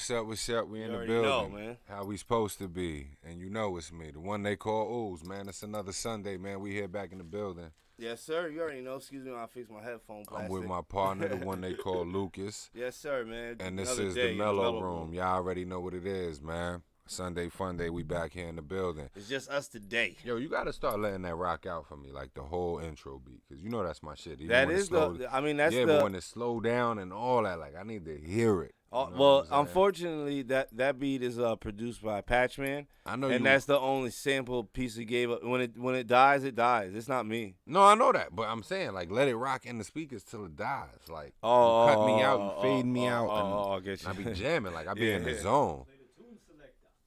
What's up? What's up? We You in the already building. know, man. How we supposed to be? And you know it's me, the one they call Ooze, man. It's another Sunday, man. We here back in the building. Yes, sir. You already know. Excuse me while I fix my headphone plastic. I'm with my partner, the one they call Lucas. Yes, sir, man. And this Another is day the in MELLO-ROOM. Y'all already know what it is, man. Sunday fun day. We back here in the building. It's just us today. Yo, you got to start letting that rock out for me, like the whole intro beat, because you know that's my shit. Even That when is it's slow, the. I mean, that's yeah, the. but when it slow down and all that, like I need to hear it. You know Well, what I'm saying? unfortunately, that beat is produced by Patchman. I know and that's the only sample piece he gave up. When it dies, it dies. It's not me. No, I know that, but I'm saying like let it rock in the speakers till it dies. Like you cut me out, you fade me out, I get you. I be jamming, like I be Yeah, in the yeah. zone.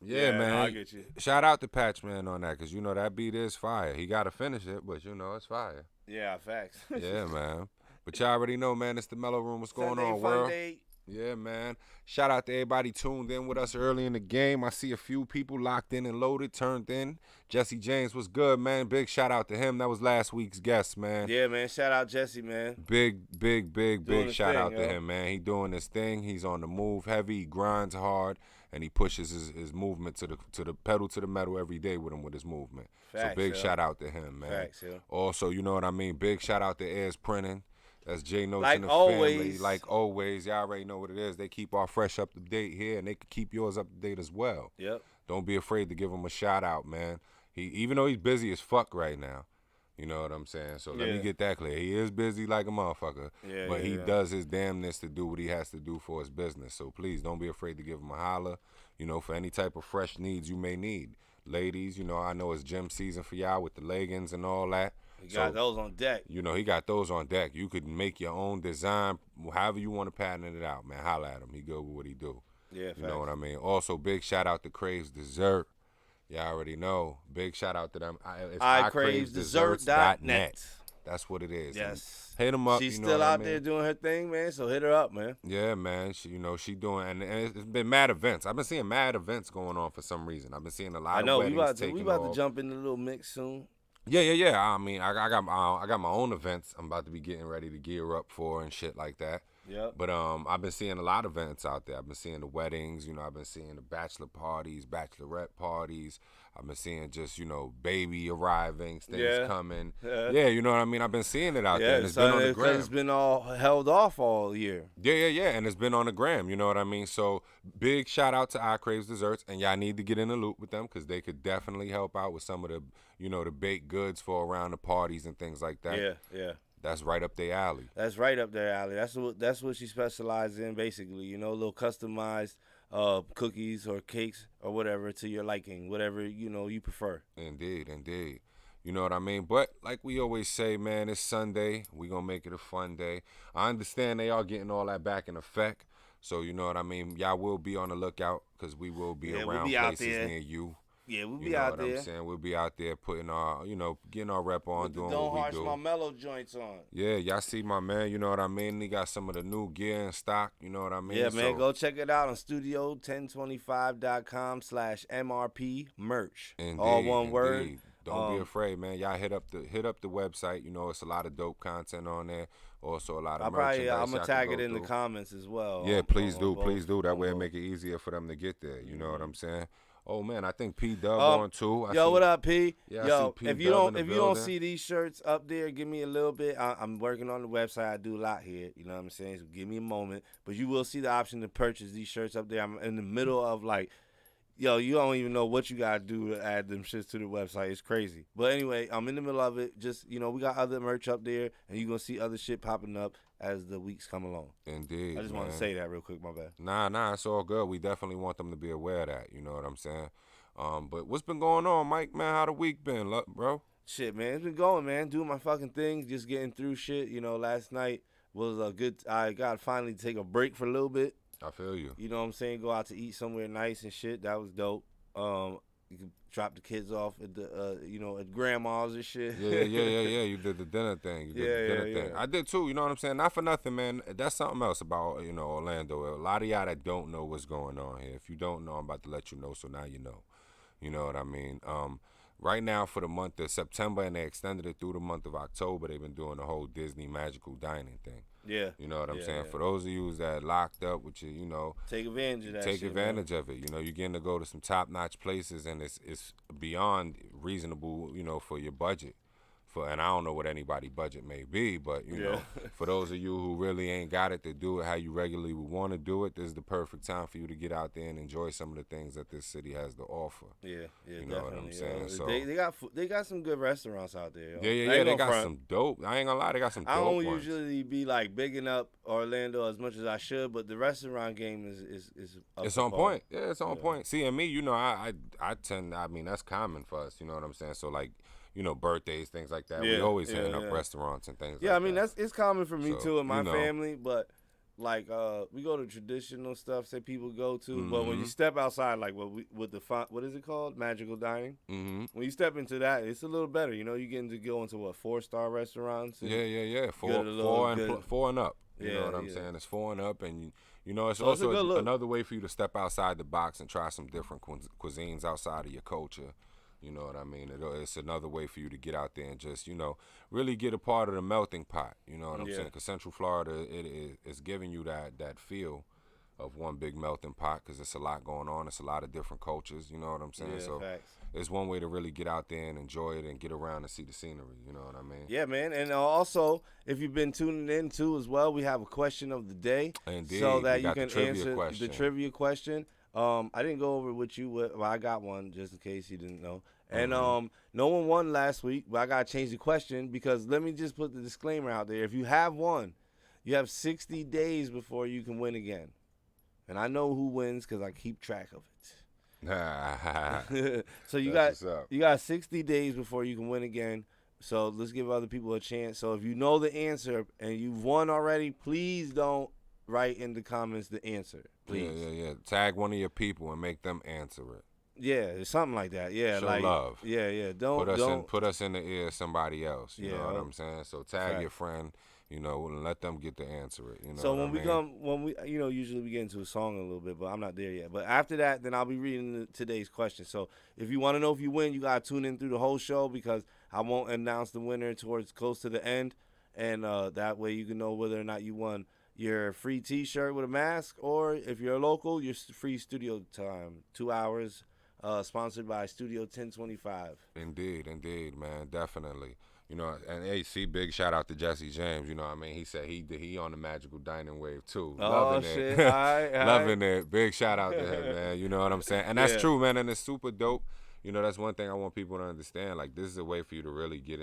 Yeah, man. No, I get you. Shout out to Patchman on that, cause you know that beat is fire. He gotta finish it, but you know it's fire. Yeah, facts. Yeah, man. But y'all already know, man. It's the MELLO-ROOM. What's going Sunday on, fun world? day. Yeah, man. Shout out to everybody tuned in with us early in the game. I see a few people locked in and loaded, turned in. Jesse James was good, man. Big shout out to him. That was last week's guest, man. Yeah, man. Shout out Jesse, man. Big Doing his shout thing, out to yo. him, man. He doing his thing. He's on the move heavy. He grinds hard, and he pushes his movement to the pedal to the metal every day with his movement. Facts, so big yo. shout out to him, man. Facts, yo. Also, you know what I mean. Big shout out to Airs Printing. That's J Notes Like and the always. family. Like always, y'all already know what it is. They keep our fresh up to date here, and they can keep yours up to date as well. Yep. Don't be afraid to give him a shout out, man. Even though he's busy as fuck right now, you know what I'm saying. So let me Yeah. get that clear. He is busy like a motherfucker, Yeah, but yeah, he yeah. does his damnness to do what he has to do for his business. So please don't be afraid to give him a holler. You know, for any type of fresh needs you may need, ladies. You know, I know it's gym season for y'all with the leggings and all that. He got those on deck. You know, he got those on deck. You could make your own design, however you want to patent it out, man. Holla at him. He good with what he do. Yeah, You know what I mean? Also, big shout out to Craves Dessert. Y'all already know. Big shout out to them. It's iCravesDessert.net. That's what it is. Yes. And hit them up. She's you know still what I out mean? there doing her thing, man. So hit her up, man. Yeah, man. She doing, and it's been mad events. I've been seeing mad events going on for some reason. I've been seeing a lot I know of we weddings about taking to jump in the little mix soon. Yeah. I mean, I got my own events I'm about to be getting ready to gear up for and shit like that. Yep. But I've been seeing a lot of events out there. I've been seeing the weddings, you know, I've been seeing the bachelor parties, bachelorette parties. I've been seeing just, you know, baby arriving, things coming. Yeah, you know what I mean? I've been seeing it out there. And it's been on the gram. It's been all held off all year. Yeah. And it's been on the gram, you know what I mean? So big shout out to iCraves Desserts, and y'all need to get in the loop with them because they could definitely help out with some of the, you know, the baked goods for around the parties and things like that. Yeah. That's right up their alley. That's right up there, Allie. That's what she specializes in, basically. You know, little customized cookies or cakes or whatever to your liking, whatever you know you prefer. Indeed. You know what I mean? But like we always say, man, it's Sunday. We gonna make it a fun day. I understand they are getting all that back in effect. So you know what I mean? Y'all will be on the lookout because we will be we'll around be out places there. near you. Yeah, we'll You be know out what there. I'm saying? We'll be out there putting our, you know, getting our rep on, doing Don't what we harsh do. my mellow joints on. Yeah, y'all see my man, you know what I mean? He got some of the new gear in stock, you know what I mean? Yeah, man, So, go check it out on studio1025.com/MRP merch. indeed, All one word. indeed. Don't be afraid, man. Y'all hit up the website. You know, it's a lot of dope content on there. Also, a lot of merchandise. I'm gonna y'all tag can it in go the through. comments as well. Yeah, please on do, both- please do. That on way it both. make it easier for them to get there. You know what I'm saying? Oh man, I think P Dub Um, on too. Yo, what up, P? Yeah, I Yo, see P if you Dub don't in the if you don't building. see these shirts up there, give me a little bit. I'm working on the website. I do a lot here. You know what I'm saying? So give me a moment. But you will see the option to purchase these shirts up there. I'm in the middle of like, yo, you don't even know what you gotta do to add them shits to the website. It's crazy. But anyway, I'm in the middle of it. Just we got other merch up there, and you're gonna see other shit popping up as the weeks come along. Indeed. I just want to man. say that real quick. My bad. Nah, it's all good. We definitely want them to be aware of that. You know what I'm saying? But what's been going on, Mike? Man, how the week been, bro? Shit, man, it's been going, man. Doing my fucking thing, just getting through shit. You know, last night was a good. I got finally to take a break for a little bit. I feel you. You know what I'm saying? Go out to eat somewhere nice and shit. That was dope. You could drop the kids off at the at grandma's and shit. Yeah. You did the dinner thing. Yeah. I did too. You know what I'm saying? Not for nothing, man. That's something else about Orlando. A lot of y'all that don't know what's going on here. If you don't know, I'm about to let you know. So now you know. You know what I mean? right now for the month of September, and they extended it through the month of October. They've been doing the whole Disney magical dining thing. Yeah. You know what I'm saying? For those of you that locked up with your, take advantage of that. Take advantage of it. You're getting to go to some top-notch places, and it's beyond reasonable, for your budget. And I don't know what anybody's budget may be, but you know, for those of you who really ain't got it to do it how you regularly would want to do it, this is the perfect time for you to get out there and enjoy some of the things that this city has to offer. Yeah, you know definitely. What I'm saying? So they got some good restaurants out there. Yeah. They got some dope. I ain't gonna lie, they got some dope. I don't ones. usually be like bigging up Orlando as much as I should, but the restaurant game is it's on point. Yeah, it's on point. See, and me, I tend. I mean, that's common for us. You know what I'm saying? So like. Birthdays, things like that. We always hitting up restaurants and things like that. Yeah, I mean, it's common for me too in my family, but like we go to traditional stuff that people go to, but when you step outside, like what is it called? Magical dining. Mm-hmm. When you step into that, it's a little better. You getting to go into 4-star restaurants. Yeah. Four and up. You know what I'm saying? It's 4 and up, and it's also another way for you to step outside the box and try some different cuisines outside of your culture. You know what I mean? It's another way for you to get out there and just, really get a part of the melting pot. You know what I'm saying? Because Central Florida, it's giving you that feel of one big melting pot because it's a lot going on. It's a lot of different cultures. You know what I'm saying? Yeah, so facts. It's one way to really get out there and enjoy it and get around and see the scenery. You know what I mean? Yeah, man. And also, if you've been tuning in too as well, we have a question of the day. Indeed. So that you can answer the trivia question. I didn't go over with you. Well, I got one just in case you didn't know. And no one won last week, but I got to change the question because let me just put the disclaimer out there. If you have won, you have 60 days before you can win again. And I know who wins because I keep track of it. So you got 60 days before you can win again. So let's give other people a chance. So if you know the answer and you've won already, please don't write in the comments the answer. Please. Yeah. Tag one of your people and make them answer it. Yeah, it's something like that. Yeah, show love. Yeah. Put us in the ear of somebody else. You know what I'm saying? So tag your friend. And let them get to answer it. So usually we get into a song a little bit, but I'm not there yet. But after that, then I'll be reading today's question. So if you want to know if you win, you gotta tune in through the whole show because I won't announce the winner towards close to the end, and that way you can know whether or not you won your free T-shirt with a mask, or if you're a local, your free studio time, 2 hours. Sponsored by Studio 1025. Indeed, man, definitely. And AC, big shout out to Jesse James. You know what I mean? He said he on the magical dining wave too. Loving shit. it. All right. Loving it. Big shout out to him, man. You know what I'm saying? And that's true, man, and it's super dope. That's one thing I want people to understand. Like, this is a way for you to really get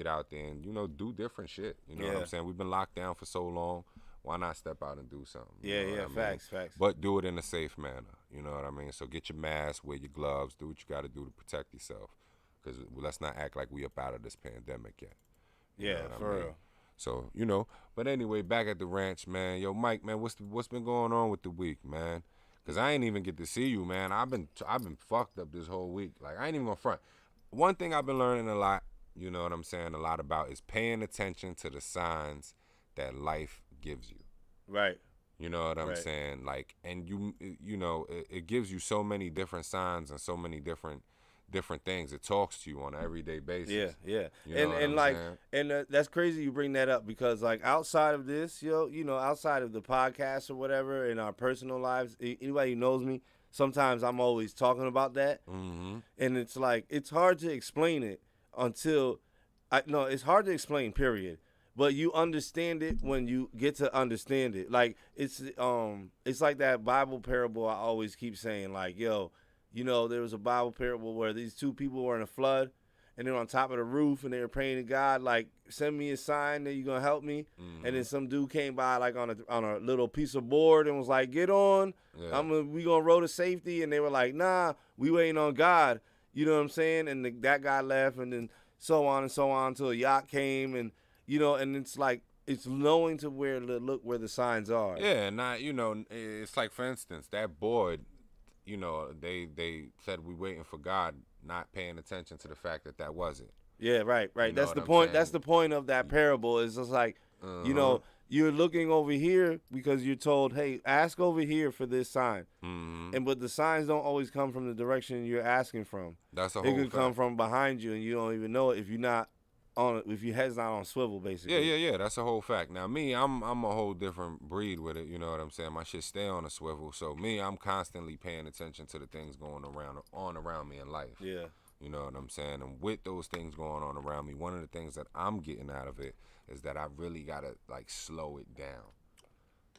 out there and, do different shit. You know what I'm saying? We've been locked down for so long. Why not step out and do something? Yeah, facts. But do it in a safe manner. You know what I mean? So get your mask, wear your gloves, do what you got to do to protect yourself. Because let's not act like we up out of this pandemic yet. For real. So, but anyway, back at the ranch, man. Yo, Mike, man, what's been going on with the week, man? Because I ain't even get to see you, man. I've been fucked up this whole week. Like, I ain't even gonna front. One thing I've been learning a lot, you know what I'm saying, a lot about is paying attention to the signs that life gives you. Right. You know what I'm saying? Like, and it gives you so many different signs and so many different things. It talks to you on an everyday basis. Yeah. And that's crazy you bring that up because like outside of this, outside of the podcast or whatever in our personal lives, anybody who knows me, sometimes I'm always talking about that. Mm-hmm. And it's like, it's hard to explain it it's hard to explain, period. But you understand it when you get to understand it. Like it's like that Bible parable I always keep saying. Like, there was a Bible parable where these two people were in a flood, and they're on top of the roof, and they were praying to God, like, send me a sign that you're gonna help me. Mm-hmm. And then some dude came by, like on a little piece of board, and was like, get on, we gonna row to safety. And they were like, nah, we waiting on God. You know what I'm saying? And that guy left, and then so on until a yacht came, and. And it's like it's knowing to look where the signs are. Yeah, and it's like, for instance, that board, they said we waiting for God, not paying attention to the fact that wasn't. Yeah, right. That's the point. That's the point of that parable. Is just like, you're looking over here because you're told, hey, ask over here for this sign. But the signs don't always come from the direction you're asking from. That's a whole It could fact. come from behind you, and you don't even know it if you're not on, if your head's not on swivel, basically. Yeah. That's a whole fact. Now, me, I'm a whole different breed with it. You know what I'm saying? My shit stay on a swivel. So me, I'm constantly paying attention to the things going around me in life. Yeah. You know what I'm saying? And with those things going on around me, one of the things that I'm getting out of it is that I really gotta like slow it down.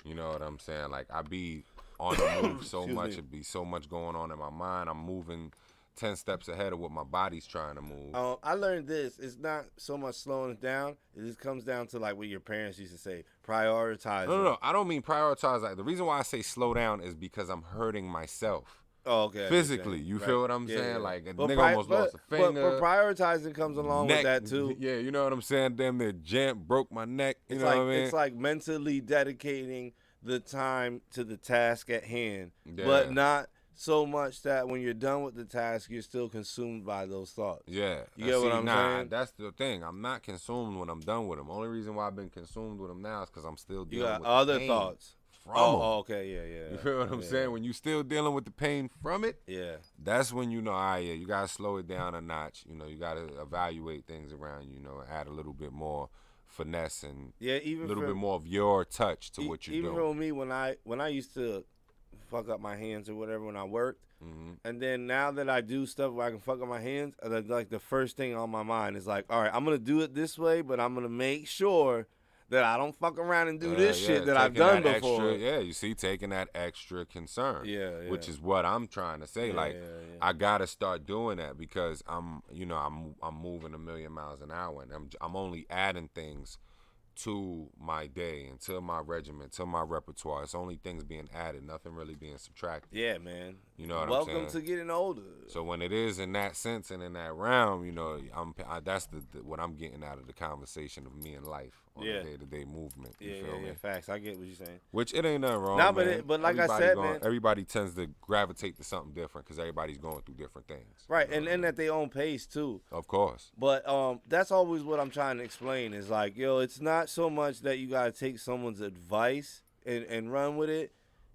You know what I'm saying? Like I be on the move so much, it be so much going on in my mind. I'm moving 10 steps ahead of what my body's trying to move. I learned this. It's not so much slowing it down. It just comes down to like what your parents used to say, prioritize. No. I don't mean prioritize. Like the reason why I say slow down is because I'm hurting myself. Oh, okay. Physically, you feel what I'm saying? Yeah. Like a nigga almost lost a finger. But prioritizing comes along with that too. Yeah, you know what I'm saying? Damn near broke my neck. You know what I mean? It's like mentally dedicating the time to the task at hand, but not so much that when you're done with the task, you're still consumed by those thoughts. Yeah. You get what I'm saying? That's the thing. I'm not consumed when I'm done with them. Only reason why I've been consumed with them now is because I'm still dealing with other pain thoughts. From them. Okay, yeah. You feel what I'm saying? When you still dealing with the pain from it, that's when you know, you gotta slow it down a notch. You know, you gotta evaluate things around you. You know, add a little bit more finesse and even a little bit more of your touch to what you're doing. Even for me, when I used to fuck up my hands or whatever when I worked, and then now that I do stuff where I can fuck up my hands, like the first thing on my mind is like, all right, I'm gonna do it this way, but I'm gonna make sure that I don't fuck around and do this shit that I've done before. You see, taking that extra concern, which is what I'm trying to say. I gotta start doing that because I'm moving a million miles an hour, and I'm only adding things to my day and to my regimen, to my repertoire. It's only things being added, nothing really being subtracted. Yeah, man. You know what I'm saying? Welcome to getting older. So when it is in that sense and in that realm, you know, that's what I'm getting out of the conversation of me and life on the day-to-day movement. You feel me? Facts. I get what you're saying. Which it ain't nothing wrong. Nah, man. but like I said, man, everybody tends to gravitate to something different because everybody's going through different things. Right, and at their own pace too. Of course. But that's always what I'm trying to explain is like, yo, it's not so much that you gotta take someone's advice and run with it.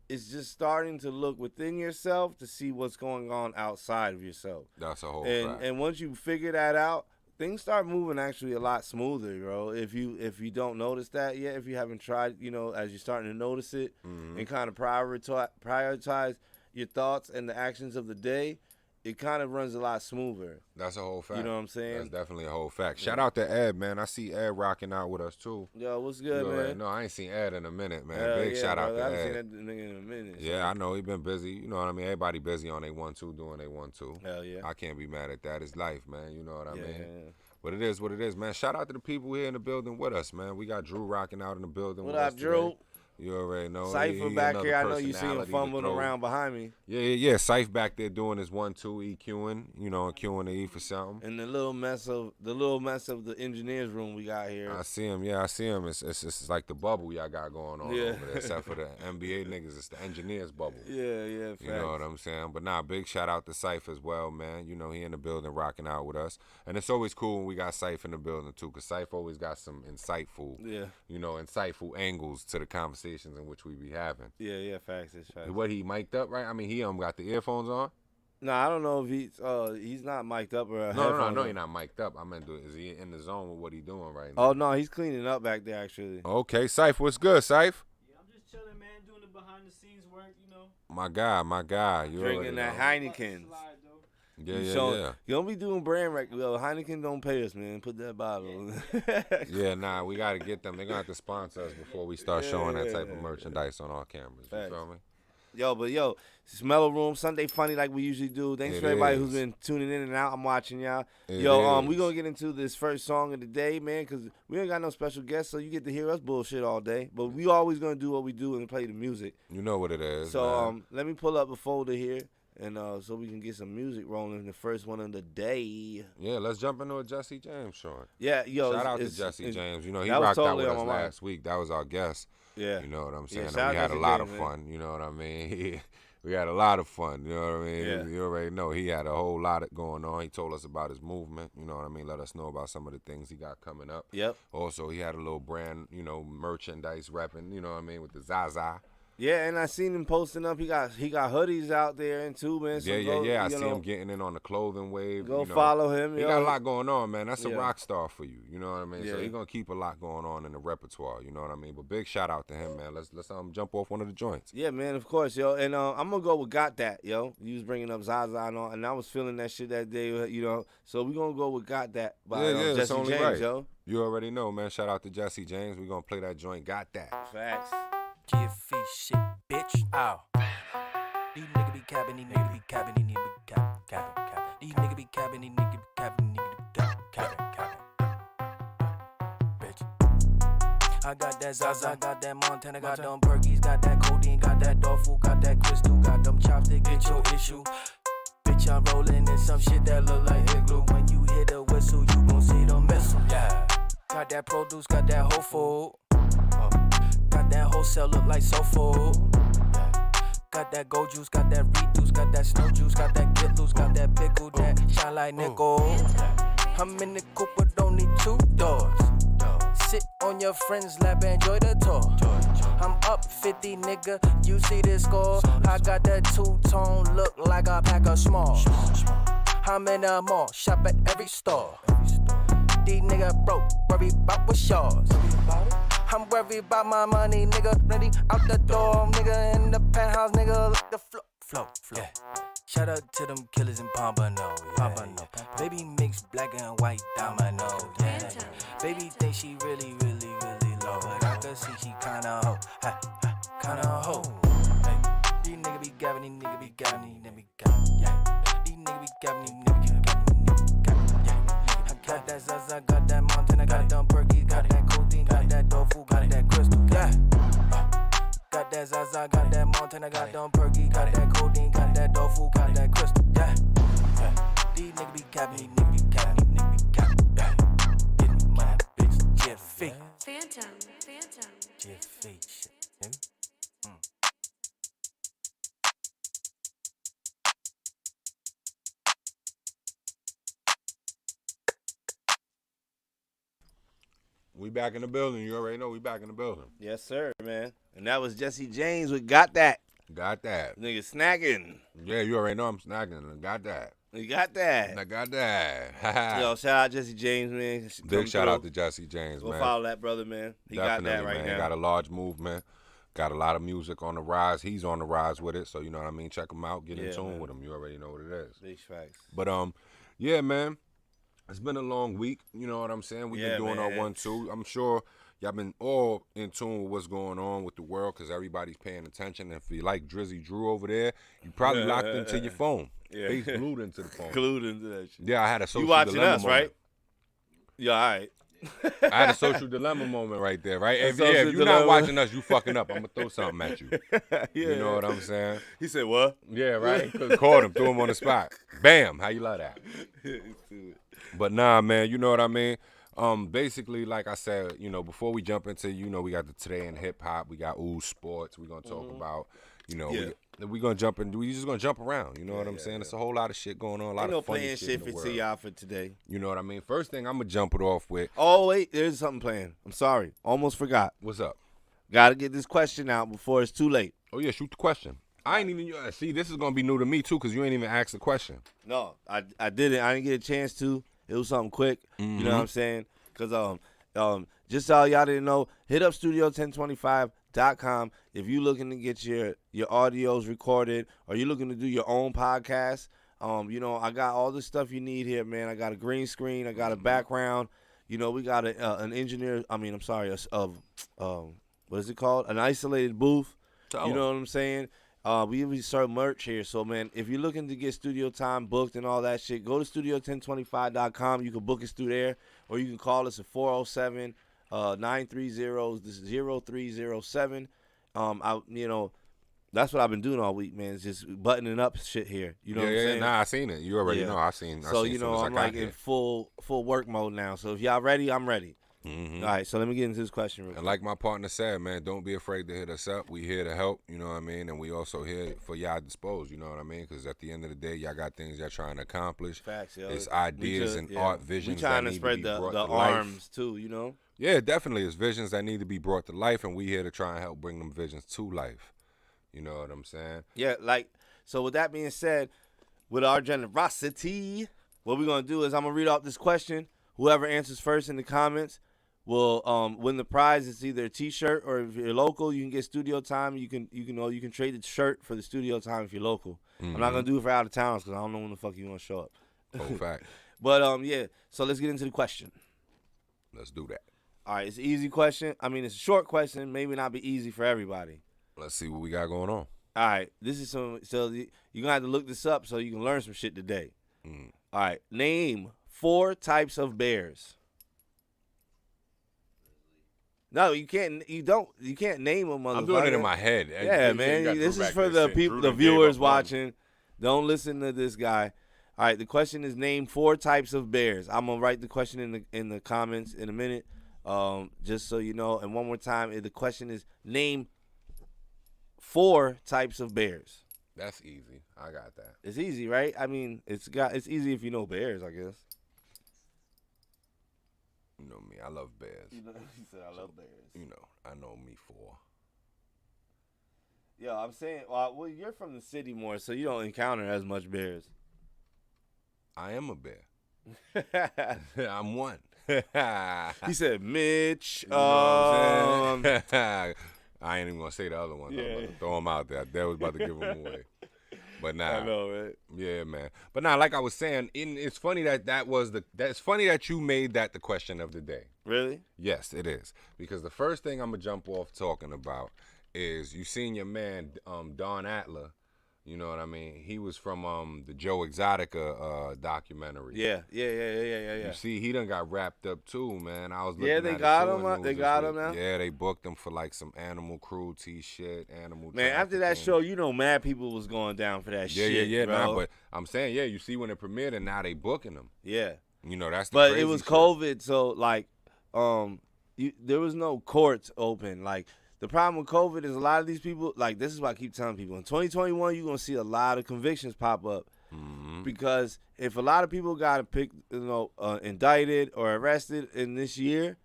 It's just starting to look within yourself to see what's going on outside of yourself. That's a whole fact. And once you figure that out, things start moving actually a lot smoother, bro. If you don't notice that yet, if you haven't tried, you know, as you're starting to notice it and kind of prioritize your thoughts and the actions of the day, it kind of runs a lot smoother. That's a whole fact. You know what I'm saying? That's definitely a whole fact. Shout out to Ed, man. I see Ed rocking out with us too. Yo, what's good, man? No, I ain't seen Ed in a minute, man. Big shout out to Ed. I haven't seen that nigga in a minute. Yeah, I know he been busy. You know what I mean? Everybody busy on their 1-2, doing their 1-2. Hell yeah. I can't be mad at that. It's life, man. You know what I mean? Yeah. But it is what it is, man. Shout out to the people here in the building with us, man. We got Drew rocking out in the building with us. What up, Drew? Today. You already know. Cypher back here. I know you see him fumbling around behind me. Yeah. Cypher back there doing his 1-2 EQing, you know, Qing the E for something. And the little mess of the engineers room we got here. I see him. Yeah, I see him. It's like the bubble y'all got going on over there. Except for the NBA niggas, it's the engineers bubble. Yeah. Facts. You know what I'm saying? But nah, big shout out to Cypher as well, man. You know, he in the building rocking out with us. And it's always cool when we got Cypher in the building too, because Cypher always got some insightful, insightful angles to the conversations in which we be having. Yeah, facts. It's facts. What, he mic'd up, right? I mean, he got the earphones on? No, I don't know if he's not mic'd up or No, he's not mic'd up. I meant, is he in the zone with what he doing right now? Oh, no, he's cleaning up back there, actually. Okay, Cypher, what's good, Cypher? Yeah, I'm just chilling, man, doing the behind-the-scenes work, you know. My guy. You drinking that Heineken. Yeah. You don't be doing brand rec. Well, Heineken don't pay us, man. Put that bottle. Yeah, nah, we got to get them. They're going to have to sponsor us before we start showing that type of merchandise on our cameras. You feel me? Yo, it's MELLO-ROOM, Sunday Funny like we usually do. Thanks for everybody who's been tuning in and out. I'm watching y'all. We going to get into this first song of the day, man, because we ain't got no special guests, so you get to hear us bullshit all day. But we always going to do what we do and play the music. You know what it is, So let me pull up a folder here. And so we can get some music rolling, the first one of the day. Yeah, let's jump into a Jesse James, Sean. Yeah, yo. Shout out to Jesse James. You know, he rocked out with us last week. That was our guest. Yeah. You know what I'm saying? Yeah, and we had a lot of fun. You know what I mean? We had a lot of fun, you know what I mean? Yeah. You already know he had a whole lot going on. He told us about his movement, you know what I mean? Let us know about some of the things he got coming up. Yep. Also, he had a little brand, merchandise repping, you know what I mean, with the Zaza. Yeah, and I seen him posting up. He got hoodies out there and too, man. So Yeah. I see him getting in on the clothing wave. Go follow him. He got a lot going on, man. That's a Yeah. rock star for you. You know what I mean? Yeah. So he's gonna keep a lot going on in the repertoire. You know what I mean? But big shout out to him, man. Let's jump off one of the joints. Yeah, man. Of course, yo. And I'm gonna go with Got That, yo. You was bringing up Zaza and all, and I was feeling that shit that day, So we gonna go with Got That by Jesse only James, right. yo. You already know, man. Shout out to Jesse James. We gonna play that joint. Got That. Facts. GFE shit, bitch. Ow. These niggas be capping, these niggas be capping, these niggas be capping. These niggas be capping, these niggas be capping, these niggas be capping. Bitch. I got that Zaza, got that Montana, got them Perkies, got that codeine, got that dog food, got that crystal, got them chopsticks, get your issue. Bitch, I'm rolling in some shit that look like igloo. When you hear the whistle, you gon' see the missile. Yeah. Got that produce, got that whole food. Got that wholesale look like soul food. Got that gold juice, got that reduce, got that snow juice, got that get loose, got that pickle that shine like nickel. I'm in the coupe with only 2 doors. Sit on your friend's lap, enjoy the tour. I'm up 50, nigga, you see this score. I got that 2-tone look like a pack of small. I'm in the mall, shop at every store. These niggas broke, worry about what's yours. I'm worried about my money, nigga. Ready out the door, nigga. In the penthouse, nigga. Like the flow. Yeah. Shout out to them killers in Pompano. Yeah. Baby mix black and white domino. Yeah. Baby think she really low, but I can see she kinda hoe. Kinda hoe. Hey. These niggas be gabbing, these niggas be gabbing, these niggas be gabbing. Yeah. These niggas be gabbing, these niggas be gabbing. Yeah. Got that Zaza, got that Montana, got them Perkies, got that codeine, got that tofu, got that crystal, yeah. Got that Zaza, got that Montana, got them Perkies, got that codeine, got that tofu, got that crystal, yeah. These niggas be capping, these niggas be capping, these niggas be capping, yeah. Getting money, bitch, GFE. Phantom. GFE shit, nigga. We back in the building. You already know we back in the building. Yes, sir, man. And that was Jesse James with Got That. Got that. Nigga snagging. Yeah, you already know I'm snagging. I got that. You got that. I got that. Yo, shout out Jesse James, man. Big shout out to Jesse James, Go man. follow that brother, man. He got that right man. now. He got a large movement. Got a lot of music on the rise. He's on the rise with it. So, you know what I mean? Check him out. Get in tune with him. You already know what it is. Big facts. But, yeah, man. It's been a long week. You know what I'm saying? We've been doing our 1-2. I'm sure y'all been all in tune with what's going on with the world because everybody's paying attention. If you like Drizzy Drew over there, you probably locked into your phone. Yeah. He's glued into the phone. Glued into that shit. Yeah, I had a social You watching dilemma us, moment. right? Yeah, all right. I had a social dilemma moment right there, right? If social you're dilemma. not watching us, you fucking up. I'm going to throw something at you. Yeah. You know what I'm saying? He said what? Yeah, right? Caught him, threw him on the spot. Bam. How you love that? But nah, man, you know what I mean? Basically, like I said, before we jump into, we got the Today in Hip Hop, we got Ooh Sports, we're going to talk about, we're going to jump in, we just going to jump around, you know what I'm saying? There's a whole lot of shit going on, a lot of funny playing shit in the for world. y'all for today. You know what I mean? First thing, I'm going to jump it off with. Oh, wait, there's something playing. I'm sorry. Almost forgot. What's up? Got to get this question out before it's too late. Oh, yeah, shoot the question. I ain't even, see, this is going to be new to me, too, because you ain't even asked the question. No, I didn't. I didn't get a chance to. It was something quick. Mm-hmm. You know what I'm saying? Because just so y'all didn't know, hit up studio1025.com if you looking to get your audios recorded or you're looking to do your own podcast. I got all the stuff you need here, man. I got a green screen. I got a background. We got an engineer. What is it called? An isolated booth. You know what I'm saying? We serve merch here. So, man, if you're looking to get studio time booked and all that shit, go to studio1025.com. You can book us through there, or you can call us at 407-930-0307. That's what I've been doing all week, man. It's just buttoning up shit here. You know what I'm saying? Nah, I seen it. You already know. I seen So, I'm like in full work mode now. So if y'all ready, I'm ready. All right, so let me get into this question real quick. And like my partner said, man, don't be afraid to hit us up. We here to help, you know what I mean? And we also here for y'all dispose, you know what I mean? Because at the end of the day, y'all got things y'all trying to accomplish. Facts, yo. It's ideas and art visions. We trying that to need spread be the brought to arms life. too, you know? Yeah, definitely. It's visions that need to be brought to life, and we here to try and help bring them visions to life. You know what I'm saying? Yeah, like, so with that being said, with our generosity, what we're going to do is I'm going to read off this question. Whoever answers first in the comments will win the prize. It's either a T-shirt, or if you're local, you can get studio time. You can trade the shirt for the studio time if you're local. Mm-hmm. I'm not going to do it for out of towns because I don't know when the fuck you want to show up. Oh, fact. But, yeah, so let's get into the question. Let's do that. All right, it's an easy question. I mean, it's a short question. Maybe not be easy for everybody. Let's see what we got going on. All right, this is so you're going to have to look this up so you can learn some shit today. Mm. All right, name 4 types of bears. No, you can't. You can't name them. I'm doing it in my head. Yeah, man. This is for the people, the viewers watching. Don't listen to this guy. All right. The question is name 4 types of bears. I'm gonna write the question in the comments in a minute, just so you know. And one more time, the question is name 4 types of bears. That's easy. I got that. It's easy, right? I mean, it's easy if you know bears, I guess. You know me. I love bears. He said, "I love bears." You know, I know me 4. Yo, I'm saying, well, you're from the city more, so you don't encounter as much bears. I am a bear. I'm one. He said, "Mitch." You know what I'm saying? I ain't even gonna say the other one. Yeah. I'm about to throw them out there. That was about to give them away. But nah, I know, right? Yeah, man. But nah, like I was saying, it's funny that's funny that you made that the question of the day. Really? Yes, it is. Because the first thing I'm gonna jump off talking about is you seen your man Don Atler. You know what I mean? He was from the Joe Exotica documentary. Yeah. You see, he done got wrapped up too, man. I was looking Yeah, at they it got too, him. and it They was got just him now. Yeah, they booked him for like some animal cruelty shit, animal. Man, after that trafficking. show, you know, mad people was going down for that shit. Yeah. Bro. Nah, but I'm saying, yeah, you see when it premiered, and now they booking him. Yeah. You know, that's the But crazy it was shit. COVID, so like, there was no courts open. Like, the problem with COVID is a lot of these people, like, this is what I keep telling people. In 2021, you're gonna see a lot of convictions pop up. Mm-hmm. Because if a lot of people got indicted or arrested in this year,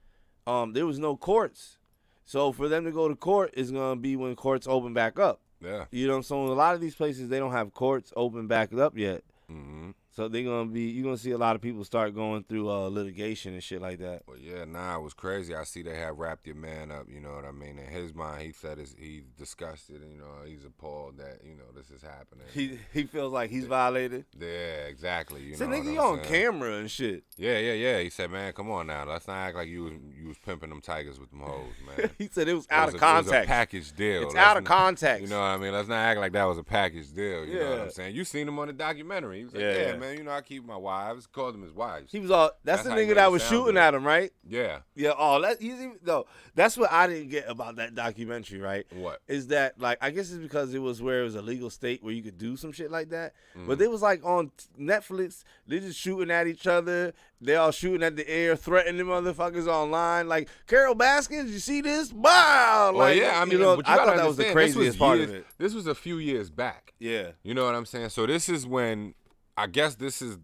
there was no courts. So for them to go to court is gonna be when courts open back up. Yeah. You know, so in a lot of these places they don't have courts open back up yet. Mm-hmm. So you're gonna see a lot of people start going through litigation and shit like that. Well, yeah, nah, it was crazy. I see they have wrapped your man up, you know what I mean? In his mind, he said he's disgusted, and, you know, he's appalled that, you know, this is happening. He feels like he's violated. Yeah, exactly. You So know nigga, what you I'm on saying? camera and shit. Yeah. He said, man, come on now. Let's not act like you was pimping them tigers with them hoes, man. He said it was out of It was a context. package deal. It's Let's out of not- context. You know what I mean? Let's not act like that was a package deal. You know what Yeah. I'm saying? You seen him on the documentary. He was like, Yeah, yeah, yeah. man, you know, I keep my wives. Called them his wives. He was all. That's the how he nigga made that it was sound shooting good. at him, right? Yeah. Yeah. Oh, that's what I didn't get about that documentary, right? What? Is that, like, I guess it's because it was where it was a legal state where you could do some shit like that. Mm. But they was like on Netflix, they just shooting at each other. They all shooting at the air, threatening motherfuckers online. Like, Carol Baskins, you see this? Wow. Well, Like, yeah, I mean, you know, but you I gotta thought that was the understand, this craziest part years, of it. This was a few years back. Yeah. You know what I'm saying? So this is when, I guess this is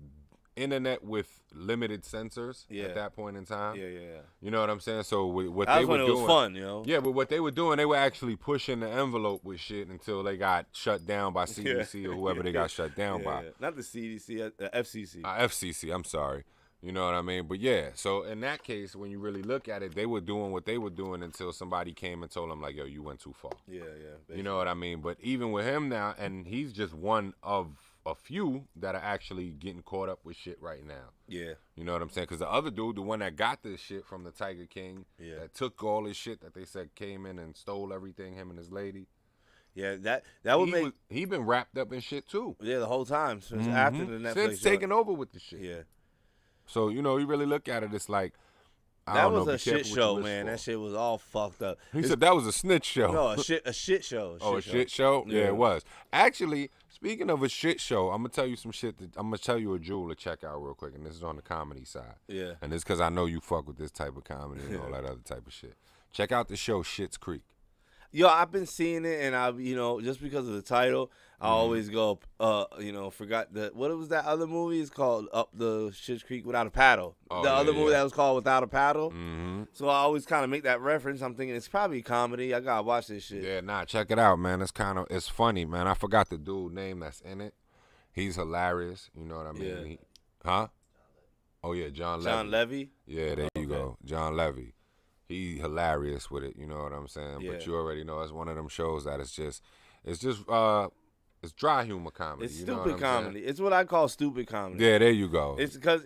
internet with limited censors Yeah. at that point in time. Yeah. You know what I'm saying? So what That they was were when it doing, was fun, you know? Yeah, but what they were doing, they were actually pushing the envelope with shit until they got shut down by CDC or whoever they got shut down by. Yeah. Not the CDC, the FCC. FCC, I'm sorry. You know what I mean? But yeah, so in that case, when you really look at it, they were doing what they were doing until somebody came and told them, like, yo, you went too far. Yeah. You know what I mean? But even with him now, and he's just one of a few that are actually getting caught up with shit right now. Yeah. You know what I'm saying? Because the other dude, the one that got this shit from the Tiger King, that took all his shit that they said came in and stole everything, him and his lady. Yeah, that would make. He been wrapped up in shit too. Yeah, the whole time since after the Netflix. Since taking over with the shit. Yeah. So, you know, you really look at it, it's like, That was a shit show, man. That shit was all fucked up. He said that was a snitch show. No, a shit show. A shit show? Yeah, it was. Actually, speaking of a shit show, I'm gonna tell you some shit. I'm gonna tell you a jewel to check out real quick, and this is on the comedy side. Yeah. And it's because I know you fuck with this type of comedy and all that other type of shit. Check out the show Schitt's Creek. Yo, I've been seeing it, and just because of the title, I always go, forgot what was that other movie? It's called Up the Schitt's Creek Without a Paddle. Other movie that was called Without a Paddle. Mm-hmm. So I always kind of make that reference. I'm thinking it's probably comedy. I gotta watch this shit. Yeah, check it out, man. It's funny, man. I forgot the dude name that's in it. He's hilarious. You know what I mean? Yeah. Oh yeah, John Levy. John Levy. Yeah, there you go, John Levy. He hilarious with it, you know what I'm saying? Yeah. But you already know it's one of them shows that it's dry humor comedy. It's you know stupid comedy. It's what I call stupid comedy. Yeah, there you go. It's because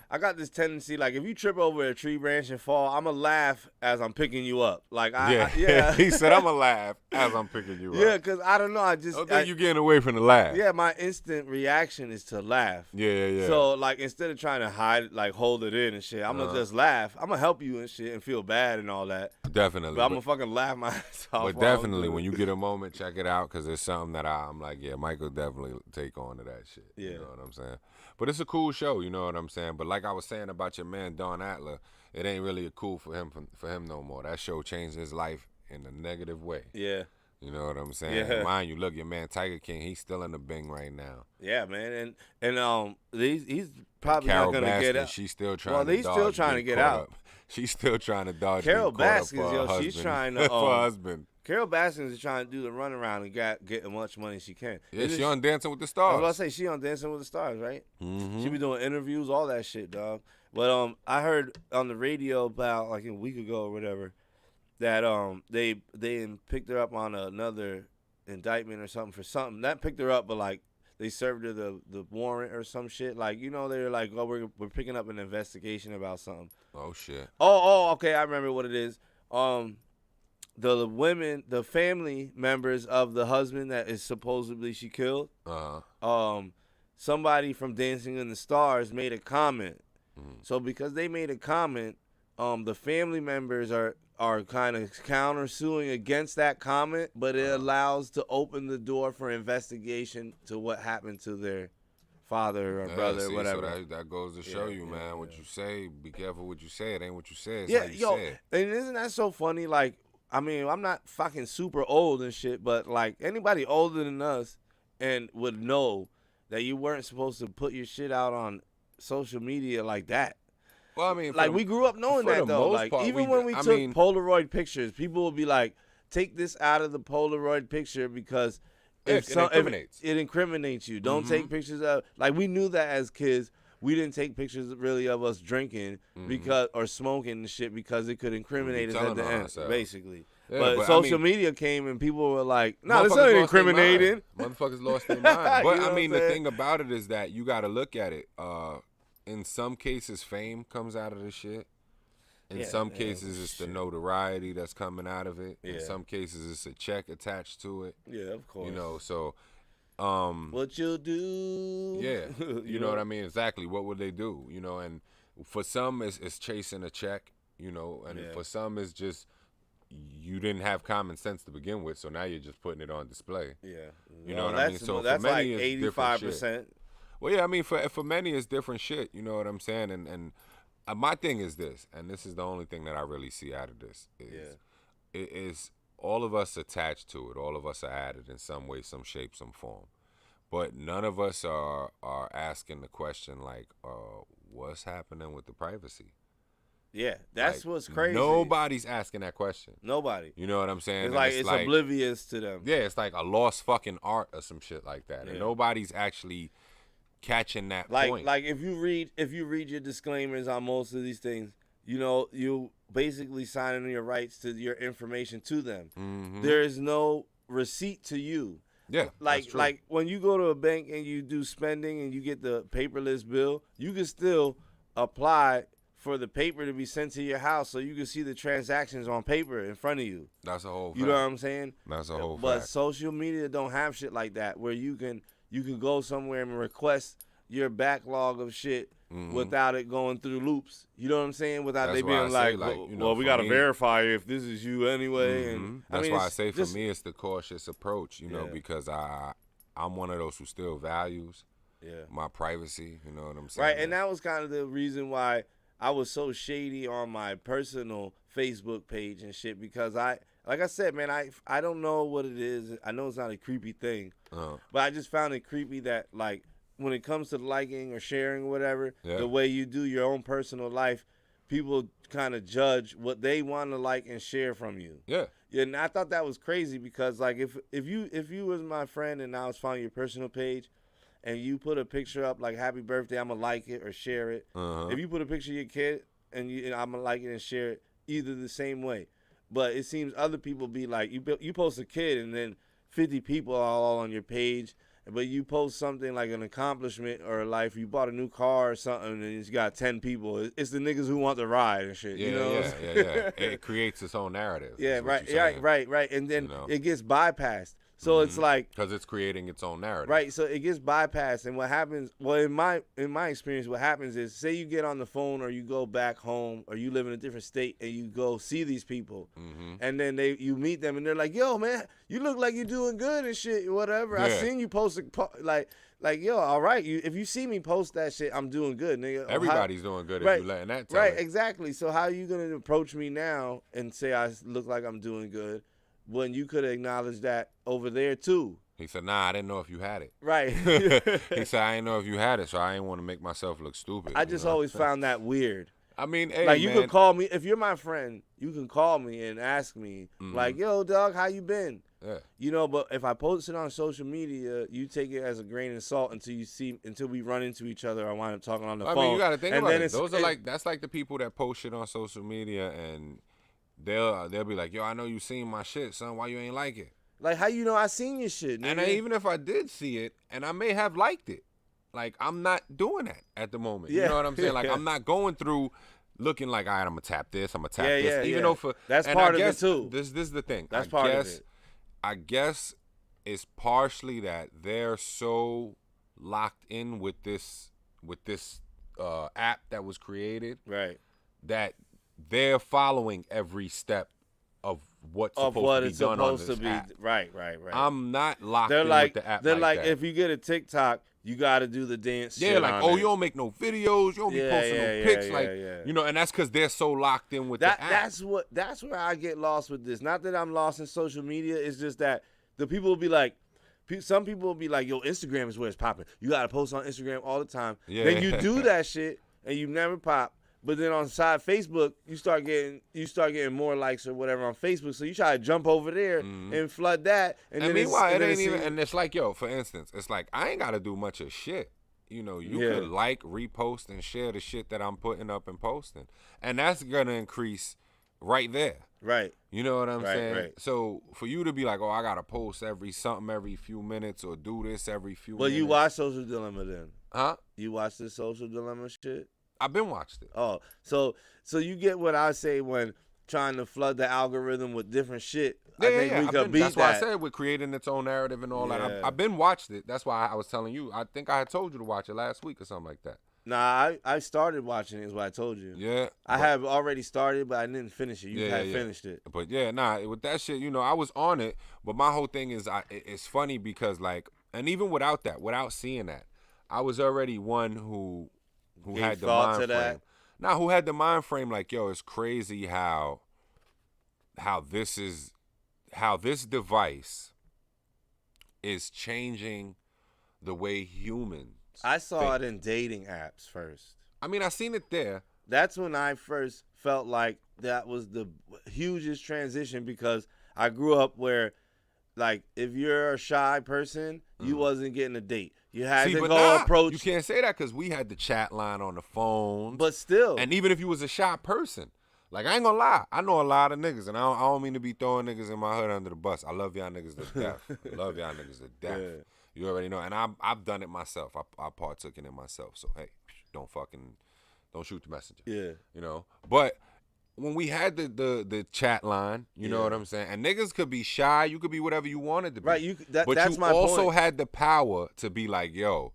I got this tendency, like, if you trip over a tree branch and fall, I'm going to laugh as I'm picking you up. Like, yeah. He said, I'm going to laugh as I'm picking you up. Yeah, because I don't know. I don't think you're getting away from the laugh. Yeah, my instant reaction is to laugh. Yeah. So, like, instead of trying to hide, like, hold it in and shit, I'm going to just laugh. I'm going to help you and shit and feel bad and all that. Definitely. But I'm going to fucking laugh my ass off. But definitely, when you get a moment, check it out, because there's something that I'm like, yeah, Michael definitely take on to that shit. Yeah. You know what I'm saying? But it's a cool show, you know what I'm saying? But like I was saying about your man Don Adler, it ain't really cool for him no more. That show changed his life in a negative way. Yeah. You know what I'm saying? Yeah. Mind you, look, your man Tiger King, he's still in the Bing right now. Yeah, man, and he's probably Carol not gonna Baskin, get out. She's still trying. Well, to he's dodge still trying to get out. Up. She's still trying to dodge. Carol Baskins, Baskins, she's trying to for her husband. Carol Baskins is trying to do the runaround and get as much money as she can. Yeah, she on Dancing with the Stars. I was about to say she on Dancing with the Stars, right? Mm-hmm. She be doing interviews, all that shit, dog. But I heard on the radio about like a week ago or whatever that they picked her up on another indictment or something for something. That picked her up, but like they served her the warrant or some shit. Like, you know, they're like, oh, we're picking up an investigation about something. Oh shit. Oh, okay, I remember what it is. The family members of the husband that is supposedly she killed. Somebody from Dancing in the Stars made a comment. So because they made a comment, the family members are kind of countersuing against that comment, but it allows to open the door for investigation to what happened to their father or brother or whatever. So that goes to show you, man, what you say. Be careful what you say. It ain't what you say. It's yeah, how you say it. And isn't that so funny? Like, I mean, I'm not fucking super old and shit, but like anybody older than us and would know that you weren't supposed to put your shit out on social media like that. Well, I mean, like we grew up knowing that though. Like even when we took Polaroid pictures, people would be like, "Take this out of the Polaroid picture because it incriminates you. Don't take pictures of." Like we knew that as kids. We didn't take pictures really of us drinking or smoking and shit because it could incriminate us at the end, basically. Yeah, but social media came and people were like, "No, this ain't incriminating." Motherfuckers lost their mind. But I mean, the thing about it is that you got to look at it. In some cases, fame comes out of this shit. In some cases, it's the notoriety that's coming out of it. In some cases, it's a check attached to it. Yeah, of course. You know, so. What you'll do. Yeah. you know what I mean? Exactly. What would they do? You know, and for some, it's chasing a check, you know, and for some, it's just you didn't have common sense to begin with, so now you're just putting it on display. Yeah. You know what I mean? So that's for many, like it's 85%. Well, yeah, I mean, for many, it's different shit. You know what I'm saying? And my thing is this, and this is the only thing that I really see out of this is it is all of us attached to it. All of us are added in some way, some shape, some form. But none of us are asking the question like, what's happening with the privacy? Yeah, that's like, what's crazy. Nobody's asking that question. Nobody. You know what I'm saying? It's oblivious to them. Yeah, it's like a lost fucking art or some shit like that. Yeah. And nobody's actually catching that point. Like if you read your disclaimers on most of these things, you know, you basically signing your rights to your information to them. Mm-hmm. There is no receipt to you. Yeah, like when you go to a bank and you do spending and you get the paperless bill, you can still apply for the paper to be sent to your house so you can see the transactions on paper in front of you. That's a whole fact. You know what I'm saying? That's a whole But fact. social media don't have shit like that where you can go somewhere and request your backlog of shit without it going through loops. You know what I'm saying? Without That's they being why I say, like, you know, well, we for got to me, verify if this is you anyway. And that's why I say for just, me it's the cautious approach, you know, because I'm one of those who still values my privacy. You know what I'm saying? Right, and that was kind of the reason why I was so shady on my personal Facebook page and shit, because like I said, man, I don't know what it is. I know it's not a creepy thing, but I just found it creepy that, like, when it comes to liking or sharing or whatever, the way you do your own personal life, people kind of judge what they want to like and share from you. Yeah, and I thought that was crazy because, like, if you was my friend and I was following your personal page, and you put a picture up like "Happy Birthday," I'm gonna like it or share it. If you put a picture of your kid and I'm gonna like it and share it, either the same way. But it seems other people be like, you post a kid and then 50 people are all on your page, but you post something like an accomplishment or like you bought a new car or something and it's got 10 people. It's the niggas who want the ride and shit. Yeah, you know? yeah. It creates its own narrative. Yeah, right. And then it gets bypassed. So it's like, because it's creating its own narrative, right? So it gets bypassed, and what happens? Well, in my experience, what happens is, say you get on the phone, or you go back home, or you live in a different state, and you go see these people, and then you meet them, and they're like, "Yo, man, you look like you're doing good and shit, whatever. I seen you post like yo, all right. If you see me post that shit, I'm doing good, nigga. Everybody's doing good if you letting that tell right, it. exactly. So how are you gonna approach me now and say I look like I'm doing good when you could acknowledge that over there too? He said, nah, I didn't know if you had it. Right. He said, I didn't know if you had it, so I didn't want to make myself look stupid. I just always found that weird. I mean, hey, like, you can call me, if you're my friend, you can call me and ask me, like, yo, dog, how you been? Yeah. You know, but if I post it on social media, you take it as a grain of salt until we run into each other or wind up talking on the phone. I mean, you got to think about it. Those are that's like the people that post shit on social media and they'll be like, yo, I know you seen my shit, son. Why you ain't like it? Like, how you know I seen your shit, nigga? And even if I did see it, and I may have liked it, like, I'm not doing that at the moment. Yeah. You know what I'm saying? Like, I'm not going through looking like, all right, I'm going to tap this, I'm going to tap this. Even though that's part of it, too. This is the thing. That's part of it. I guess it's partially that they're so locked in with this app that was created. Right. That they're following every step of what's supposed to be done on this app. Right. I'm not locked in with the app. They're like that. If you get a TikTok, you got to do the dance. Yeah, shit like, you don't make no videos, you don't be posting no pics, you know, and that's because they're so locked in with the app. That's where I get lost with this. Not that I'm lost in social media. It's just that the people will be like, some people will be like, yo, Instagram is where it's popping. You got to post on Instagram all the time. Yeah. Then you do that shit and you never pop. But then on side Facebook, you start getting more likes or whatever on Facebook. So you try to jump over there and flood that. And then meanwhile, it ain't even. And it's like, yo, for instance, it's like I ain't got to do much of shit. You know, you could like, repost, and share the shit that I'm putting up and posting, and that's gonna increase right there. Right. You know what I'm saying? Right. So for you to be like, oh, I gotta post every few minutes or do this every few minutes. Well, you watch Social Dilemma then? Huh? You watch the Social Dilemma shit? I've been watched it. Oh, so you get what I say when trying to flood the algorithm with different shit. Yeah, I think we could beat that. That's why I said we're creating its own narrative and all that. I've been watched it. That's why I was telling you. I think I had told you to watch it last week or something like that. Nah, I started watching it is what I told you. Yeah. I have already started, but I didn't finish it. You had finished it. But with that shit, you know, I was on it. But my whole thing is, it's funny because, like, and even without seeing that, I was already one who had the mind frame. Now, who had the mind frame like, yo, it's crazy how this device is changing the way humans. I saw it in dating apps first. I mean, I seen it there. That's when I first felt like that was the hugest transition because I grew up where, like, if you're a shy person, you wasn't getting a date. You had to go approach. You can't say that because we had the chat line on the phone. But still. And even if you was a shy person, like, I ain't gonna lie, I know a lot of niggas, and I don't mean to be throwing niggas in my hood under the bus. I love y'all niggas to death. I love y'all niggas to death. Yeah. You already know. And I've done it myself. I partook in it myself. So, hey, don't shoot the messenger. Yeah. You know? But when we had the chat line, you know what I'm saying? And niggas could be shy. You could be whatever you wanted to be. Right. But that's you my also point. had the power to be like, yo,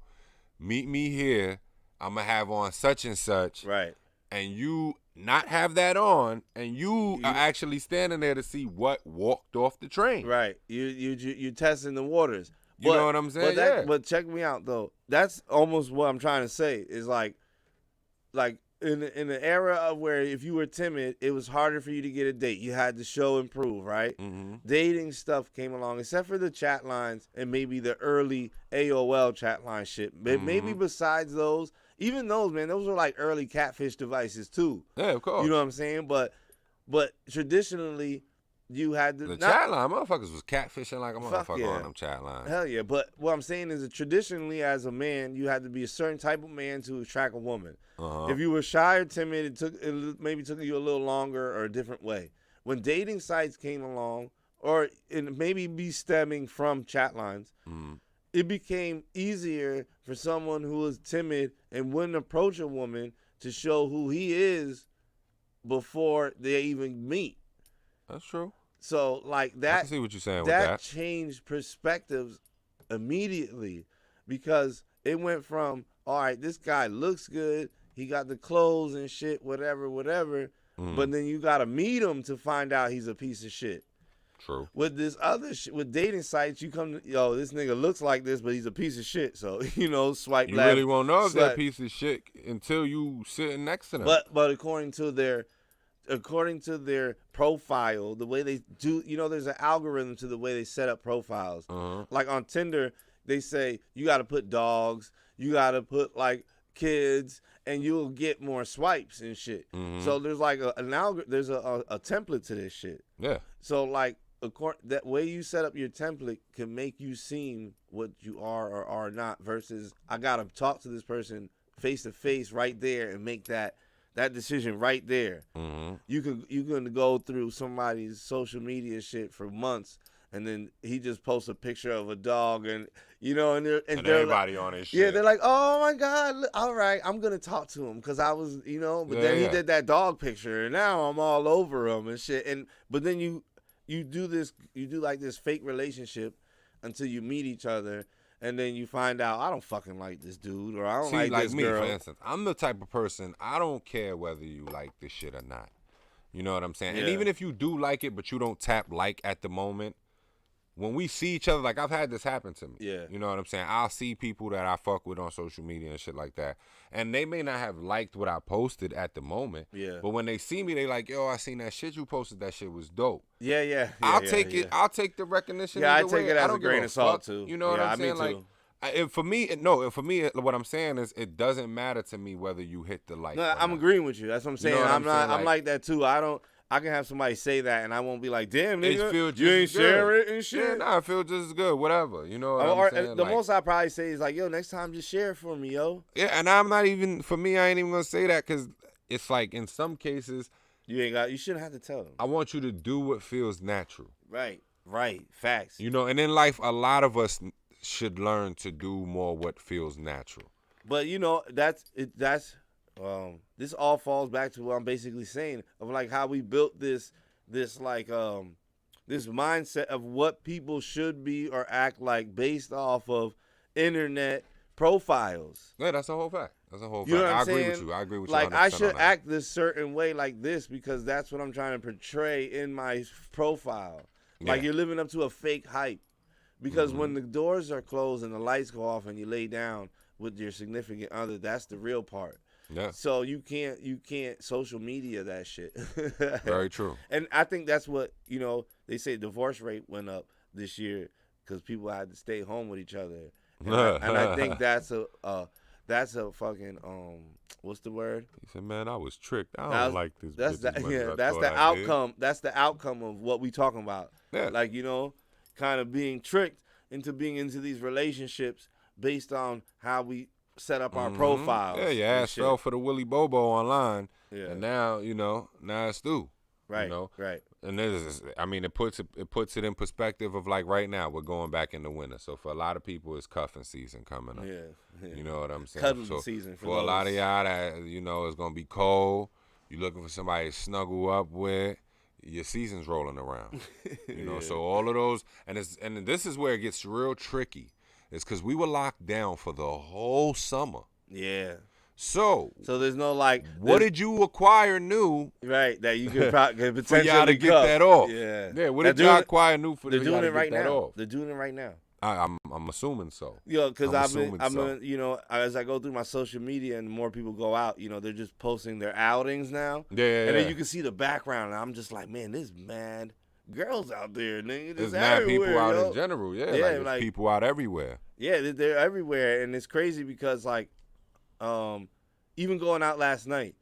meet me here. I'm gonna have on such and such. Right. And you not have that on, and you are actually standing there to see what walked off the train. Right. You testing the waters. You know what I'm saying? But check me out though. That's almost what I'm trying to say. Is like in the era of where if you were timid, it was harder for you to get a date. You had to show and prove, right? Mm-hmm. Dating stuff came along, except for the chat lines and maybe the early AOL chat line shit. Maybe besides those, even those, man, those were like early catfish devices too. Yeah, of course. You know what I'm saying? But traditionally, you had the chat line, motherfuckers was catfishing like a motherfucker on them chat lines. Hell yeah. But what I'm saying is that traditionally as a man, you had to be a certain type of man to attract a woman. If you were shy or timid, it maybe took you a little longer or a different way. When dating sites came along, or it maybe be stemming from chat lines, it became easier for someone who was timid and wouldn't approach a woman to show who he is before they even meet. That's true. So like that, I can see what you're saying with that that. changed perspectives immediately because it went from, all right, this guy looks good, he got the clothes and shit, whatever, but then you got to meet him to find out he's a piece of shit. True. With this other shit, with dating sites, you come to, this nigga looks like this, but he's a piece of shit. So, swipe You left. really won't know if that piece of shit until you sitting next to them. But according to their profile, the way they do, there's an algorithm to the way they set up profiles. Like on Tinder, they say you got to put dogs, you got to put like kids, and you'll get more swipes and shit. So there's like there's a template to this shit. Yeah. So like that way you set up your template can make you seem what you are or are not. Versus I gotta talk to this person face to face right there and make that decision right there. You can go through somebody's social media shit for months, and then he just posts a picture of a dog, and and everybody on his shit. Yeah, they're like, oh my God, all right, I'm gonna talk to him because I was, but then he did that dog picture, and now I'm all over him and shit. But then you do like this fake relationship until you meet each other. And then you find out, I don't fucking like this dude, or I don't like this me, girl. For instance, I'm the type of person, I don't care whether you like this shit or not. You know what I'm saying? Yeah. And even if you do like it, but you don't tap like at the moment, when we see each other, like I've had this happen to me. Yeah. You know what I'm saying? I'll see people that I fuck with on social media and shit like that. And they may not have liked what I posted at the moment. Yeah. But when they see me, they like, yo, I seen that shit you posted. That shit was dope. Yeah. I'll take it. I'll take the recognition. Yeah, I take it as a grain of salt too. You know what I'm saying? Me too. Like, for me, what I'm saying is it doesn't matter to me whether you hit the like. No, I'm agreeing with you. That's what I'm saying. I'm like that too. I can have somebody say that, and I won't be like, "Damn, nigga, you ain't share it and shit." Yeah, nah, I feel just as good. Whatever, you know what I'm saying? The most I probably say is like, "Yo, next time just share it for me, yo." Yeah, and I'm not even. For me, I ain't even gonna say that because it's like in some cases, you shouldn't have to tell them. I want you to do what feels natural. Right, facts. And in life, a lot of us should learn to do more what feels natural. But this all falls back to what I'm basically saying of like how we built this mindset of what people should be or act like based off of internet profiles. Yeah, that's a whole fact. You know what I'm saying? I agree with you. Like I should act this certain way like this because that's what I'm trying to portray in my profile. Yeah. Like you're living up to a fake hype. Because when the doors are closed and the lights go off and you lay down with your significant other, that's the real part. Yeah. So you can't social media that shit. Very true. And I think that's what, they say divorce rate went up this year because people had to stay home with each other. And I think that's a fucking what's the word? He said, "Man, I was tricked. I don't like this." That's the outcome. That's the outcome of what we talking about. Yeah. Like kind of being tricked into being into these relationships based on how we set up our profiles. Yeah, your ass fell for the Willy Bobo online. Yeah. And now, now it's through. Right. Right. And it puts it in perspective of like right now we're going back in the winter. So for a lot of people it's cuffing season coming up. Yeah. You know what I'm saying? Cuddling season for a lot of y'all that it's gonna be cold. You're looking for somebody to snuggle up with. Your season's rolling around. So all of those and this is where it gets real tricky. is because we were locked down for the whole summer. Yeah. So there's no like. What did you acquire new? Right, that you could potentially for y'all to get that off. Yeah. What did y'all acquire new for They're y'all doing to it right get that now. off? They're doing it right now. I'm assuming so. Because I've been, you know, as I go through my social media and more people go out, you know, they're just posting their outings now. Yeah. And then you can see the background, and I'm just like, man, there's mad girls out there, nigga. There's mad people out in general. Yeah, like there's people out everywhere. Yeah, they're everywhere, and it's crazy because like, even going out last night,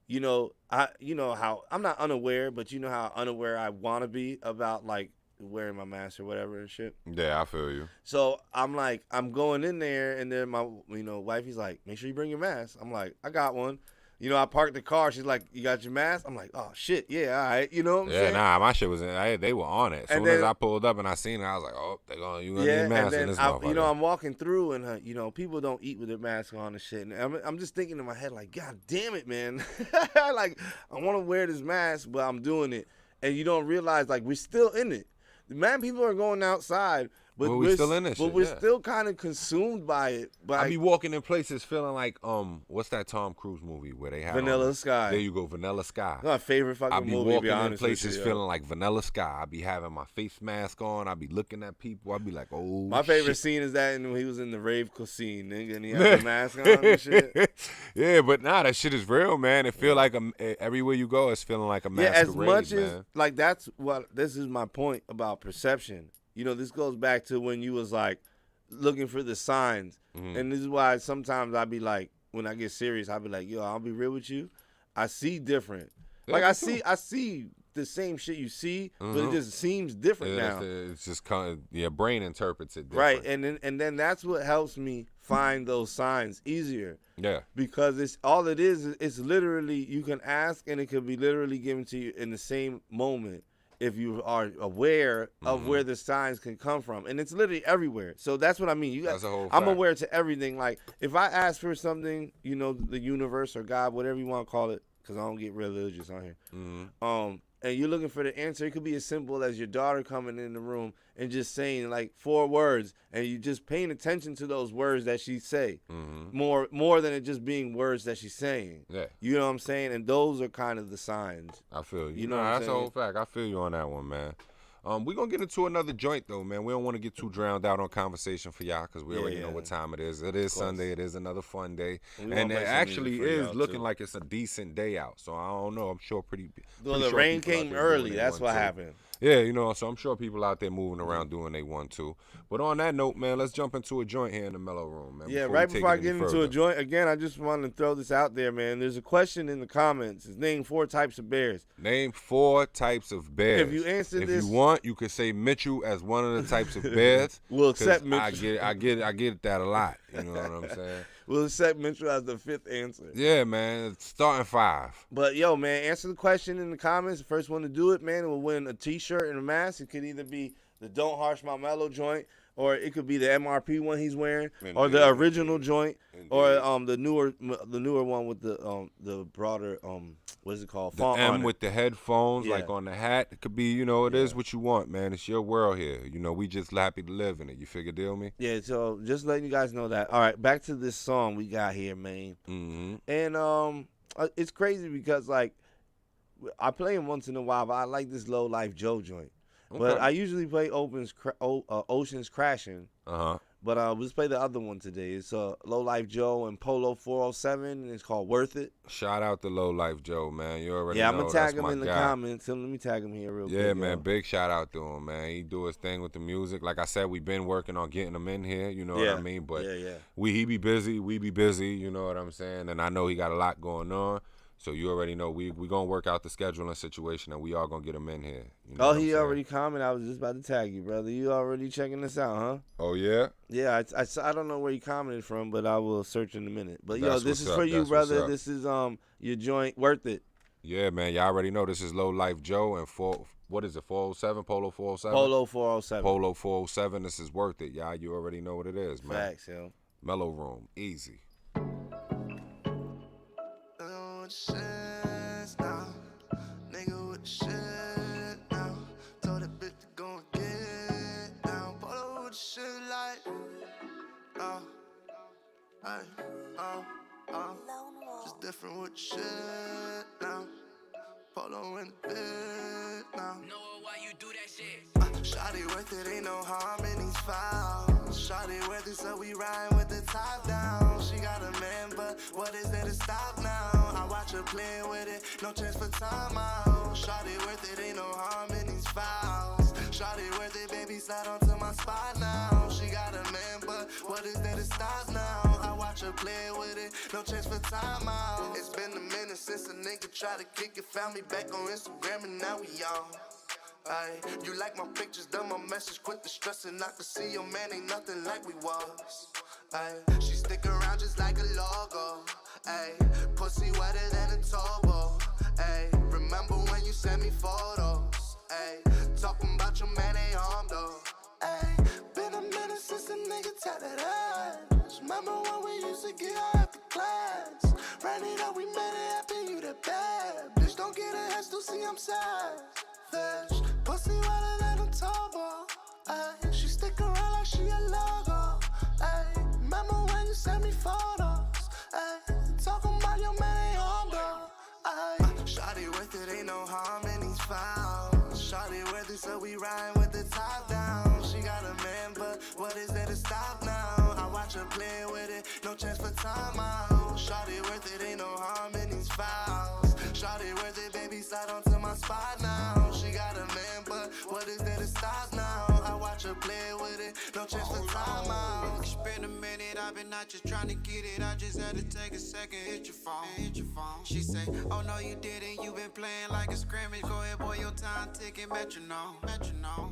you know how I'm not unaware, but you know how unaware I want to be about like wearing my mask or whatever and shit. Yeah, I feel you. So I'm like, I'm going in there, and then my wifey's like, make sure you bring your mask. I'm like, I got one. You know, I parked the car. She's like, you got your mask? I'm like, oh shit, yeah, all right. You know what I'm saying? Nah, my shit was in. They were on it. As soon as I pulled up and I seen it, I was like, oh, you gonna need a mask in this motherfucker. You know, I'm walking through, and you know, people don't eat with their mask on and shit. And I'm just thinking in my head like, God damn it, man. Like, I want to wear this mask, but I'm doing it, and you don't realize like we're still in it. Man, people are going outside, but we're still in this shit. But we're still kind of consumed by it. I be walking in places feeling like what's that Tom Cruise movie where they have Vanilla Sky? There you go, Vanilla Sky. My favorite fucking movie. I be walking in places feeling like Vanilla Sky. I be having my face mask on. I be looking at people. I be like, oh. My favorite scene is that when he was in the rave scene, nigga, and he had the mask on and shit. Yeah, but nah, that shit is real, man. It feel like everywhere you go, it's feeling like a masquerade, as much man. as like this is my point about perception. You know, this goes back to when you was like looking for the signs. Mm-hmm. And this is why sometimes I be like, when I get serious, I be like, yo, I'll be real with you. I see different. Yeah, like I see the same shit you see, but it just seems different now. It's just kind of your brain interprets it different. Right, and then that's what helps me find those signs easier. Yeah. Because it's literally, you can ask and it could be literally given to you in the same moment. If you are aware of where the signs can come from. And it's literally everywhere. So that's what I mean. I'm aware to everything. Like, if I ask for something, you know, the universe or God, whatever you want to call it, because I don't get religious on here. Mm-hmm. And you're looking for the answer. It could be as simple as your daughter coming in the room and just saying, like, 4 words. And you just paying attention to those words that she say. Mm-hmm. More than it just being words that she's saying. Yeah. You know what I'm saying? And those are kind of the signs. I feel you. You know what I'm that's saying? a whole fact. I feel you on that one, man. We're going to get into another joint, though, man. We don't want to get too drowned out on conversation for y'all because we already know what time it is. It is Sunday. It is another fun day. And it actually is looking like it's a decent day out. So I don't know. I'm sure the rain came early. That's what happened. Yeah, you know, so I'm sure people out there moving around doing they want to. But on that note, man, let's jump into a joint here in the MELLO-ROOM, man. Yeah, right before I get into a joint, again, I just wanted to throw this out there, man. There's a question in the comments. It's name 4 types of bears. Name 4 types of bears. If you answer this, if you want, you could say Mitchell as one of the types of bears. We'll accept Mitchell. I get that a lot. You know what I'm saying? We'll accept Mitchell as the 5th answer. Yeah, man. Starting 5. But, yo, man, answer the question in the comments. The first one to do it, man, will win a T-shirt and a mask. It could either be the Don't Harsh My Mellow joint, or it could be the MRP one he's wearing, or the original joint, or the newer one with the broader what is it called? The M with the headphones, like on the hat. It could be, you know, it is what you want, man. It's your world here. You know, we just happy to live in it. You figure, deal me? Yeah. So just letting you guys know that. All right, back to this song we got here, man. Mm-hmm. And it's crazy because like I play him once in a while, but I like this Low Life Joe joint. Okay. But I usually play Oceans Crashing. But let's play the other one today. It's Low Life Joe and Polo 407, and it's called Worth It. Shout out to Low Life Joe, man. You already know. Yeah, I'm going to tag him in the comments. Let me tag him here real quick. Yeah, man. Big shout out to him, man. He do his thing with the music. Like I said, we've been working on getting him in here. You know what I mean? But he be busy. We be busy. You know what I'm saying? And I know he got a lot going on. So you already know we going to work out the scheduling situation, and we are going to get him in here. You know he already commented. I was just about to tag you, brother. You already checking this out, huh? Oh, yeah? Yeah, I don't know where you commented from, but I will search in a minute. But, this is for you, brother. This is your joint, Worth It. Yeah, man. Y'all already know this is Low Life Joe and what is it, 407? Polo 407? Polo 407. Polo 407. This is Worth It, y'all. You already know what it is, man. Facts, yo. MELLO-ROOM. Easy. Shit now, nigga with the shit now. Told that bitch to go and get down. Polo with the shit like Ay, just different with shit now. Polo in the bed now. Know why you do that shit? Shawty worth it, ain't no harm in these files. Shawty worth it, so we ride with the top down. She got a man, but what is there to stop now? I watch her play with it, no chance for time out. Shawty worth it, ain't no harm in these files. Shawty worth it, baby, slide onto my spot now. She got a man, but what is there to stop now? I watch her play with it, no chance for time out. It's been a minute since a nigga tried to kick it, found me back on Instagram, and now we on. Ay, you like my pictures, done my message, quit the stressing. I can see your man ain't nothing like we was. Ay, she stick around just like a logo. Ay, pussy wetter than a turbo. Ay, remember when you sent me photos? Ay, talking about your man ain't home though. Ay, been a minute since a nigga tatted us. Remember when we used to get out after class? Ran it up, we made it happen, you the bad. Bitch, don't get a head, still see I'm sad. Fish, pussy wetter than a turbo. Ay, she stick around like she a logo. Ay, remember when you sent me photos? Ay, talking about your man ain't home though. Ay, shawty worth it, ain't no harm in these files. Shawty worth it, so we ride with the top down. She got a man, but what is there to stop now? I watch her play with it, no chance for time out. Shawty worth it, ain't no harm in these files. Shawty worth it, baby, slide onto my spot now. She got a man, but what is there to stop now? I watch her play with it, no chance for time out. It's been a minute, I've been out just trying to get it. I just had to take a second, hit your phone. She say, oh no you didn't, you been playing like a scrimmage. Go ahead boy, your time ticking, metronome.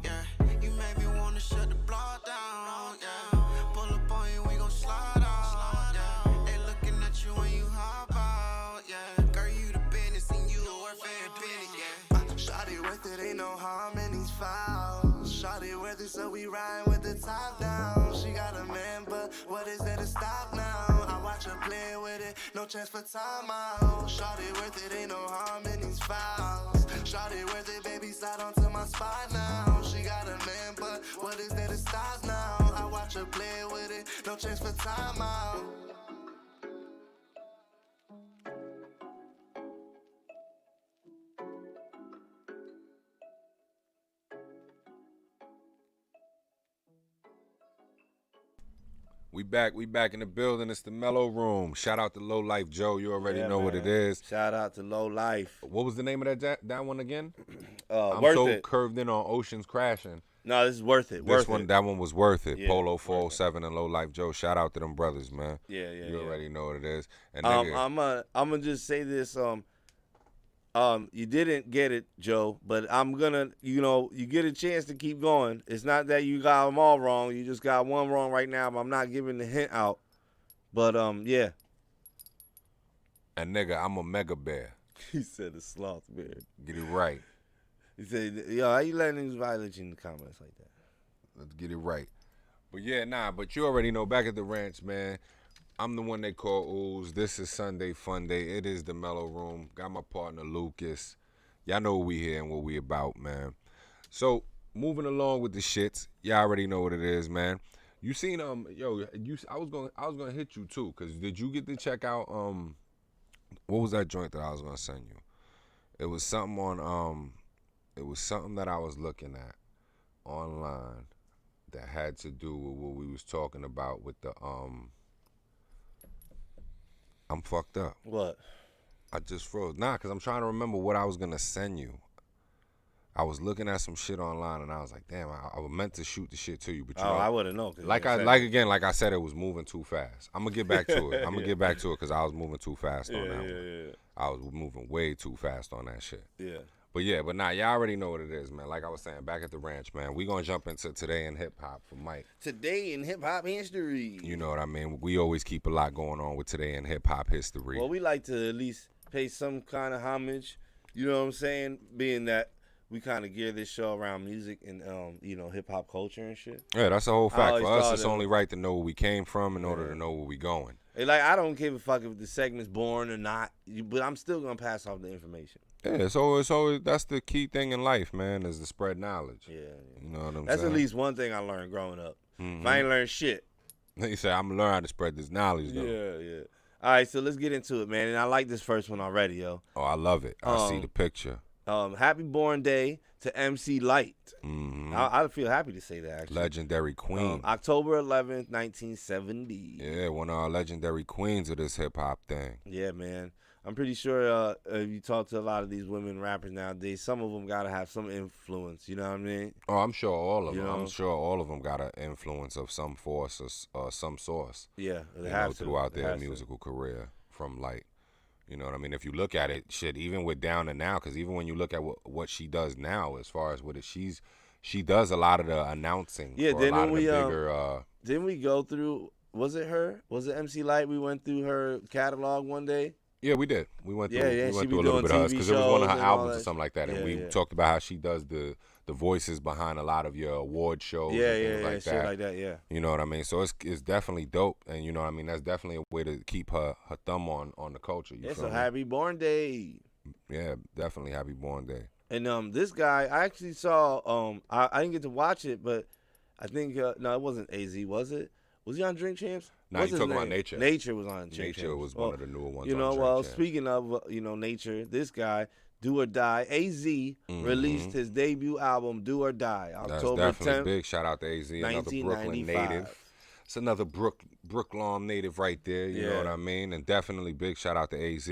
Yeah, you made me wanna shut the block down. Yeah, pull up on you, we gon' slide out. Yeah, they looking at you when you hop out. Yeah, girl you the business and you worth every penny. Yeah. Shawty worth it, ain't no harm in these files. Shawty worth it, so we ride with the top down. She got a man, but what is there to stop now? I watch her play with it, no chance for time out. Shawty worth it, ain't no harm in these files. Shawty worth it, baby, slide onto my spot now. She got a man, but what is there to stop now? I watch her play with it, no chance for time out. We back in the building. It's the MELLO-ROOM. Shout out to Low Life Joe. You already know what it is. Shout out to Low Life. What was the name of that one again? I'm so it. curved in on Oceans Crashing. No, this is worth it. That one was worth it. Yeah, Polo 407 and Low Life Joe. Shout out to them brothers, man. Yeah. You already know what it is. And I'm gonna just say this. You didn't get it, Joe, but I'm gonna, you get a chance to keep going. It's not that you got them all wrong. You just got one wrong right now, but I'm not giving the hint out. But, yeah. And nigga, I'm a mega bear. He said a sloth bear. Get it right. He said, yo, how you letting niggas violate you in the comments like that? Let's get it right. But yeah, but you already know, back at the ranch, man, I'm the one they call Ooze. This is Sunday Fun Day. It is the MELLO-ROOM. Got my partner Lucas. Y'all know what we here and what we about, man. So moving along with the shits, y'all already know what it is, man. You seen I was gonna hit you too, cause did you get to check out what was that joint that I was gonna send you? It was something on it was something that I was looking at online that had to do with what we was talking about with the I'm fucked up. What? I just froze. Nah, because I'm trying to remember what I was going to send you. I was looking at some shit online, and I was like, damn, I meant to shoot the shit to you. But I wouldn't know. Like I said, it was moving too fast. I'm going to get back to it. I'm going to get back to it because I was moving too fast on that one. Yeah. I was moving way too fast on that shit. Yeah. But y'all already know what it is, man. Like I was saying, back at the ranch, man, we going to jump into Today in Hip Hop for Mike. Today in Hip Hop History. You know what I mean? We always keep a lot going on with Today in Hip Hop History. Well, we like to at least pay some kind of homage, you know what I'm saying? Being that we kind of gear this show around music and, hip-hop culture and shit. Yeah, that's the whole fact. For us, it's only right to know where we came from in order to know where we going. I don't give a fuck if the segment's boring or not, but I'm still going to pass off the information. Yeah, so that's the key thing in life, man, is to spread knowledge. Yeah. You know what I'm saying? That's at least one thing I learned growing up. Mm-hmm. If I ain't learned shit, He said, I'm gonna learn how to spread this knowledge though. Yeah. All right, so let's get into it, man. And I like this first one already, yo. Oh, I love it. I see the picture. Happy Born Day to MC Light. Mm-hmm. I feel happy to say that, actually. Legendary queen. October 11th, 1970. Yeah, one of our legendary queens of this hip hop thing. Yeah, man. I'm pretty sure if you talk to a lot of these women rappers nowadays, some of them got to have some influence. You know what I mean? Oh, I'm sure all of them. know? I'm sure all of them got an influence of some force or some source. Yeah, they have throughout their musical career from like, you know what I mean? If you look at it, shit, even with Down to Now, because even when you look at what she does now, as far as what it, she does a lot of the announcing. Yeah, for a lot of the bigger. Didn't we go through? Was it her? Was it MC Light? We went through her catalog one day. Yeah, we did. We went through. Yeah, we went she through a little bit of hers because it was one of her albums or something like that, and we talked about how she does the voices behind a lot of your award shows. Yeah, and things like shit that. like that. Yeah. You know what I mean? So it's definitely dope, and you know what I mean. That's definitely a way to keep her thumb on the culture. You feel me? Happy Born Day. Yeah, definitely Happy Born Day. And this guy, I actually saw. I didn't get to watch it, but I think no, it wasn't AZ, was it? Was he on Drink Champs? No, you talking about Nature. Nature was on Drink Champs. Nature was one of the newer ones. You know, on well, Drink Champs. speaking of Nature, this guy, Do or Die, AZ released his debut album, Do or Die, October 10th. That's definitely big. Shout out to AZ, another Brooklyn native. It's another Brooklyn native right there. You know what I mean? And definitely big shout out to AZ.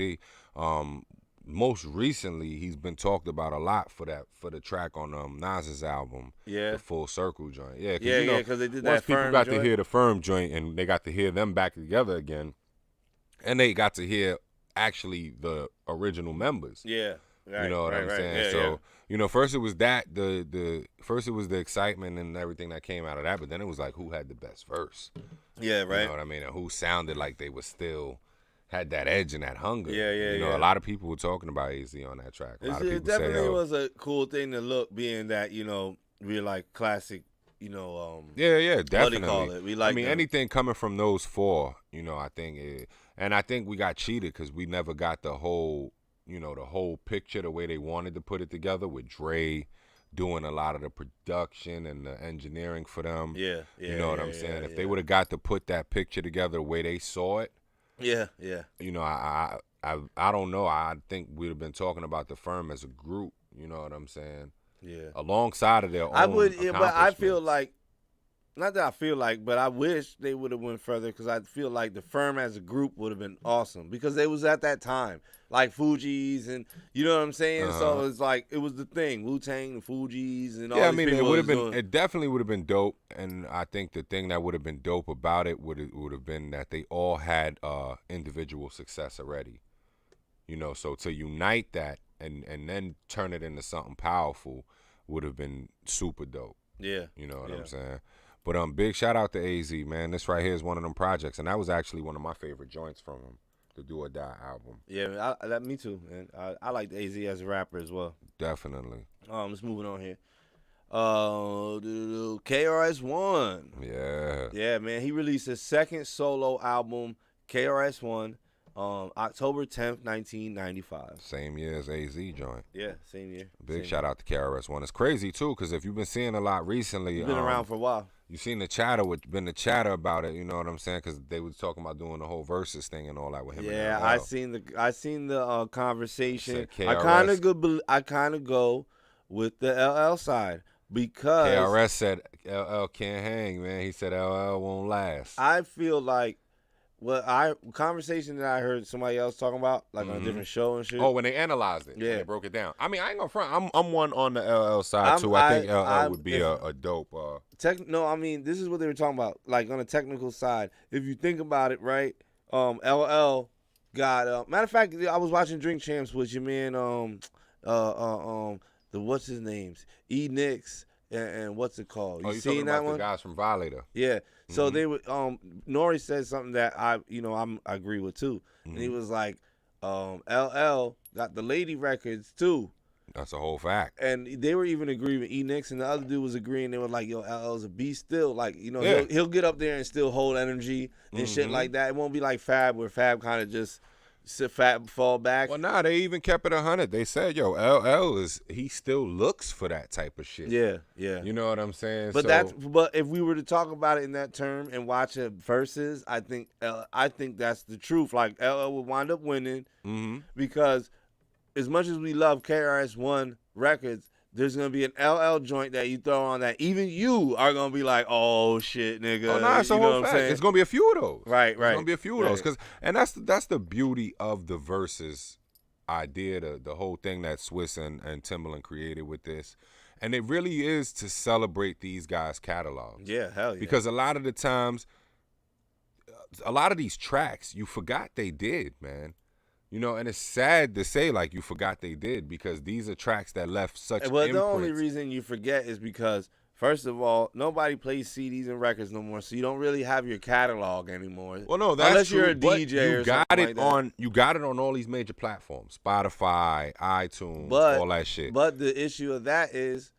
Most recently, he's been talked about a lot for the track on Nas's album, the Full Circle joint. Yeah, because they did that. Once people Firm got joint. to hear the Firm joint and they got to hear them back together again, and they got to hear actually the original members. Yeah, right, you know what I'm saying. Yeah, so you know, first it was that first it was the excitement and everything that came out of that, but then it was like who had the best verse. Yeah, right. You know what I mean, and who sounded like they were still. Had that edge and that hunger. Yeah. You know, a lot of people were talking about AZ on that track. It definitely was a cool thing to look, being that, we're like classic, Yeah, definitely. What do you call it? We like anything coming from those four, I think and I think we got cheated because we never got the whole picture the way they wanted to put it together with Dre doing a lot of the production and the engineering for them. Yeah. You know what I'm saying? If they would have got to put that picture together the way they saw it, yeah. I don't know. I think we'd have been talking about the Firm as a group. You know what I'm saying? Yeah. Alongside of their own. I would, but I feel like, not that I feel like, but I wish they would have went further because I feel like the Firm as a group would have been awesome because they was at that time, like Fugees and you know what I'm saying. So it's like it was the thing, Wu-Tang, the Fugees, and all. Yeah, I mean, it would have been. It definitely would have been dope, and I think the thing that would have been dope about it would have been that they all had individual success already. So to unite that and then turn it into something powerful would have been super dope. Yeah, you know what I'm saying. But big shout out to AZ, man. This right here is one of them projects, and that was actually one of my favorite joints from him, the Do or Die album. Yeah, me too, man. I like AZ as a rapper as well. Definitely. Let's moving on here. KRS-One. Yeah, man. He released his second solo album, KRS-One, October 10th, 1995. Same year as AZ joint. Yeah, same year. Big shout out to KRS-One. It's crazy too, because if you've been seeing a lot recently, he's been around for a while. You've seen the chatter about it. You know what I'm saying? Because they was talking about doing the whole versus thing and all that with him. Yeah, and I seen the conversation. KRS, I kind of go with the LL side because KRS said LL can't hang, man. He said LL won't last. I feel like. Conversation that I heard somebody else talking about, like on a different show and shit. Oh, when they analyzed it, when they broke it down. I mean, I ain't gonna front. I'm one on the LL side too. I think LL would be a dope. No, I mean, this is what they were talking about. Like on a technical side, if you think about it, right? LL got. Matter of fact, I was watching Drink Champs with your man. The what's his names? E Nicks and what's it called? You seen that one? The guys from Violator. Yeah. So they would Nori said something that I agree with too. And he was like, LL got the lady records too. That's a whole fact. And they were even agreeing with E-Nix, and the other dude was agreeing. They were like, yo, LL's a beast still. Like, he'll get up there and still hold energy and shit like that. It won't be like Fab, where Fab kind of just fall back. Well, nah, they even kept it 100. They said, yo, LL he still looks for that type of shit. Yeah. You know what I'm saying? But so, but if we were to talk about it in that term and watch it versus, I think that's the truth. Like LL would wind up winning because as much as we love KRS-One records, there's gonna be an LL joint that you throw on that even you are gonna be like, oh shit, nigga. Oh, nah, it's a whole fact. It's gonna be a few of those. Right. It's gonna be a few of those, and that's the beauty of the versus idea, the whole thing that Swiss and Timbaland created with this, and it really is to celebrate these guys' catalogs. Yeah, hell yeah. Because a lot of the times, a lot of these tracks you forgot they did, man. You know, and it's sad to say, like, you forgot they did, because these are tracks that left such imprints. The only reason you forget is because, first of all, nobody plays CDs and records no more, so you don't really have your catalog anymore. Well, no, that's unless true, you're a DJ or something like that. You got it on all these major platforms, Spotify, iTunes, all that shit. But the issue of that is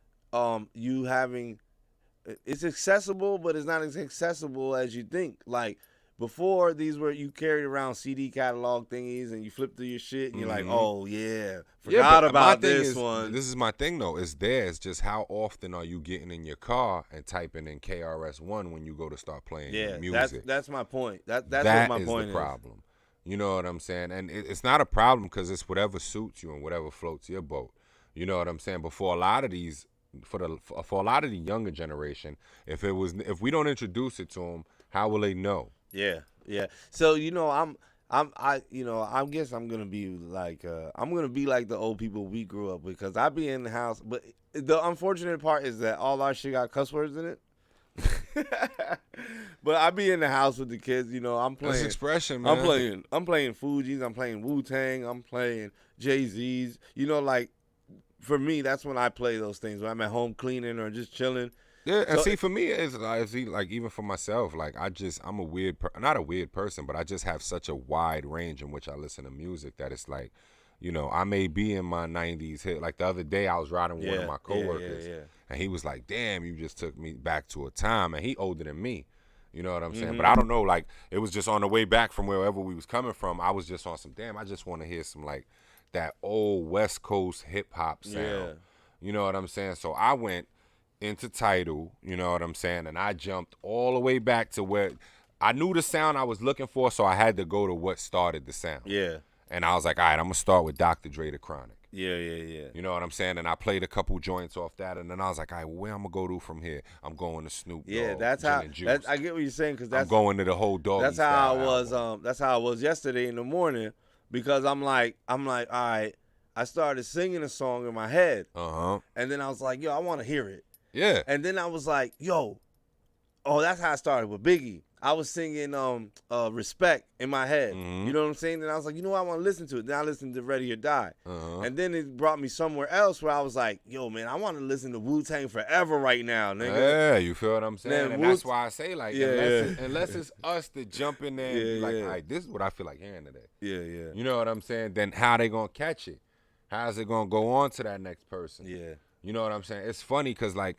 you having – it's accessible, but it's not as accessible as you think. Like, before, these were, you carried around CD catalog thingies and you flip through your shit and you're like, oh, yeah, forgot about this one. This is my thing, though. It's there. It's just how often are you getting in your car and typing in KRS-One when you go to start playing music? That's my point. That's what my point is. The problem. You know what I'm saying? And it's not a problem because it's whatever suits you and whatever floats your boat. You know what I'm saying? But for a lot of these, for a lot of the younger generation, if we don't introduce it to them, how will they know? Yeah. So I guess I'm gonna be like the old people we grew up with, because I be in the house. But the unfortunate part is that all our shit got cuss words in it. But I be in the house with the kids. You know, I'm playing. That's expression, man. I'm playing Fugees. I'm playing Wu-Tang. I'm playing Jay-Z's. You know, like for me, that's when I play those things when I'm at home cleaning or just chilling. Yeah, and see, for me, it's like even for myself, like I'm a weird, not a weird person, but I just have such a wide range in which I listen to music that it's like, you know, I may be in my 90s hit. Like the other day, I was riding with one of my coworkers, and he was like, "Damn, you just took me back to a time," and he older than me. You know what I'm saying? But I don't know, like it was just on the way back from wherever we was coming from. I was just on some I just want to hear some like that old West Coast hip hop sound. Yeah. You know what I'm saying? So I went into Tidal, you know what I'm saying, and I jumped all the way back to where I knew the sound I was looking for, so I had to go to what started the sound. Yeah. And I was like, all right, I'm gonna start with Dr. Dre, The Chronic. Yeah. You know what I'm saying? And I played a couple joints off that, and then I was like, all right, where I'm gonna go to from here? I'm going to Snoop Dogg. Yeah, that's Gin how. and Juice. I get what you're saying, because I'm going to the whole dog. That's how I was. That's how I was yesterday in the morning, because I'm like, all right. I started singing a song in my head, and then I was like, yo, I want to hear it. Yeah. And then I was like, yo, that's how I started with Biggie. I was singing Respect in my head. You know what I'm saying? Then I was like, you know what, I want to listen to it. Then I listened to Ready or Die. And then it brought me somewhere else where I was like, yo, man, I want to listen to Wu-Tang Forever right now, nigga. Yeah, you feel what I'm saying? And that's why I say, like, Yeah, unless it's us to jump in there and be like, all right, this is what I feel like hearing today. Yeah. You know what I'm saying? Then how they going to catch it? How's it going to go on to that next person? Yeah. You know what I'm saying? It's funny because, like,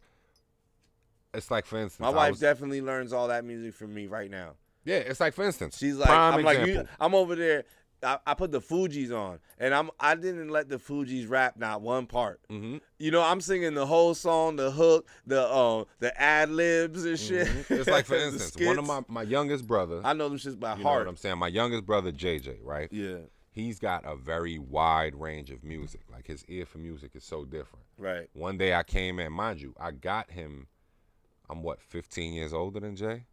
it's like, for instance, my wife definitely learns all that music from me right now. Yeah, it's like, for instance, she's like, example. I'm over there. I put the Fugees on, and I didn't let the Fugees rap not one part. You know, I'm singing the whole song, the hook, the ad libs and shit. It's like, for instance, one of my youngest brother. I know them shits by heart. You know what I'm saying? My youngest brother, JJ, right? Yeah. He's got a very wide range of music. Like, his ear for music is so different. Right. One day I came in, mind you, I got him. I'm 15 years older than Jay?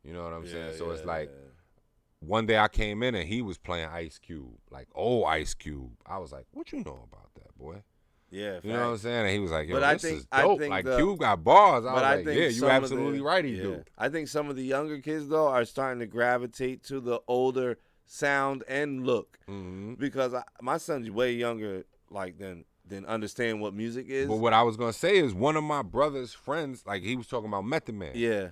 You know what I'm saying? So it's like, one day I came in and he was playing Ice Cube, like old Ice Cube. I was like, what you know about that, boy? Yeah. You know what I'm saying? And he was like, yo, but this is dope. Like, Cube got bars. I was like, yeah, you absolutely right, he do. I think some of the younger kids, though, are starting to gravitate to the older sound and look. Because my son's way younger, like, than understand what music is. But what I was gonna say is, one of my brother's friends, like, he was talking about Method Man. Yeah.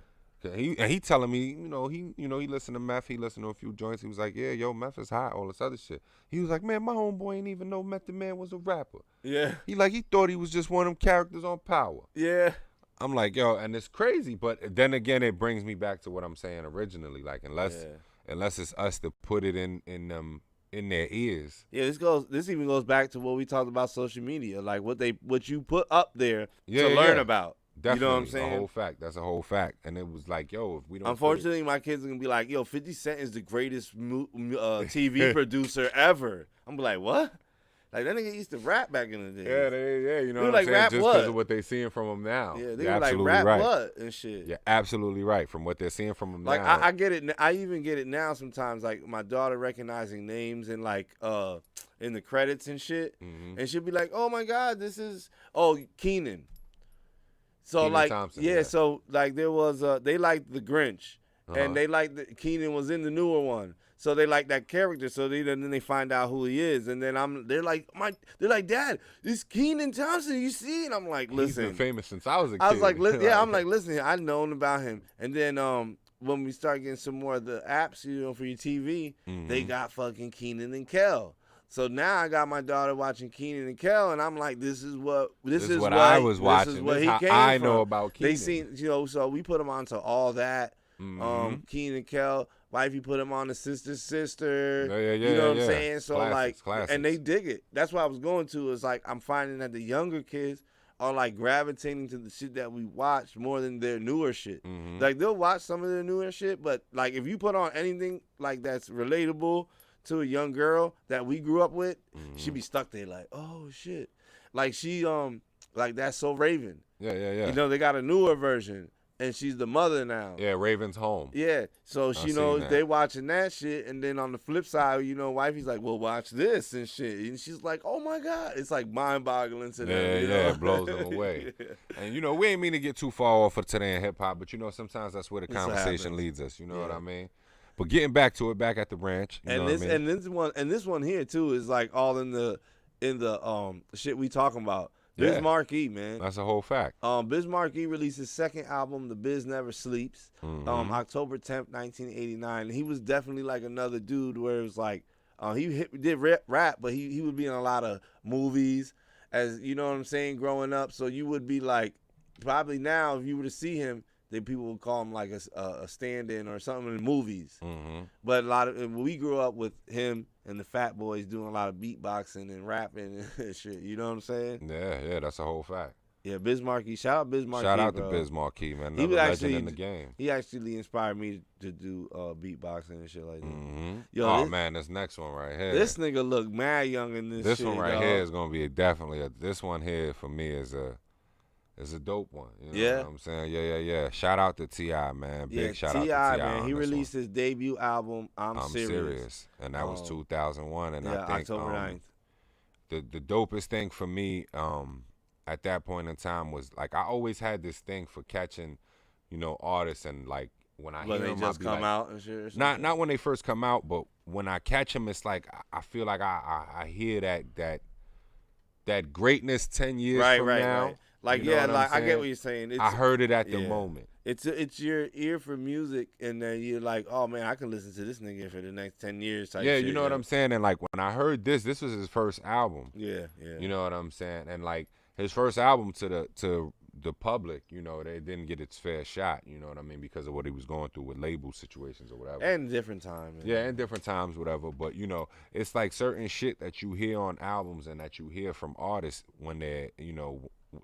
He telling me, he listened to Meth, he listened to a few joints. He was like, yeah, yo, Meth is hot, all this other shit. He was like, man, my homeboy ain't even know Method Man was a rapper. Yeah. He thought he was just one of them characters on Power. Yeah. I'm like, yo, and it's crazy, but then again, it brings me back to what I'm saying originally. Like, unless it's us to put it in them in their ears. Yeah, this even goes back to what we talked about social media, like what you put up there to learn about. Definitely, you know what I'm saying? A whole fact. That's a whole fact. And it was like, yo, if we don't. Unfortunately, my kids are gonna be like, yo, 50 Cent is the greatest TV producer ever. I'm like, what? Like that nigga used to rap back in the day. Yeah, you know They what like, I'm saying? rap Just what? because of what they seeing from him now. Yeah, they You're were like, absolutely rap right. what and shit. You're absolutely right from what they're seeing from him Like now. I get it. I even get it now sometimes. Like my daughter recognizing names and like in the credits and shit, and she'll be like, "Oh my God, this is Keenan." So Kenan like Thompson, yeah, so like there was they liked the Grinch, and they liked Keenan was in the newer one. So they like that character. So then they find out who he is, and then they're like, Dad, this Keenan Thompson, you see? And I'm like, listen, he's been famous since I was a kid. I was like, yeah, I'm like, listen, I known about him. And then when we start getting some more of the apps, for your TV, they got fucking Keenan and Kel. So now I got my daughter watching Keenan and Kel, and I'm like, this is what I was watching. This is what this he how came I from. know about Keenan. They seen, so we put him onto all that. Keenan and Kel. Wifey put him on the sister. Yeah, you know what I'm saying? So classics. and they dig it. That's what I was going to. Is like I'm finding that the younger kids are like gravitating to the shit that we watch more than their newer shit. Like they'll watch some of their newer shit, but like if you put on anything like that's relatable to a young girl that we grew up with, she be stuck there like, oh shit. Like she like That's So Raven. Yeah. They got a newer version. And she's the mother now. Yeah, Raven's home. Yeah, so she knows they watching that shit, and then on the flip side, wifey's like, "Well, watch this and shit," and she's like, "Oh my God!" It's like mind-boggling to them. Yeah, it blows them away. And we ain't mean to get too far off for today in hip hop, but sometimes that's where the conversation leads us. You know what I mean? But getting back to it, back at the ranch. This one here too is like all in the shit we talking about. Biz Markie, man. That's a whole fact. Biz Markie released his second album, The Biz Never Sleeps, October 10th, 1989. He was definitely like another dude where it was like, he did rap, but he would be in a lot of movies, as you know what I'm saying, growing up. So you would be like, probably now if you were to see him, then people would call him like a stand-in or something in movies. But we grew up with him and the Fat Boys doing a lot of beatboxing and rapping and shit. You know what I'm saying? Yeah, that's a whole fact. Yeah, Biz Markie. Shout out Biz Markie. Shout out bro. to Biz Markie, man. He Another was legend in the game. He actually inspired me to do beatboxing and shit like that. Yo, man, this next one right here. This nigga look mad young in this shit. This one right here is gonna be this one here for me is a dope one. You know what I'm saying? Yeah. Shout out to T.I., man. Big shout out to T.I., man. He released his debut album, I'm Serious. And that was 2001. And I think October 9th. The dopest thing for me at that point in time was, like, I always had this thing for catching, artists, and, like, when I hear them, just come out and shit or something. Not when they first come out, but when I catch them, it's like I feel like I hear that greatness 10 years from now. Right. Like, I get what you're saying. I heard it at the moment. It's your ear for music, and then you're like, oh man, I can listen to this nigga for the next 10 years. Type shit, you know what I'm saying? And like when I heard this was his first album. Yeah. You know what I'm saying? And like his first album to the public, they didn't get its fair shot. You know what I mean? Because of what he was going through with label situations or whatever. And different times. Yeah, and different times, whatever. But it's like certain shit that you hear on albums and that you hear from artists when they're,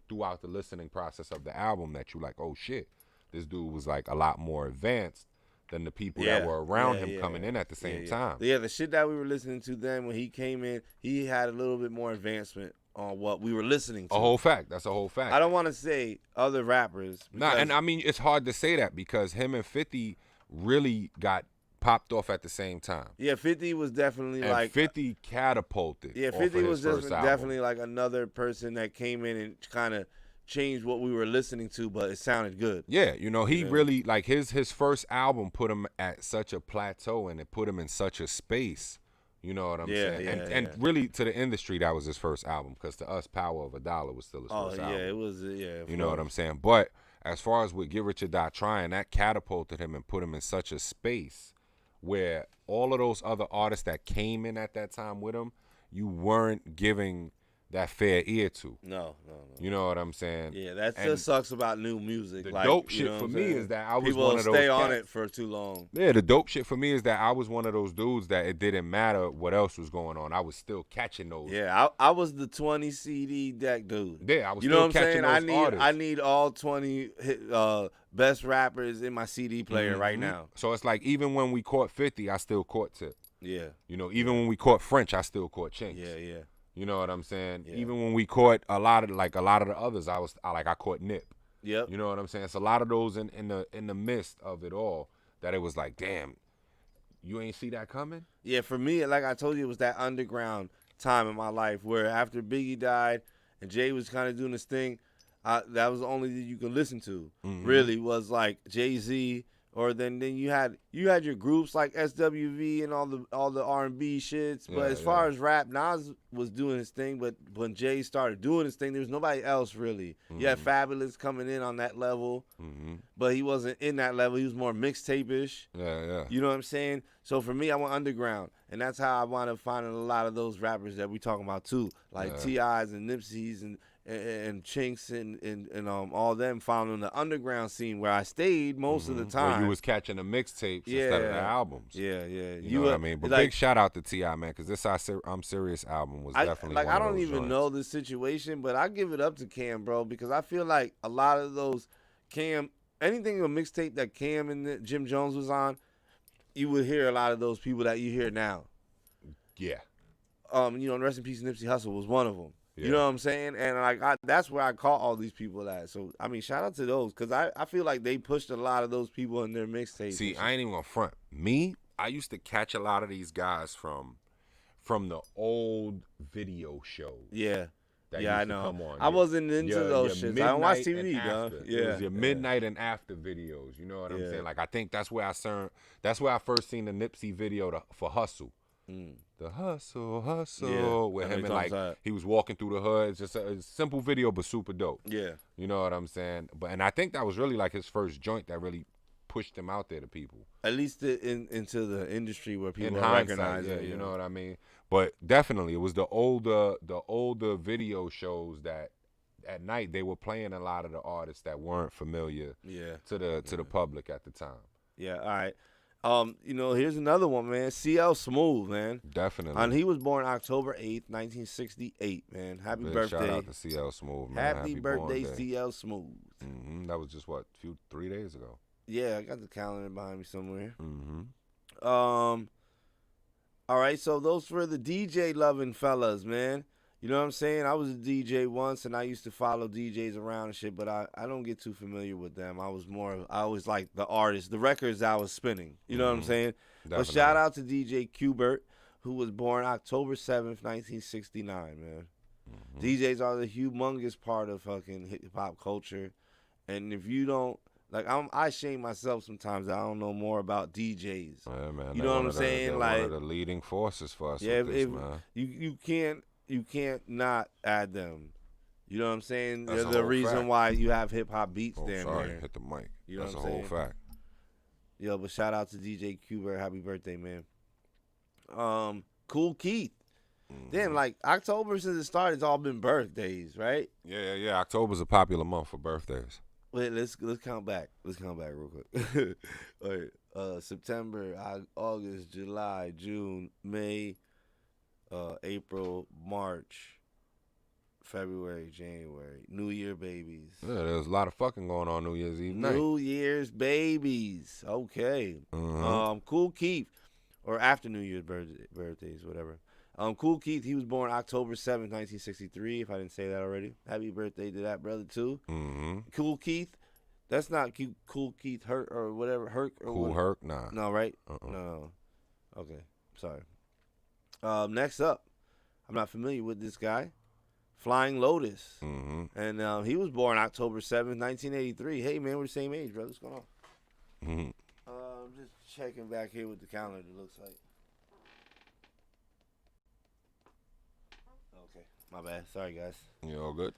throughout the listening process of the album, that you like, oh shit, this dude was like a lot more advanced than the people that were around him coming in at the same time. Yeah, the shit that we were listening to then when he came in, he had a little bit more advancement on what we were listening to. A whole fact. That's a whole fact. I don't want to say other rappers. And I mean, it's hard to say that because him and 50 really got popped off at the same time. Yeah, 50 was definitely and like 50 catapulted. Yeah, 50 was definitely like another person that came in and kind of changed what we were listening to, but it sounded good. Yeah, he really like his first album put him at such a plateau, and it put him in such a space. You know what I'm saying? And really to the industry, that was his first album, because to us, Power of a Dollar was still his first album. It was. You know what I'm saying? But as far as with Get Rich or Die Trying, that catapulted him and put him in such a space where all of those other artists that came in at that time with him, you weren't giving fair ear to. No. You know what I'm saying? Yeah, that And just sucks about new music. the like, dope you know shit for what I'm me saying? is that I was People one of those stay on cats. it for too long. Yeah, the dope shit for me is that I was one of those dudes that it didn't matter what else was going on. I was still catching those. Yeah, I was the 20 CD deck dude. Yeah, I was You still know what I'm catching saying? those artists. I need all 20 best rappers in my CD player right now. So it's like even when we caught 50, I still caught Tip. Yeah. You know, even when we caught French, I still caught Chinks. Yeah. You know what I'm saying? Yeah. Even when we caught a lot of the others, I caught Nip. Yep. You know what I'm saying? It's a lot of those in the midst of it all that it was like, damn, you ain't see that coming? Yeah, for me, like I told you, it was that underground time in my life where after Biggie died and Jay was kind of doing this thing, that was the only thing you could listen to. Really was like Jay-Z, or then you had your groups like SWV and all the R&B shits. But as far as rap, Nas was doing his thing. But when Jay started doing his thing, there was nobody else really. You had Fabulous coming in on that level, but he wasn't in that level. He was more mixtape-ish. Yeah. You know what I'm saying? So for me, I went underground, and that's how I wound up finding a lot of those rappers that we talking about too, like T.I.'s and Nipsey's and Chinks and all them found in the underground scene where I stayed most of the time. Where you was catching the mixtapes instead of the albums. Yeah. You know what I mean? But big shout out to T.I., man, because this I'm Serious album was definitely one of I don't those even joints. know the situation, but I give it up to Cam, bro, because I feel like a lot of those anything in a mixtape that Cam and Jim Jones was on, you would hear a lot of those people that you hear now. Yeah. You know, and Rest in Peace Nipsey Hussle was one of them. Yeah. You know what I'm saying? And like that's where I caught all these people at. So I mean, shout out to those because I feel like they pushed a lot of those people in their mixtapes. See, I ain't even gonna front. Me, I used to catch a lot of these guys from the old video shows. Yeah. That I used to know. come on. I wasn't into those shits. I don't watch midnight TV, and dog. after. Yeah. It was your midnight and after videos. You know what I'm saying? Like I think that's where I first seen the Nipsey video for Hustle. The hustle with him and like he was walking through the hood. It's just a simple video but super dope. Yeah. You know what I'm saying? And I think that was really like his first joint that really pushed him out there to people. At least into the industry where people In recognize hindsight, it. you know what I mean? But definitely it was the older video shows that at night they were playing a lot of the artists that weren't familiar to the public at the time. Yeah, all right. You know, here's another one, man. CL Smooth, man. Definitely. And he was born October 8th, 1968, man. Happy birthday. Shout out to CL Smooth, man. Happy birthday, CL Smooth. That was just 3 days ago. Yeah, I got the calendar behind me somewhere. All right, so those for the DJ loving fellas, man. You know what I'm saying? I was a DJ once, and I used to follow DJs around and shit, but I don't get too familiar with them. I was like the artist, the records I was spinning. You know what I'm saying? Definitely. But shout out to DJ Qbert, who was born October 7th, 1969, man. DJs are the humongous part of fucking hip-hop culture. And if you don't, like, I shame myself sometimes that I don't know more about DJs. Yeah, man. You know what I'm saying? Like one of the leading forces for us with this, man. You can't not add them. You know what I'm saying? That's They're the reason fact. why you have hip hop beats down Sorry, there. hit the mic. You know That's what a I'm whole saying? fact. Yo, but shout out to DJ Qbert. Happy birthday, man. Cool Keith. Damn, like October since it started, it's all been birthdays, right? Yeah. October's a popular month for birthdays. Wait, let's count back. Let's count back real quick. All right, September, August, July, June, May, April, March, February, January. New Year babies. Yeah, there's a lot of fucking going on New Year's Eve night. New Year's babies. Okay. Cool Keith, or after New Year's birthdays, whatever. Cool Keith, he was born October 7th, 1963, if I didn't say that already. Happy birthday to that brother, too. Cool Keith, that's not Cool Keith Herc or whatever, Herc or Cool whatever. Herc? Nah. No, right? No. Okay, sorry. Next up, I'm not familiar with this guy. Flying Lotus. And he was born October 7th, 1983. Hey, man, we're the same age, brother. What's going on? I'm just checking back here what the calendar looks like. Okay, my bad. Sorry, guys. You all good?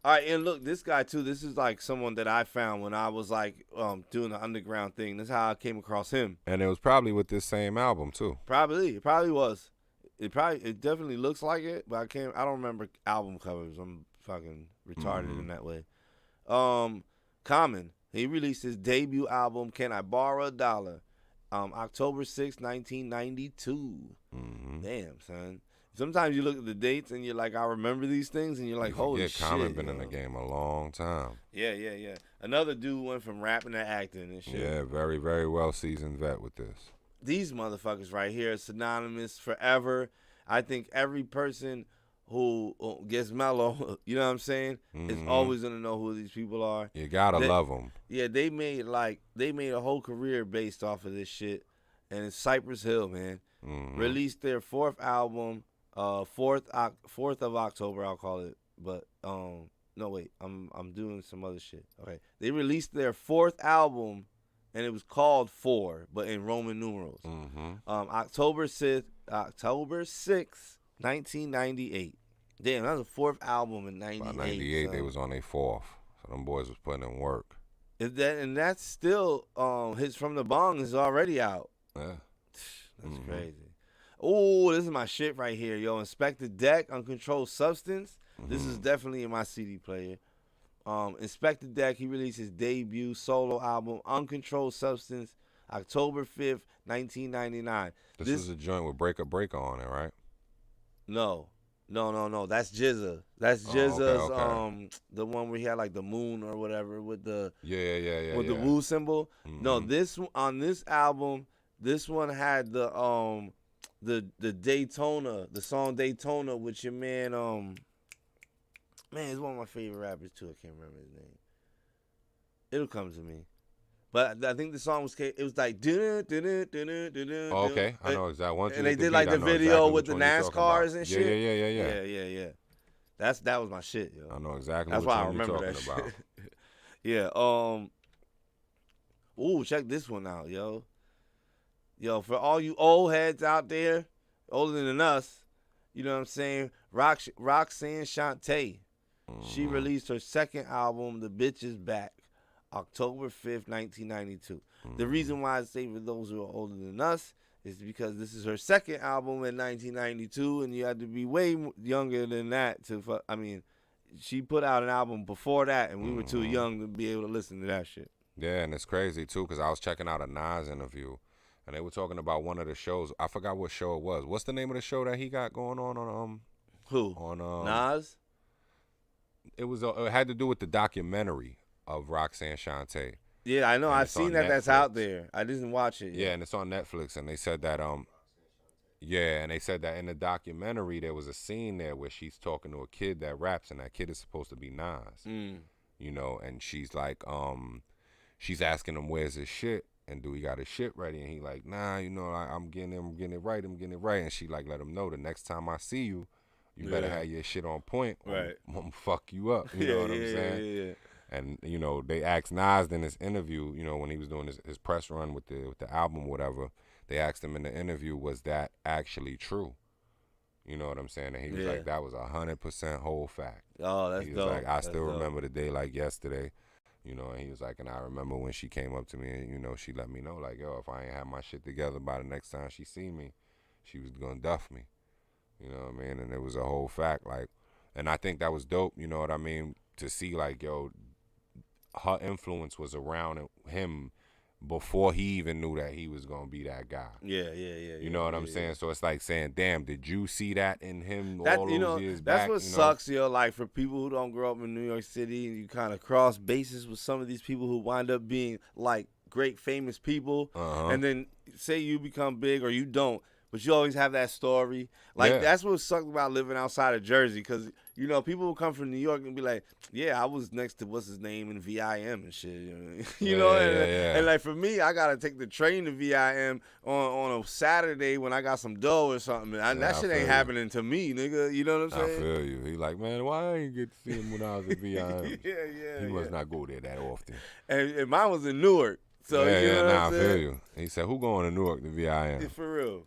All right, and look, this guy, too, this is like someone that I found when I was like doing the underground thing. That's how I came across him. And it was probably with this same album, too. It probably was. It definitely looks like it, but I don't remember album covers. I'm fucking retarded in that way. Common, he released his debut album, Can I Borrow a Dollar, October 6, 1992. Damn, son. Sometimes you look at the dates and you're like, I remember these things, and you're like, holy shit. Common been in the game a long time. Yeah. Another dude went from rapping to acting and shit. Yeah, very, very well seasoned vet with this. These motherfuckers right here are synonymous forever. I think every person who gets mellow, you know what I'm saying, is always gonna know who these people are. You gotta love them. Yeah, they made a whole career based off of this shit, and it's Cypress Hill, man. Released their fourth album, 4th of October, I'll call it. But no wait, I'm doing some other shit. Okay, they released their fourth album, and it was called 4, but in Roman numerals. October 6th, 1998. Damn, that was the fourth album in 98. By 98, they was on their fourth. So them boys was putting in work. And that's still, Hits from the Bong is already out. Yeah. That's crazy. Oh, this is my shit right here, yo. Inspector Deck, Uncontrolled Substance. This is definitely in my CD player. Inspector Deck, he released his debut solo album, Uncontrolled Substance, October 5th, 1999. This was a joint with Breaker on it, right? No. That's Jizza. That's Jizza's, okay. The one where he had like the moon or whatever with the the woo symbol. No, on this album, this one had the Daytona, the song Daytona with your man, man, he's one of my favorite rappers too. I can't remember his name. It'll come to me. But I think the song was like okay, I know exactly. And they did like the video with the NASCARs and shit. Yeah. That was my shit, yo. I know exactly. That's what why I remember that about. shit. Yeah. Ooh, check this one out, yo. Yo, for all you old heads out there, older than us, you know what I'm saying? Roxanne Shante. She released her second album, The Bitch Is Back, October 5th, 1992. The reason why I say for those who are older than us is because this is her second album in 1992, and you had to be way younger than that she put out an album before that, and we were too young to be able to listen to that shit. Yeah, and it's crazy, too, because I was checking out a Nas interview, and they were talking about one of the shows. I forgot what show it was. What's the name of the show that he got going on Who? On Nas? It had to do with the documentary of Roxanne Shante. Yeah, I know. And I've seen that. Netflix. That's out there. I didn't watch it yet. Yeah, and it's on Netflix. And they said that and they said that in the documentary there was a scene there where she's talking to a kid that raps, and that kid is supposed to be Nas. You know, and she's like, she's asking him where's his shit, and do he got his shit ready? And he like, nah, you know, I'm getting it right. And she like let him know the next time I see you, you better have your shit on point. Right. I'm gonna fuck you up. You know what I'm saying? Yeah. And, you know, they asked Nas in this interview, you know, when he was doing his press run with the album or whatever, they asked him in the interview, was that actually true? You know what I'm saying? And he was like, that was 100% whole fact. Oh, that's dope. He was like, I still dope. remember the day like yesterday. You know, and he was like, and I remember when she came up to me and, you know, she let me know, like, yo, if I ain't have my shit together by the next time she see me, she was going to duff me. You know what I mean? And it was a whole fact, like, and I think that was dope, you know what I mean, to see, like, yo, her influence was around him before he even knew that he was gonna be that guy. Yeah. You know what I'm saying? So it's like saying, damn, did you see that in him that, all you those know, years that's back? what sucks, yo. Like for people who don't grow up in New York City, and you kind of cross bases with some of these people who wind up being like great famous people, and then say you become big or you don't. But you always have that story. Like, that's what sucks about living outside of Jersey. Because, you know, people will come from New York and be like, yeah, I was next to what's his name in VIM and shit. You know? And, like, for me, I got to take the train to VIM on a Saturday when I got some dough or something. That shit ain't happening to me, nigga. You know what I'm saying? I feel you. He like, man, why I ain't get to see him when I was at VIM? He must not go there that often. And mine was in Newark. So, you know what I'm saying? I feel you. He said, who going to Newark to VIM? For real.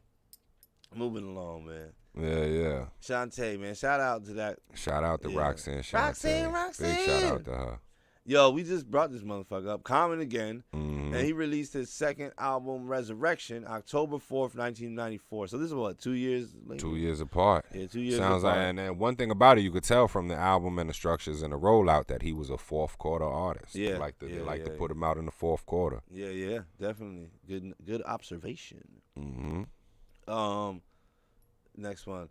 Moving along, man. Yeah. Shante, man. Shout out to that. Shout out to Roxanne Shante. Roxanne. Big shout out to her. Yo, we just brought this motherfucker up. Common again. And he released his second album, Resurrection, October 4th, 1994. So this is what, 2 years later? 2 years apart. Yeah, 2 years Sounds apart. like, and then one thing about it, you could tell from the album and the structures and the rollout that he was a fourth quarter artist. Yeah, They like to put him out in the fourth quarter. Yeah, definitely. Good observation. Mm-hmm. Next one.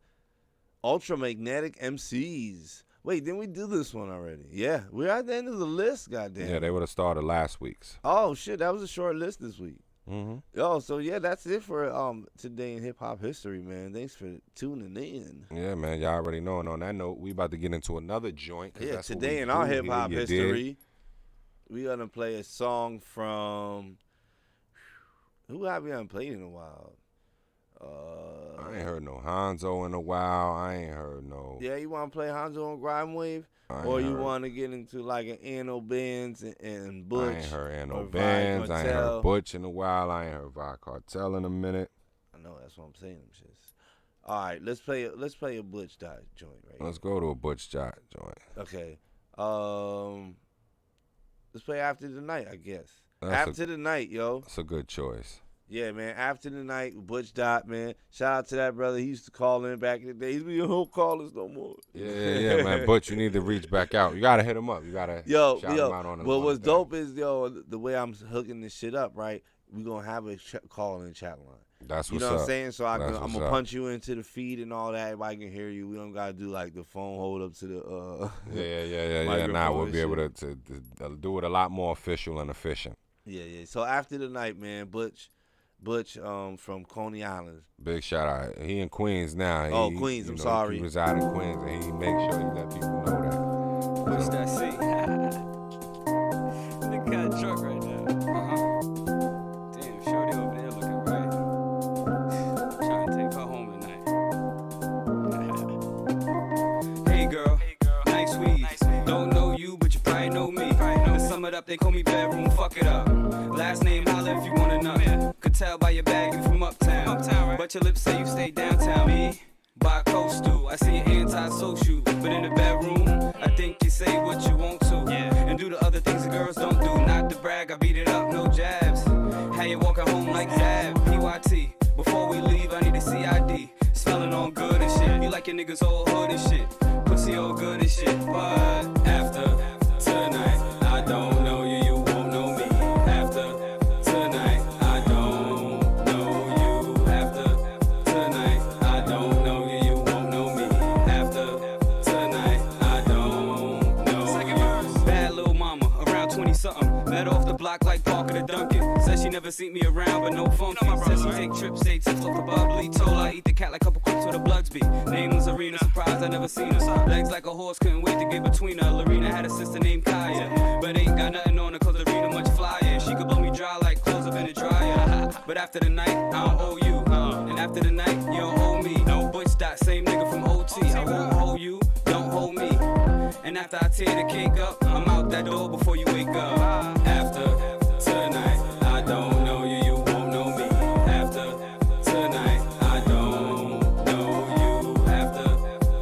Ultramagnetic MCs. Wait, didn't we do this one already? Yeah, we're at the end of the list, goddamn. Yeah, they would have started last week's. Oh, shit, that was a short list this week. Mm-hmm. Oh, so yeah, that's it for today in hip-hop history, man. Thanks for tuning in. Yeah, man, y'all already know. And on that note, we about to get into another joint. Yeah, that's today in our hip-hop history, we're going to play a song from... Who have we haven't played in a while? I ain't heard no Hanzo in a while. I ain't heard no... Yeah, you want to play Hanzo on Grime Wave? Or you want to get into like an Anno Benz and Butch? I ain't heard Anno or Benz. Vi I ain't heard Cartel. Butch in a while. I ain't heard Vi Cartel in a minute. I know, that's what I'm saying. Them shits. All right, let's play a Butch Dot joint right Let's go to a Butch joint. here. Okay. Let's play After the Night, I guess. That's After the Night, yo. That's a good choice. Yeah, man. After the Night, Butch Dot, man. Shout out to that brother. He used to call in back in the day. He don't call us no more. Yeah, man. Butch, you need to reach back out. You gotta hit him up. You gotta shout him out on the Well, what's dope is, the way I'm hooking this shit up, right? We're gonna have a call-in chat line. That's You what's know up. what I'm saying? So I'm That's gonna what's up. punch you into the feed and all that. Everybody can hear you. We don't gotta do like the phone hold up to the Yeah. Nah, microphone we'll and be able shit. to do it a lot more official and efficient. Yeah. So After the Night, man, Butch from Coney Island. Big shout out. He in Queens now. Oh, Queens, I'm sorry. He reside in Queens, and he makes sure he let people know that. What's that see? Nigga kind of drunk right now. Damn, shorty over there looking right. Trying to take her home tonight. Hey girl, nice weed. Don't know you, but you probably know me. To sum it up, they call me bedroom. Fuck it up. Last name holla if you wanna know. Could tell by your bag you from uptown, right? But your lips say you stay downtown. Me, bi-coastal. I see you anti-social, but in the bedroom, I think you say what you want to, and do the other things the girls don't do. Not to brag, I beat it up, no jabs. How you walking home like Zab, PYT. Before we leave, I need a CID. Smelling all good and shit. You like your niggas all hood and shit. Pussy all good and shit. But after tonight, I don't know you, you won't know me. After tonight, I don't know you. After tonight, I don't know you, you won't know me. After tonight, I don't know. Bad little mama, around 20-something. Met off the block like Parker the Duncan. Said she never seen me around, but no funky. Said she take trips, say tips off the bubbly. Told I eat the cat like couple quips where the bloods be. Name was Arena, surprised I never seen her. Legs like a horse, couldn't wait to get between her. Lorena had a sister named Kaya, but ain't got nothing on her cause Lorena much flyer. She could blow me dry like clothes up in the dryer. But after the night, I don't owe you. And after the night, you don't owe me. No Butch Dot, same nigga from OT. I won't hold you, don't hold me. And after I tear the cake up, I'm out that door before you wake up. After tonight, I don't know you, you won't know me. After tonight, I don't know you. After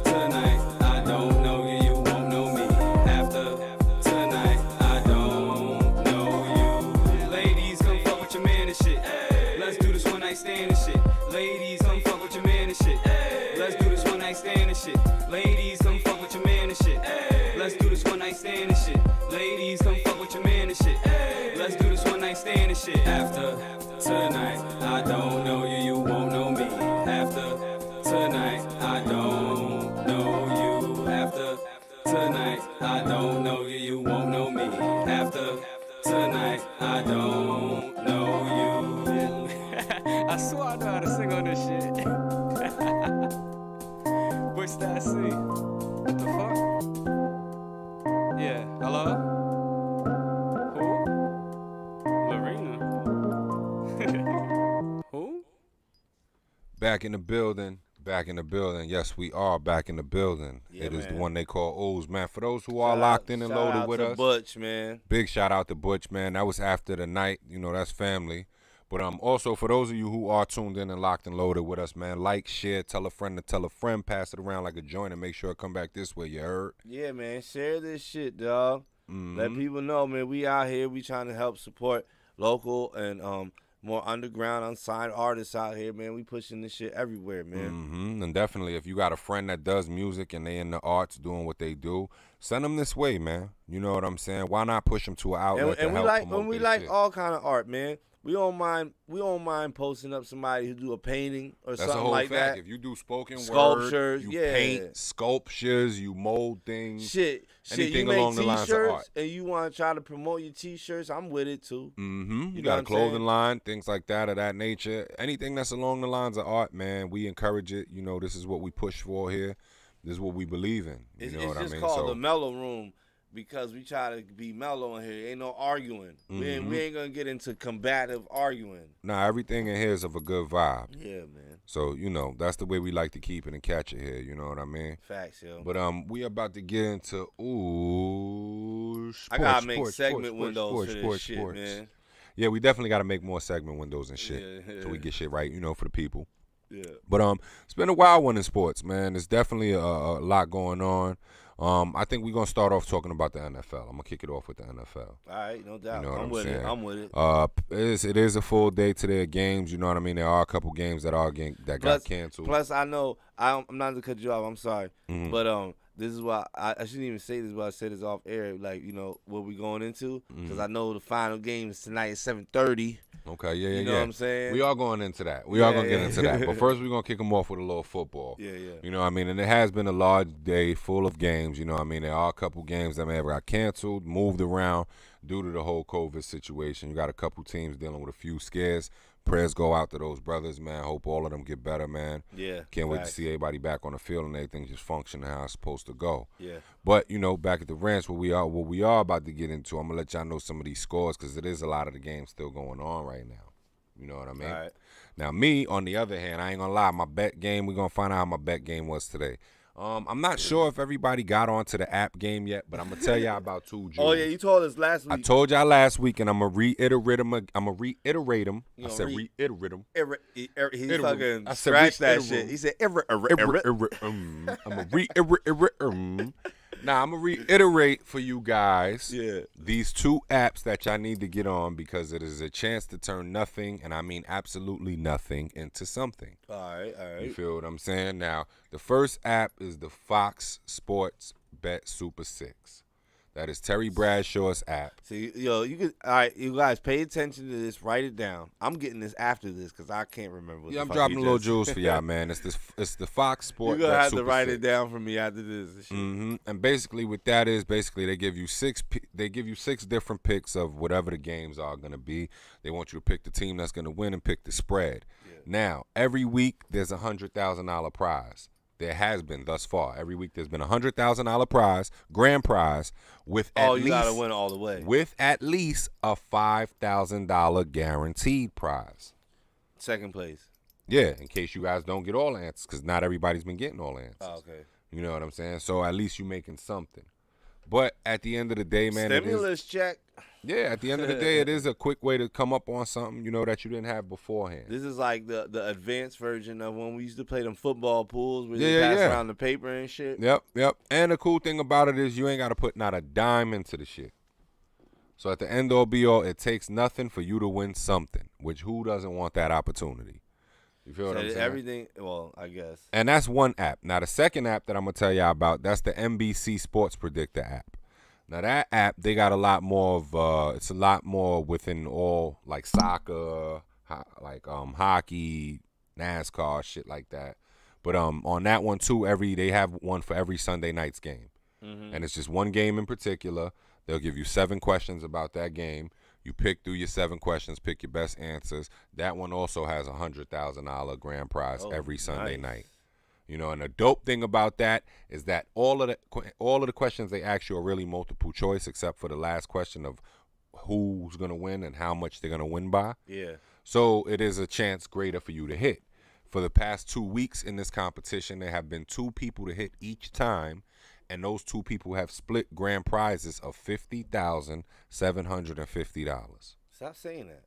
tonight, I don't know you, you won't know me. After tonight, I don't know you. Ladies, come fuck with your man and shit. Let's do this one night stand and shit. Ladies, come fuck with your man and shit. Let's do this one night stand and shit. Ladies, come fuck with your man and shit. Let's do this one night stand and shit. Ladies, come fuck with your man and shit. Let's do this one night stand and shit. After tonight, I don't know you, you won't know me. After tonight, I don't know you. After tonight, I don't know you, you won't know me. After tonight, I don't know you. I swear I know how to sing on this shit. What's that see? What the fuck? Yeah, hello? Who? Lorena? Who? Back in the building. Yes, we are back in the building. Yeah, it is the man. one they call O's, man. For those who are locked in and Shout loaded out with to us, Butch, man. big shout out to Butch, man. That was After the Night. You know, that's family. But also for those of you who are tuned in and locked and loaded with us, man, like, share, tell a friend to tell a friend, pass it around like a joint, and make sure it come back this way. You heard? Yeah, man. Share this shit, dog. Let people know, man. We out here. We trying to help support local and more underground, unsigned artists out here, man. We pushing this shit everywhere, man. Mm-hmm. And definitely, if you got a friend that does music and they in the arts doing what they do, send them this way, man. You know what I'm saying? Why not push them to an outlet And to we help like promote and we their like shit? all kind of art, man. We don't mind posting up somebody who do a painting or That's something a whole like fact. that. If you do spoken Sculptures, word, you yeah. paint sculptures, you mold things. Shit, anything you along make the lines of t-shirts art. and you want to try to promote your t-shirts, I'm with it too. Mm-hmm. You know got what a I'm clothing saying? line, things like that of that nature. Anything that's along the lines of art, man, we encourage it. You know, this is what we push for here. This is what we believe in. You know It's what I just mean? called So the MELLO-ROOM because we try to be mellow in here. Ain't no arguing. We ain't gonna get into combative arguing. nah, everything in here is of a good vibe. Yeah, man. So, you know, that's the way we like to keep it and catch it here, you know what I mean? Facts, yo. But we about to get into sports, I gotta make sports, segment sports, windows sports, for this sports, shit, sports. man. Yeah, we definitely gotta make more segment windows and shit. Yeah. So we get shit right, you know, for the people. Yeah. But it's been a wild one in sports, man. There's definitely a lot going on. I think we're gonna start off talking about the NFL. I'm gonna kick it off with the NFL. All right, no doubt. You know what I'm with saying? it. I'm with it. It is a full day today of games. You know what I mean? There are a couple games that got canceled. Plus, I know I'm not to cut you off. I'm sorry, Mhm. but this is why I shouldn't even say this, but I said this off air. Like, you know what we going into, because I know the final game is tonight at 7:30. Okay, yeah. You know what I'm saying? We are going into that. We are going to get Yeah. into that. But first, we're going to kick them off with a little football. Yeah. You know what I mean? And it has been a large day full of games. You know what I mean? There are a couple games that may have got canceled, moved around due to the whole COVID situation. You got a couple teams dealing with a few scares. Prayers go out to those brothers, man. Hope all of them get better, man. Yeah. Can't wait to facts. see everybody back on the field and everything just functioning how it's supposed to go. Yeah. But, you know, back at the ranch, what we are about to get into, I'm going to let y'all know some of these scores because it is a lot of the games still going on right now. You know what I mean? All right. Now, me, on the other hand, I ain't going to lie. My bet game, we're going to find out how my bet game was today. I'm not sure if everybody got onto the app game yet, but I'm going to tell y'all about two jewels. Oh, yeah, you told us last week. I told y'all last week, and I'm going to reiterate them. You I gonna said reiterate them. He fucking I said scratched that reiterate. shit. He said, I'm going to reiterate. Now, I'm going to reiterate for you guys these two apps that y'all need to get on because it is a chance to turn nothing, and I mean absolutely nothing, into something. All right. You feel what I'm saying? Now, the first app is the Fox Sports Bet Super 6. That is Terry Bradshaw's app. See, yo, all right, you guys pay attention to this. Write it down. I'm getting this after this because I can't remember. What Yeah, the I'm fuck dropping he little just- jewels for y'all, man. It's the Fox Sports You're Bet gonna have Super to write 6. it down for me after this. And basically, what that is, they give you six different picks of whatever the games are gonna be. They want you to pick the team that's gonna win and pick the spread. Yeah. Now, every week there's $100,000 prize. There has been thus far. Every week there's been $100,000 prize, grand prize, with at least you gotta win all the way. with at least a $5,000 guaranteed prize. Second place. Yeah, in case you guys don't get all the answers, because not everybody's been getting all the answers. Oh, okay. You know what I'm saying? So at least you're making something. But at the end of the day, man, Stimulus check. at the end of the day, it is a quick way to come up on something, you know, that you didn't have beforehand. This is like the advanced version of when we used to play them football pools where Yeah, you pass yeah. around the paper and shit. Yep. And the cool thing about it is you ain't got to put not a dime into the shit. So at the end all be all, it takes nothing for you to win something, which who doesn't want that opportunity? You feel what I'm saying? Everything, well, I guess. And that's one app. Now, the second app that I'm going to tell y'all about, that's the NBC Sports Predictor app. Now, that app, they got a lot more of, it's a lot more within all, like soccer, hockey, NASCAR, shit like that. But on that one, too, they have one for every Sunday night's game. Mm-hmm. And it's just one game in particular. They'll give you 7 questions about that game. You pick through your 7 questions, pick your best answers. That one also has a $100,000 grand prize every Sunday night. You know, and the dope thing about that is that all of the questions they ask you are really multiple choice, except for the last question of who's gonna win and how much they're gonna win by. Yeah. So it is a chance greater for you to hit. For the past 2 weeks in this competition, there have been 2 people to hit each time. And those 2 people have split grand prizes of $50,750. Stop saying that.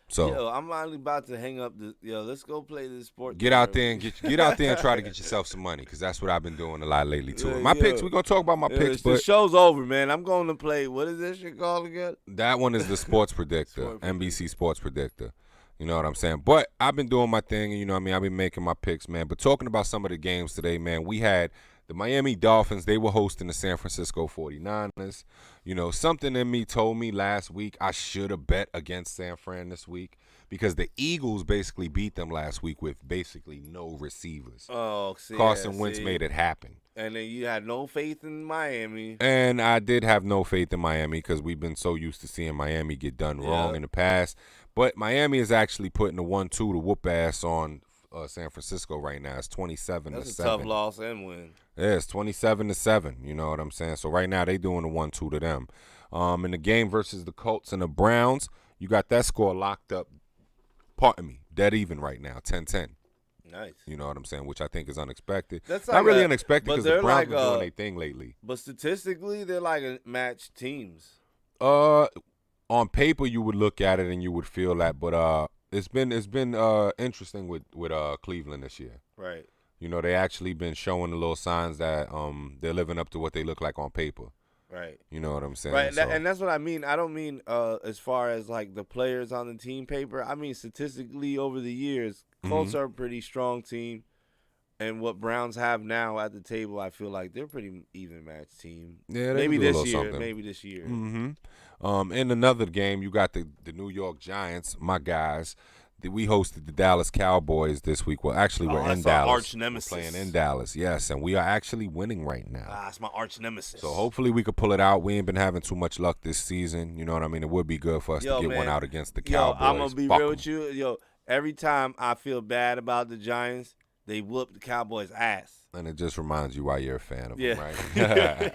So yo, I'm only about to hang up. Let's go play this sport. get out there and get out there and try to get yourself some money, because that's what I've been doing a lot lately too. My picks, we're gonna talk about my picks, the but show's over, man. I'm going to play. What is this shit called again? that one is the Sports Predictor, NBC Sports Predictor. You know what I'm saying? But I've been doing my thing, and you know what I mean? I've been making my picks, man. But talking about some of the games today, man, we had the Miami Dolphins. They were hosting the San Francisco 49ers. You know, something in me told me last week I should have bet against San Fran this week, because the Eagles basically beat them last week with basically no receivers. Oh, Carson Wentz made it happen. And then you had no faith in Miami. And I did have no faith in Miami, because we've been so used to seeing Miami get done wrong in the past. But Miami is actually putting the 1-2 to whoop ass on San Francisco right now. It's 27-7. That's a tough loss and win. Yeah, it's 27-7. You know what I'm saying? So right now they doing the 1-2 to them. In the game versus the Colts and the Browns, you got that score locked up. Pardon me, dead even right now, 10-10. Nice. You know what I'm saying? Which I think is unexpected. That's not really unexpected, because the Browns like, been doing their thing lately. But statistically, they're like matched teams. On paper you would look at it and you would feel that, but it's been interesting with Cleveland this year. Right. You know, they actually been showing the little signs that they're living up to what they look like on paper. Right. You know what I'm saying? Right, So, and that's what I mean. I don't mean as far as like the players on the team paper. I mean statistically over the years, Colts are a pretty strong team, and what Browns have now at the table, I feel like they're a pretty even matched team. Yeah, maybe do a this little year. something. Maybe this year. In another game, you got the New York Giants, my guys. We hosted the Dallas Cowboys this week. Well, actually, we're in Dallas. Arch nemesis. We're playing in Dallas, yes, and we are actually winning right now. It's my arch nemesis. So hopefully we could pull it out. We ain't been having too much luck this season. You know what I mean? It would be good for us to get one out against the Cowboys. I'm gonna be real with you. Every time I feel bad about the Giants, they whoop the Cowboys' ass. And it just reminds you why you're a fan of them, right? Yeah.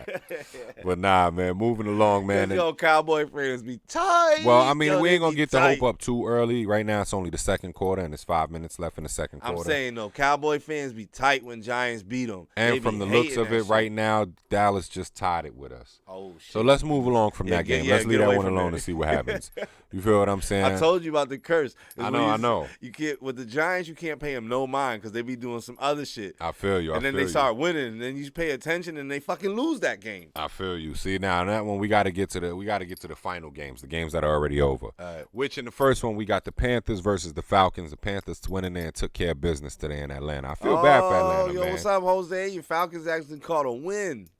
But nah, man, moving along, man. Cowboy fans be tight. Well, I mean, we ain't going to get tight. the hope up too early. Right now, it's only the second quarter, and there's 5 minutes left in the second quarter. I'm saying, though, Cowboy fans be tight when Giants beat them. And from the looks of it right now, Dallas just tied it with us. Oh, shit. So let's move along from that game. Let's leave that one alone and see what happens. You feel what I'm saying? I told you about the curse. I know. You can't, with the Giants, you can't pay them no mind because they be doing some other shit. I feel you. And then they start winning, and then you pay attention, and they fucking lose that game. I feel you. See, now in that one, we got to get to the final games, the games that are already over. Right. Which in the first one, we got the Panthers versus the Falcons. The Panthers went in there and took care of business today in Atlanta. I feel bad for Atlanta, man. What's up, Jose? Your Falcons actually caught a win.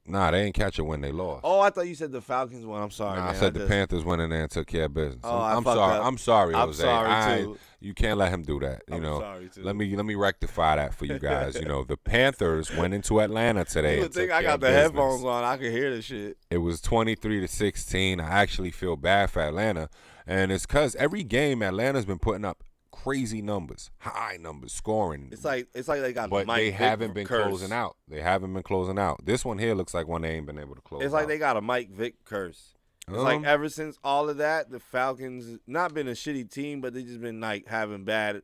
Nah, they ain't catch it when they lost. Oh, I thought you said the Falcons won. I'm sorry, man. I said the Panthers went in there and took care of business. Oh, I'm sorry. I'm sorry, Jose. I'm sorry, too. You can't let him do that. You know. Sorry, too. Let me rectify that for you guys. You know, the Panthers went into Atlanta today. You would think I got the headphones on. I could hear the shit. It was 23-16. I actually feel bad for Atlanta, and it's because every game Atlanta's been putting up crazy numbers, high numbers, scoring. It's like they got. But they haven't been curse. closing out. They haven't been closing out. This one here looks like one they ain't been able to close. It's like out. they got a Mike Vick curse. It's like ever since all of that, the Falcons not been a shitty team, but they just been like having bad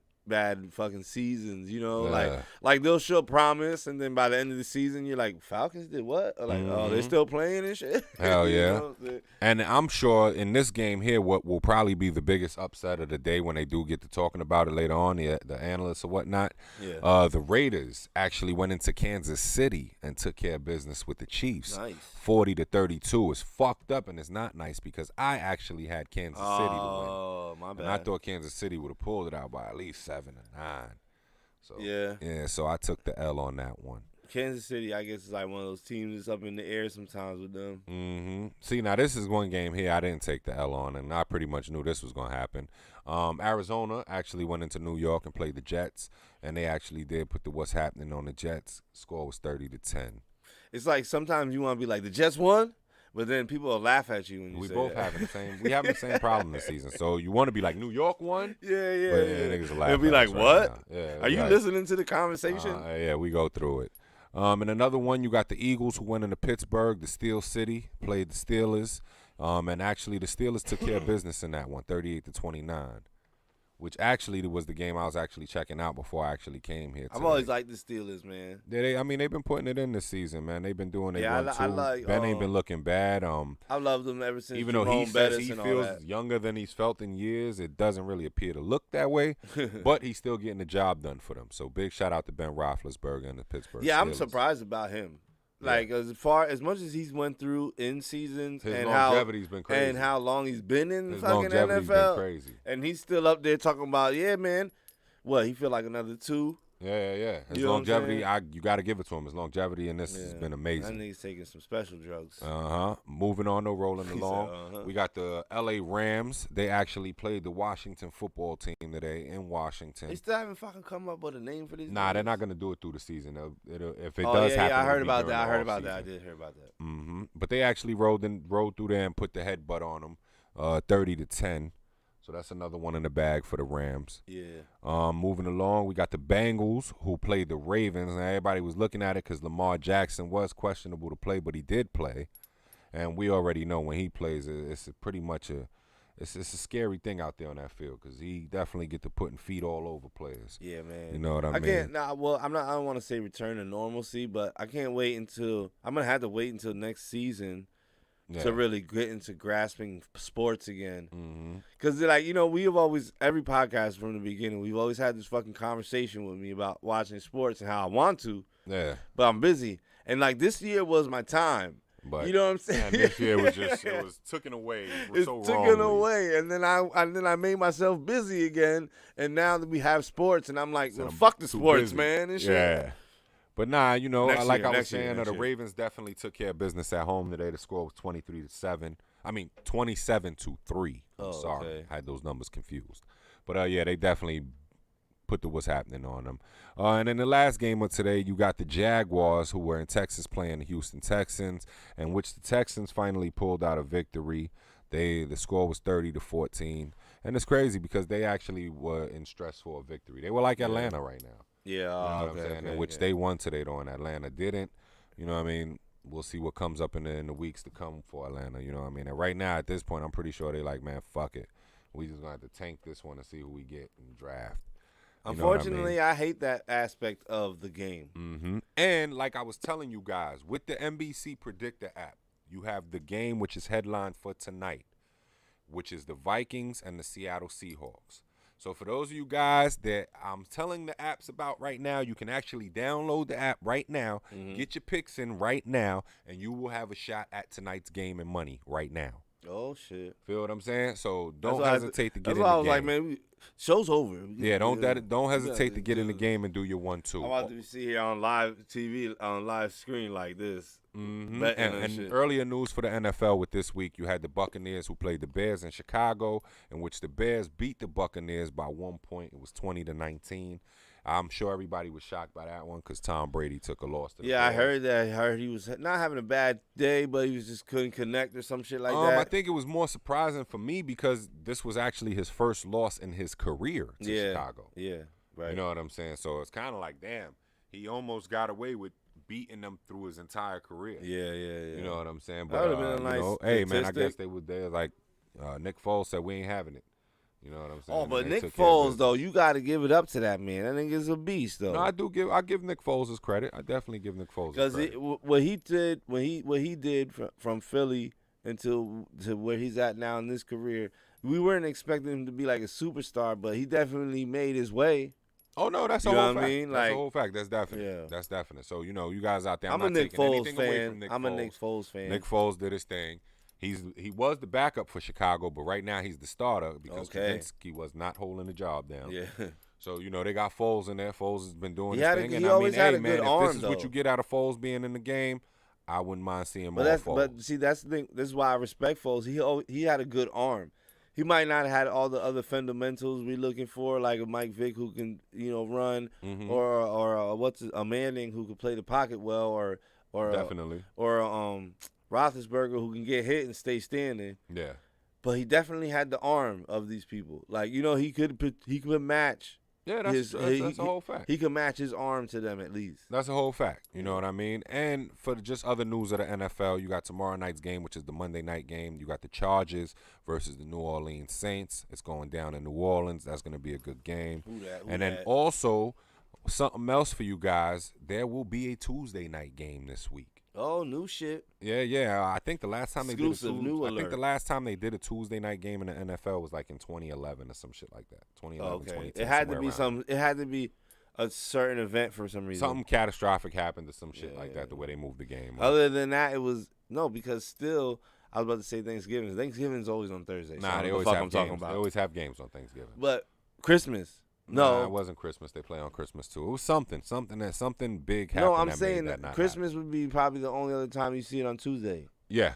fucking seasons, you know, like they'll show promise, and then by the end of the season, you're like, Falcons did what? Or like, oh, they're still playing and shit. Hell yeah! You know? And I'm sure in this game here, what will probably be the biggest upset of the day when they do get to talking about it later on, the analysts or whatnot. Yeah. The Raiders actually went into Kansas City and took care of business with the Chiefs. Nice. 40-32. It's fucked up, and it's not nice because I actually had Kansas City to win. Oh, my bad. And I thought Kansas City would have pulled it out by at least 7 or 9. So yeah. So I took the L on that one. Kansas City, I guess, is like one of those teams that's up in the air sometimes with them. Mm-hmm. See, now this is one game here I didn't take the L on, and I pretty much knew this was going to happen. Arizona actually went into New York and played the Jets, and they actually did put the what's happening on the Jets. Score was 30-10. It's like sometimes you want to be like, the Jets won? But then people will laugh at you when you we say both that. having the same. We having the same problem this season. So you want to be like New York won? Yeah. But niggas will laugh. They'll be at like, us what? Right now. Yeah, are you listening to the conversation? Yeah, we go through it. And another one, you got the Eagles who went into Pittsburgh. The Steel City played the Steelers, and actually the Steelers took care of business in that one, 38-29. which actually was the game I was actually checking out before I actually came here today. I've always liked the Steelers, man. I mean, they've been putting it in this season, man. They've been doing it. Yeah, I like Ben ain't been looking bad. I loved them ever since. Even though he says he feels younger than he's felt in years, it doesn't really appear to look that way. But he's still getting the job done for them. So big shout out to Ben Roethlisberger and the Pittsburgh Steelers. I'm surprised about him. Like as much as he's went through in seasons his and longevity's been crazy. and how long he's been in His fucking longevity's NFL, been crazy. and he's still up there talking about, yeah, man. What, he feel like another 2? Yeah. His You know longevity, you got to give it to him. His longevity in this has been amazing. That nigga's taking some special drugs. Moving on, rolling along. said, We got the L.A. Rams. They actually played the Washington football team today in Washington. They still haven't fucking come up with a name for these. Nah, games? they're not gonna do it through the season. If it I does happen, heard it'll be about during that. I the heard about that. I off-season. did hear about that. Mm-hmm. But they actually rode through there and put the headbutt on them, 30-10. So that's another one in the bag for the Rams. Yeah. Moving along, we got the Bengals who played the Ravens. And everybody was looking at it because Lamar Jackson was questionable to play, but he did play. And we already know when he plays, it's pretty much it's a scary thing out there on that field because he definitely get to putting feet all over players. Yeah, man. You know what I mean? Can't. Nah, well, I don't want to say return to normalcy, but I can't wait until I'm gonna have to wait until next season to really get into grasping sports again. Because, we have always, every podcast from the beginning, we've always had this fucking conversation with me about watching sports and how I want to, but I'm busy. And, this year was my time. But you know what I'm saying? And this year was it was taken away. It's so taken wrongly. away, and then I made myself busy again, and now that we have sports, and I'm like, So well, I'm fuck the too sports, busy. man, and shit. Yeah. But nah, Next like year, I was next year, saying, next the year. Ravens definitely took care of business at home today. The score was 23-7. I mean, 27-3. I'm sorry, okay. I had those numbers confused. But they definitely put the what's happening on them. And in the last game of today, you got the Jaguars who were in Texas playing the Houston Texans, in which the Texans finally pulled out a victory. The score was 30-14, and it's crazy because they actually were in stress for a victory. They were like Atlanta right now. Yeah, You know what I'm saying? In which they won today, though, and Atlanta didn't. You know what I mean? We'll see what comes up in the weeks to come for Atlanta. You know what I mean? And right now, at this point, I'm pretty sure they like, man, fuck it. We just going to have to tank this one and see who we get in the draft. Unfortunately, I hate that aspect of the game. Mm-hmm. And like I was telling you guys, with the NBC Predictor app, you have the game which is headlined for tonight, which is the Vikings and the Seattle Seahawks. So for those of you guys that I'm telling the apps about right now, you can actually download the app right now, get your picks in right now, and you will have a shot at tonight's game and money right now. Oh, shit. Feel what I'm saying? So don't hesitate to get in the game. That's why I was like, man, show's over. Yeah, don't hesitate to get in the game and do your 1-2. I'm about to see here on live TV, on live screen like this. Mm-hmm. And earlier news for the NFL with this week, you had the Buccaneers who played the Bears in Chicago, in which the Bears beat the Buccaneers by 1 point. It was 20-19. I'm sure everybody was shocked by that one because Tom Brady took a loss to the Bears. I heard that. I heard he was not having a bad day, but he was just couldn't connect or some shit like that. I think it was more surprising for me because this was actually his first loss in his career to Chicago. Yeah, right. You know what I'm saying? So it's kind of like, damn, he almost got away with beating them through his entire career. Yeah. You know what I'm saying? That But would've been a nice hey man, I statistic. guess they were there. Like Nick Foles said, we ain't having it. You know what I'm saying? Oh, And but they Nick took care of Foles business. though, you got to give it up to that man. That nigga's a beast though. No, I give Nick Foles his credit. I definitely give Nick Foles his credit. Because what he did from Philly to where he's at now in this career, we weren't expecting him to be like a superstar, but he definitely made his way. Oh no, that's a You know whole what fact. I mean? That's Like, a whole fact. That's definite. yeah. That's definite. So you guys out there, I'm a not Nick taking Foles anything away fan. from Nick I'm Foles. a Nick Foles fan. Nick Foles did his thing. He was the backup for Chicago, but right now he's the starter because Kavinsky was not holding the job down. Yeah. So they got Foles in there. Foles has been doing He his had a- thing, he and I always mean, had hey a man, good if arm, this is what though. you get out of Foles being in the game, I wouldn't mind seeing more But Foles. but see, that's the thing. This is why I respect Foles. He had a good arm. He might not have had all the other fundamentals we looking for, like a Mike Vick who can run, Mhm. or a Manning who can play the pocket well, or Definitely. or Roethlisberger who can get hit and stay standing. Yeah. But he definitely had the arm of these people. Like he could match Yeah, that's a whole fact. He can match his arm to them at least. That's a whole fact. You know what I mean? And for just other news of the NFL, you got tomorrow night's game, which is the Monday night game. You got the Chargers versus the New Orleans Saints. It's going down in New Orleans. That's going to be a good game. Then also, something else for you guys, there will be a Tuesday night game this week. Oh, new shit. Yeah. I think the last time they did the last time they did a Tuesday night game in the NFL was like in 2011 or some shit like that. 2011, 2010. It had to be a certain event for some reason. Something catastrophic happened to some shit like that. The way they moved the game. Other than that, it was because still I was about to say Thanksgiving. Thanksgiving's always on Thursday. Nah, they always have games. They always have games on Thanksgiving. But Christmas. No, it wasn't Christmas. They play on Christmas too. It was something big happened. No, I'm saying that Christmas would be probably the only other time you see it on Tuesday. Yeah.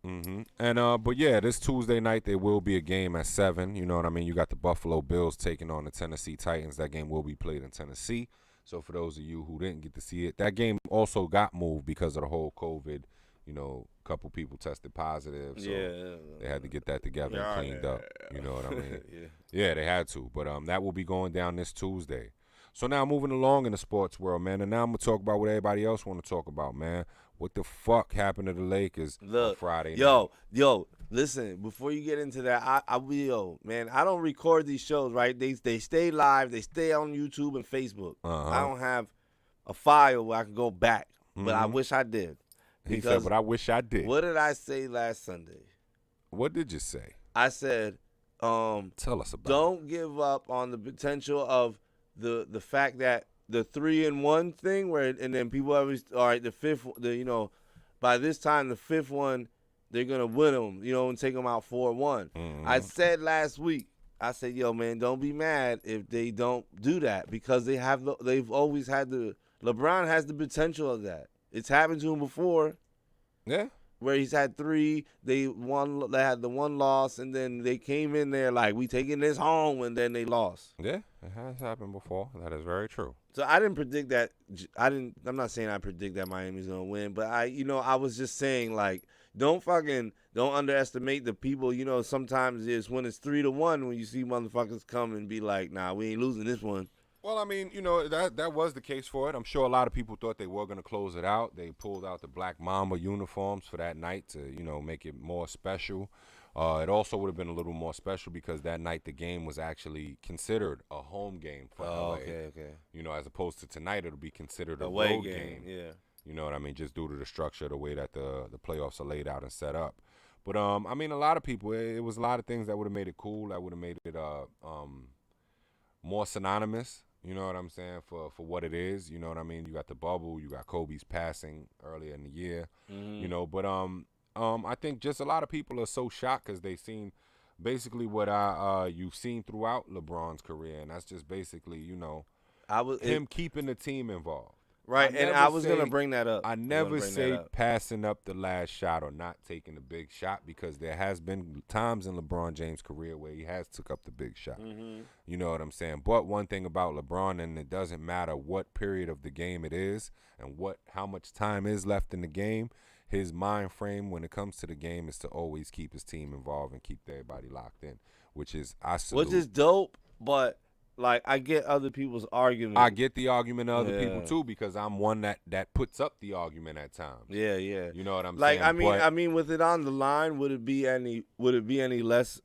And but yeah, this Tuesday night there will be a game at 7. You know what I mean? You got the Buffalo Bills taking on the Tennessee Titans. That game will be played in Tennessee. So for those of you who didn't get to see it, that game also got moved because of the whole COVID. You know, a couple people tested positive, so they had to get that together and cleaned up. You know what I mean? Yeah, they had to. But that will be going down this Tuesday. So now moving along in the sports world, man, and now I'm gonna talk about what everybody else want to talk about, man. What the fuck happened to the Lakers on Friday night? Yo, listen, before you get into that, I don't record these shows, right? They stay live, they stay on YouTube and Facebook. I don't have a file where I can go back, but I wish I did. He said, but I wish I did. What did I say last Sunday? What did you say? I said, tell us about don't give up on the potential of the fact that the 3-1 thing and then people always, all right, the fifth, by this time, the fifth one, they're going to win them, and take them out 4-1. I said last week, I said, yo, man, don't be mad if they don't do that because they've always had LeBron has the potential of that. It's happened to him before. Yeah. Where he's had 3, they had the one loss, and then they came in there like, we taking this home, and then they lost. Yeah, it has happened before. That is very true. So I didn't predict that. I'm not saying I predict that Miami's going to win, but I was just saying, like, don't underestimate the people. Sometimes it's when it's 3-1 when you see motherfuckers come and be like, nah, we ain't losing this one. Well, I mean, that was the case for it. I'm sure a lot of people thought they were going to close it out. They pulled out the Black Mamba uniforms for that night to, make it more special. It also would have been a little more special because that night the game was actually considered a home game for LA. Okay. As opposed to tonight, it'll be considered a away road game. Yeah. You know what I mean? Just due to the structure, the way that the playoffs are laid out and set up. But, I mean, a lot of people, it was a lot of things that would have made it cool, that would have made it more synonymous. You know what I'm saying, for what it is. You know what I mean? You got the bubble. You got Kobe's passing earlier in the year. But I think just a lot of people are so shocked because they've seen basically what you've seen throughout LeBron's career, and that's just basically, him keeping the team involved. Right, and I was going to bring that up. I never say passing up the last shot or not taking the big shot because there has been times in LeBron James' career where he has took up the big shot. You know what I'm saying? But one thing about LeBron, and it doesn't matter what period of the game it is and how much time is left in the game, his mind frame when it comes to the game is to always keep his team involved and keep everybody locked in, which is Which is dope, but like, I get other people's argument. I get the argument of other people too because I'm one that puts up the argument at times. Yeah. You know what I'm saying? Like, I mean, with it on the line, would it be any less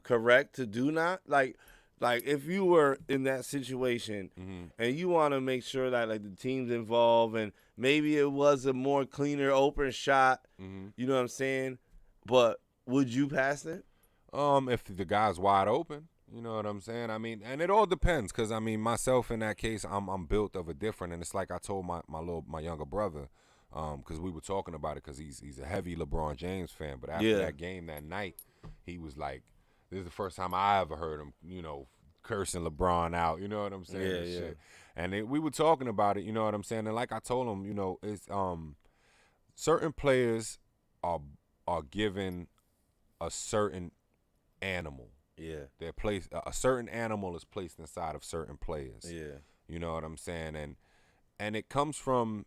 correct to do not like if you were in that situation and you want to make sure that like the team's involved and maybe it was a more cleaner open shot, you know what I'm saying? But would you pass it? If the guy's wide open. You know what I'm saying? I mean, and it all depends because, I mean, myself in that case, I'm built of a different. And it's like I told my younger brother because we were talking about it because he's a heavy LeBron James fan. But after that game that night, he was like, this is the first time I ever heard him, cursing LeBron out. You know what I'm saying? Yeah. And we were talking about it, you know what I'm saying? And like I told him, it's certain players are given a certain animal. Yeah, they're placed. A certain animal is placed inside of certain players. Yeah, you know what I'm saying, and it comes from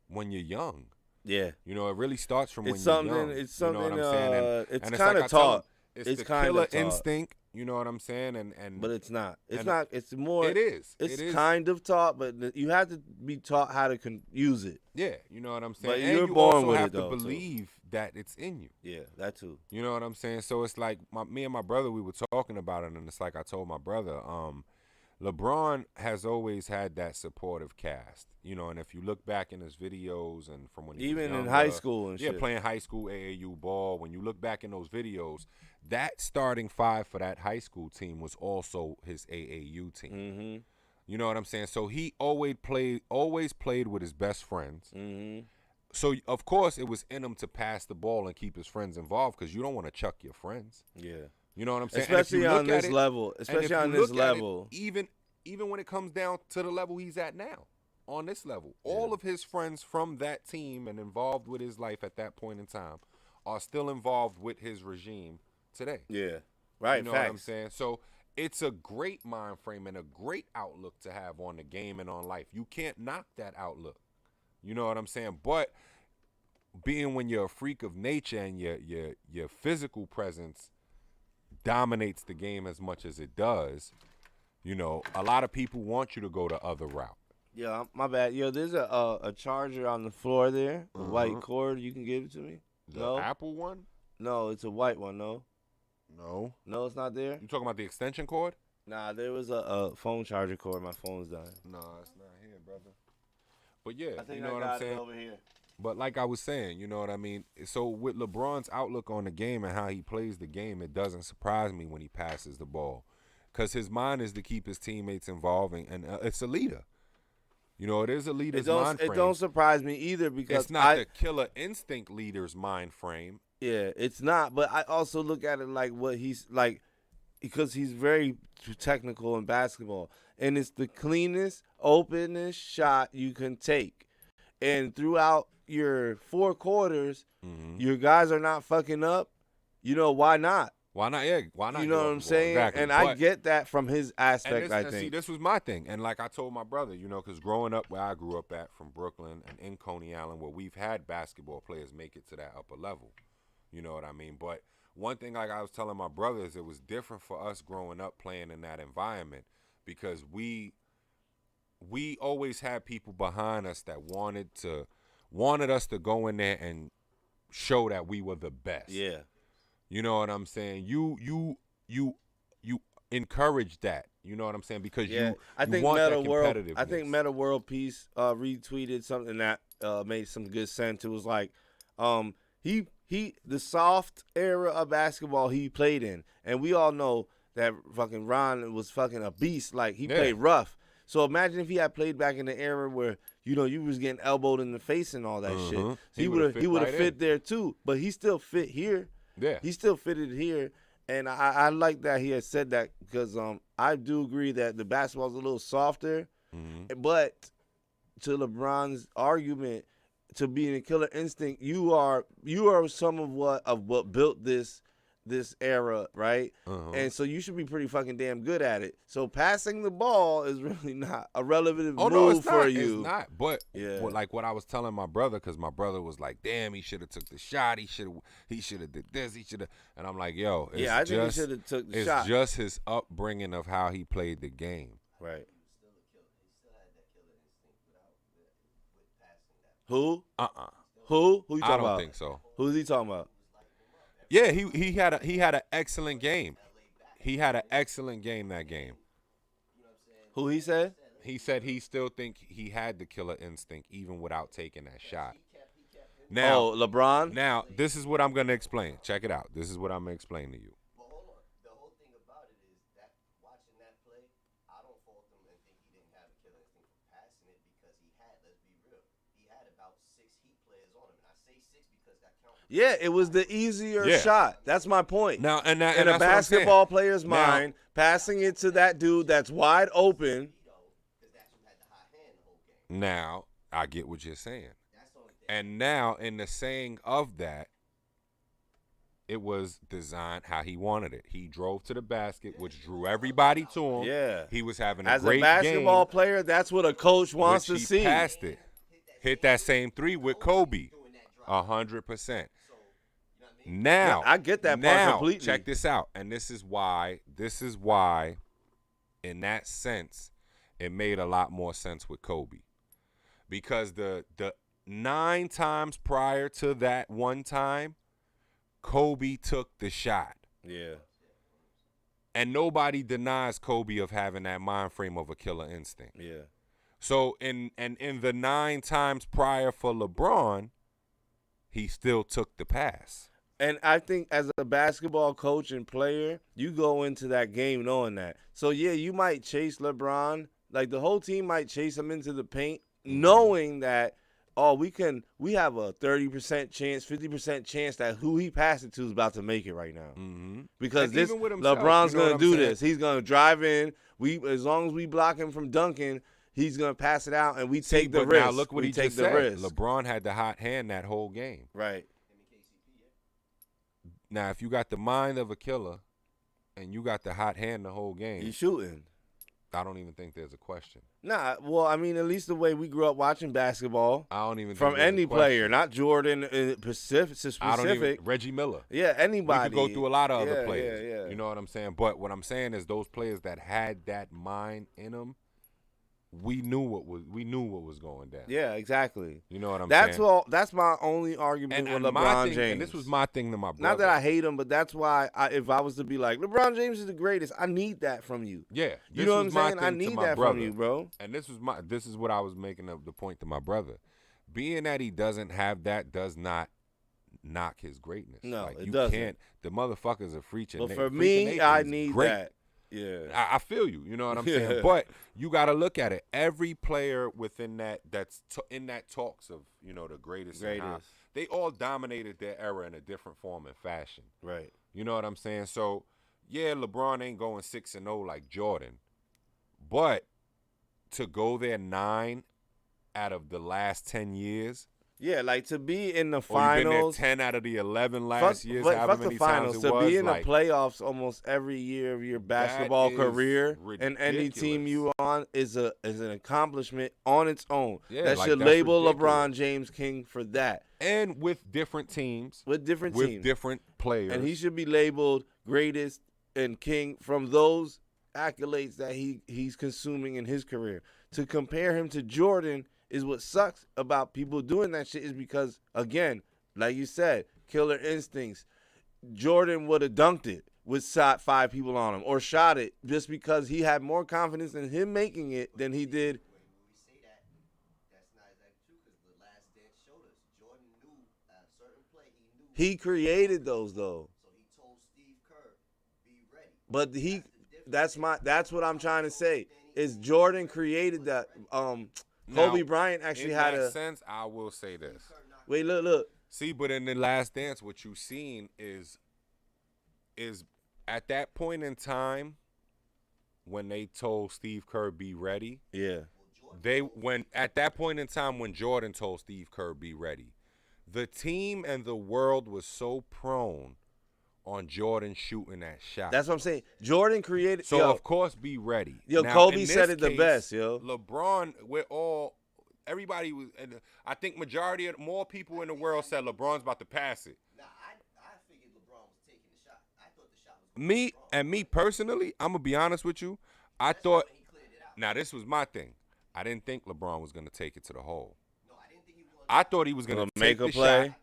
when you're young. Yeah, it really starts from when you're young. It's something. You know what I'm saying? It's kind of taught. It's the killer instinct. You know what I'm saying? And But it's not. It's and not. It's more. it is. It's It is. kind of taught, but you have to be taught how to use it. Yeah, you know what I'm saying? But and you're you born also with have it, to though, too. believe that it's in you. Yeah, that too. You know what I'm saying? So it's like me and my brother, we were talking about it, and it's like I told my brother, LeBron has always had that supportive cast, you know, and if you look back in his videos and from when he Even was in younger, high school and yeah, shit. playing high school AAU ball, when you look back in those videos, that starting five for that high school team was also his AAU team. Mm-hmm. You know what I'm saying? So he always played with his best friends. Mm-hmm. So of course it was in him to pass the ball and keep his friends involved because you don't want to chuck your friends. Yeah. You know what I'm saying? And if you Especially on look at this it- level. and if Especially you on this look at it, level. even when it comes down to the level he's at now, on this level, all of his friends from that team and involved with his life at that point in time are still involved with his regime today. Yeah. Right. You know Facts. what I'm saying? So it's a great mind frame and a great outlook to have on the game and on life. You can't knock that outlook. You know what I'm saying? But being when you're a freak of nature and your physical presence dominates the game as much as it does, you know, a lot of people want you to go the other route. Yeah, my bad. Yo, there's a charger on the floor there, a white cord. You can give it to me? The No? Apple one? No, it's a white one, no? No. No, it's not there? You talking about the extension cord? Nah, there was a phone charger cord. My phone's dying. No, it's not here, brother. But yeah, I think you know I what got I'm saying? it over here. But like I was saying, you know what I mean? So with LeBron's outlook on the game and how he plays the game, it doesn't surprise me when he passes the ball. Because his mind is to keep his teammates involved, and it's a leader. You know, it is a leader's mind frame. It don't surprise me either because It's not the killer instinct leader's mind frame. Yeah, it's not. But I also look at it like what he's like, because he's very technical in basketball, and it's the cleanest, openest shot you can take. And throughout your 4 quarters, your guys are not fucking up. You know, why not? Why not? Yeah, why not? You know go what up I'm the ball? saying? Exactly. And I But- get that from his aspect, I and see, think. this was my thing. And like I told my brother, you know, because growing up where I grew up at from Brooklyn and in Coney Island, where we've had basketball players make it to that upper level. You know what I mean? But one thing, like I was telling my brothers, it was different for us growing up playing in that environment because we always had people behind us that wanted us to go in there and show that we were the best. Yeah. You know what I'm saying? You encourage that. You know what I'm saying? Because you want that competitiveness. I think Meta World Peace retweeted something that made some good sense. It was like the soft era of basketball he played in, and we all know that fucking Ron was fucking a beast. Like he played rough. So imagine if he had played back in the era where you was getting elbowed in the face and all that shit. So he would have fit there too. But he still fit here. Yeah, he still fitted here. And I like that he had said that because I do agree that the basketball's a little softer. But to LeBron's argument, to being a killer instinct, you are some of what built this era, right? And so you should be pretty fucking damn good at it. So passing the ball is really not a relevant move for you. It's not. But yeah, like what I was telling my brother, because my brother was like, "Damn, he should have took the shot. He should have did this. He should have." And I'm like, "Yo, it's I think he should have took the shot. It's just his upbringing of how he played the game." Right. Who? Who you talking about? I don't think so. Who's he talking about? Yeah, he had an excellent game. He had an excellent game that game. Who he said? He said he still think he had the killer instinct even without taking that shot. Now, LeBron? Now, this is what I'm going to explain. Check it out. This is what I'm going to explain to you. But hold on. The whole thing about it is that watching that play, I don't fault him and think he didn't have a killer instinct for passing it because he had, let's be real, he had about 6 Heat players on him. And I say 6 because that counts. Yeah, it was the easier shot. That's my point. Now, and in a basketball player's mind, passing it to that dude that's wide open. Now, I get what you're saying. And now, in the saying of that, it was designed how he wanted it. He drove to the basket, which drew everybody to him. Yeah. He was having a As great a basketball game, player, that's what a coach wants which to see. He passed it. Hit that same 3 with Kobe. 100%. Now, I get that part completely. Check this out, and this is why, in that sense, it made a lot more sense with Kobe, because the 9 times prior to that one time, Kobe took the shot. Yeah. And nobody denies Kobe of having that mind frame of a killer instinct. Yeah. So in the 9 times prior for LeBron, he still took the pass. And I think as a basketball coach and player, you go into that game knowing that. So, yeah, you might chase LeBron. Like, the whole team might chase him into the paint, knowing that, we have a 30% chance, 50% chance that who he passed it to is about to make it right now. Mm-hmm. Because and even with himself, LeBron's you know going to do saying? this. He's going to drive in. As long as we block him from dunking, he's going to pass it out, and we take the risk. Now look what he take just the said. risk. LeBron had the hot hand that whole game. Right. Now, if you got the mind of a killer and you got the hot hand the whole game, He's shooting. I don't even think there's a question. Nah, well, I mean, at least the way we grew up watching basketball. I don't even think from there's any a question. player, not Jordan specific. I don't even Reggie Miller. Yeah, anybody. We could go through a lot of other Yeah, players. yeah. You know what I'm saying? But what I'm saying is those players that had that mind in them, we knew what was going down. Yeah, exactly. You know what I'm That's saying? all. That's my only argument with LeBron James. And this was my thing to my brother. Not that I hate him, but that's why if I was to be like, LeBron James is the greatest, I need that from you. Yeah, you know what I'm saying? I need that from you, bro. And this is what I was making the point to my brother. Being that he doesn't have that does not knock his greatness. No, like, it you doesn't. Can't. The motherfucker's a freaking. But for me, I need that. Yeah, I feel you. You know what I'm saying? But you got to look at it. Every player within that's in that talks of, the greatest. They all dominated their era in a different form and fashion. Right. You know what I'm saying? So, yeah, LeBron ain't going 6-0 like Jordan, but to go there 9 out of the last 10 years. Yeah, like to be in the finals. Been there 10 out of the 11 last years. However many the finals. Times it was, to be in the playoffs almost every year of your basketball career and any team you on is an accomplishment on its own. Yeah, that should label LeBron James king for that. And with different teams. With different players. And he should be labeled greatest and king from those accolades that he's consuming in his career. To compare him to Jordan is what sucks about people doing that shit, is because, again, like you said, killer instincts. Jordan would have dunked it with 5 people on him or shot it just because he had more confidence in him making it than he did. When we say that, that's not exactly true, because the last dance showed us Jordan knew a certain play. He created those, though. So he told Steve Kerr, be ready. But that's what I'm trying to say, is Jordan created that. Kobe Bryant actually had in that sense, I will say this. Wait, look. See, but in the last dance, what you've seen is at that point in time when they told Steve Kerr be ready. Yeah. At that point in time when Jordan told Steve Kerr be ready, the team and the world was so prone on Jordan shooting that shot. That's what I'm saying. Jordan created. So, of course, be ready. Yo, now, Kobe said it the best, yo. LeBron, everybody was, I think more people in the world said LeBron's about to pass it. Nah, I figured LeBron was taking the shot. I thought the shot was Me personally, I'm going to be honest with you. I thought, now this was my thing. I didn't think LeBron was going to take it to the hole. No, I didn't think he was I thought he was going to make a play. Shot.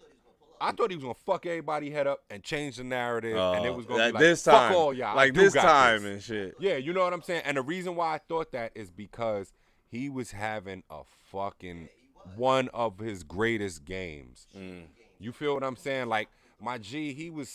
I thought he was gonna fuck everybody head up and change the narrative, and it was gonna like be this like, time, fuck all y'all, like this time and shit. Yeah, you know what I'm saying. And the reason why I thought that is because he was having a fucking one of his greatest games. You feel what I'm saying? Like, my G, he was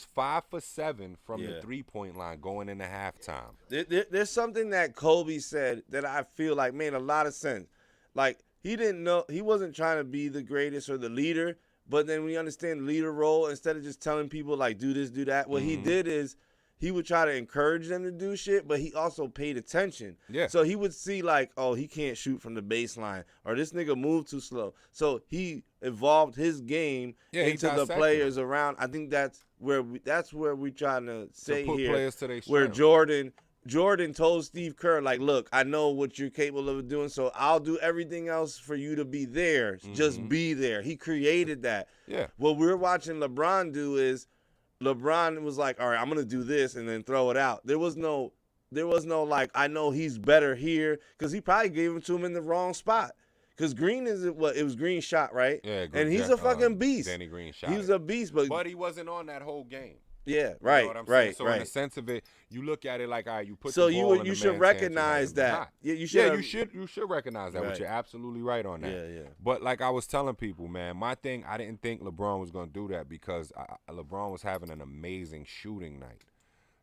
5 for 7 from the 3-point line going into halftime. There's something that Kobe said that I feel like made a lot of sense. Like, he didn't know, he wasn't trying to be the greatest or the leader. But then we understand the leader role, instead of just telling people, like, do this, do that. What he did is he would try to encourage them to do shit, but he also paid attention. Yeah. So he would see, like, oh, he can't shoot from the baseline, or this nigga moved too slow. So he evolved his game into the players around. I think that's where we trying to say put here, players to their where strength. Jordan Jordan told Steve Kerr, like, look, I know what you're capable of doing, so I'll do everything else for you to be there. Just be there. He created that. Yeah. What we're watching LeBron do is LeBron was like, all right, I'm going to do this and then throw it out. There was no like, I know he's better here, because he probably gave it to him in the wrong spot. Because Green it was Green shot, right? Yeah, and he's a fucking beast. Danny Green shot. He was a beast, but he wasn't on that whole game. Yeah, You right, know what I'm right, saying? So right. in the sense of it, you look at it like, all right, you put So the ball in the you should man's recognize hands and that. hot. Yeah, you should. You should recognize that. Right. But you're absolutely right on that. Yeah. But like I was telling people, man, my thing, I didn't think LeBron was gonna do that because LeBron was having an amazing shooting night.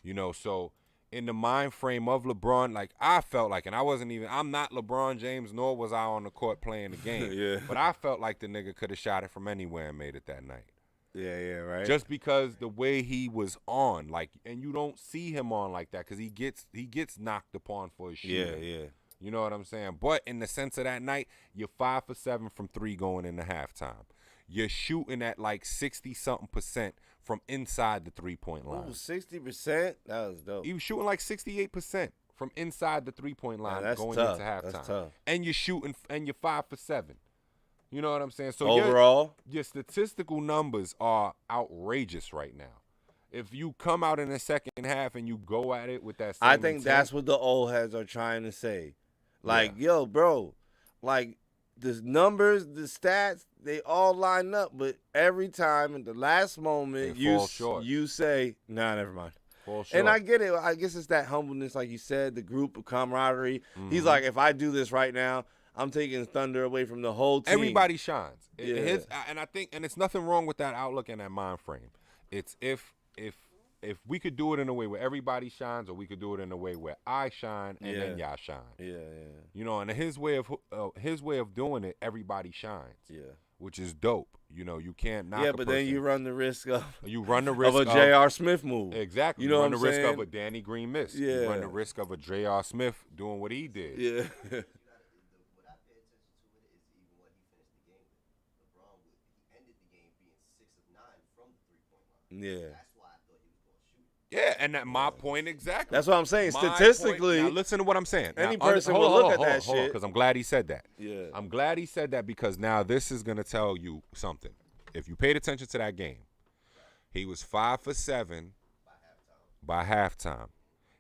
You know, so in the mind frame of LeBron, like I felt like, and I'm not LeBron James, nor was I on the court playing the game. Yeah. But I felt like the nigga could have shot it from anywhere and made it that night. Yeah, right. Just because the way he was on, like, and you don't see him on like that because he gets knocked upon for his shooting. Yeah. You know what I'm saying? But in the sense of that night, you're 5 for 7 from 3 going into halftime. You're shooting at like 60-something% from inside the 3-point line. Ooh, 60%? That was dope. He was shooting like 68% from inside the 3-point line that's going tough. into halftime. That's tough. And you're shooting, and you're 5 for 7. You know what I'm saying? So overall, your statistical numbers are outrageous right now. If you come out in the second half and you go at it with that same I think intent, that's what the old heads are trying to say. Like, yo, bro, like the numbers, the stats, they all line up, but every time at the last moment They fall short. you say, nah, never mind. Fall short. And I get it. I guess it's that humbleness, like you said, the group of camaraderie. He's like, if I do this right now, I'm taking thunder away from the whole team. Everybody shines. Yeah. And I think, and it's nothing wrong with that outlook and that mind frame. It's if we could do it in a way where everybody shines, or we could do it in a way where I shine and then y'all shine. Yeah. You know, and his way of doing it, everybody shines. Yeah. Which is dope. You know, you can't knock. Yeah, but then you run the risk of a J.R. Smith move. Exactly. You know run what I'm the risk saying? of a Danny Green miss. Yeah. You run the risk of a J.R. Smith doing what he did. Yeah. What I pay attention to it is even what he finished the game with. LeBron, he ended the game being 6 of 9 from the 3-point line. Yeah. That's why I thought he was going to shoot. Yeah, and my point exactly. That's what I'm saying. My Statistically, point, now listen to what I'm saying. any Now, person will look at that shit. Because I'm glad he said that. Yeah. I'm glad he said that because now this is going to tell you something. If you paid attention to that game, he was 5 for 7 by halftime.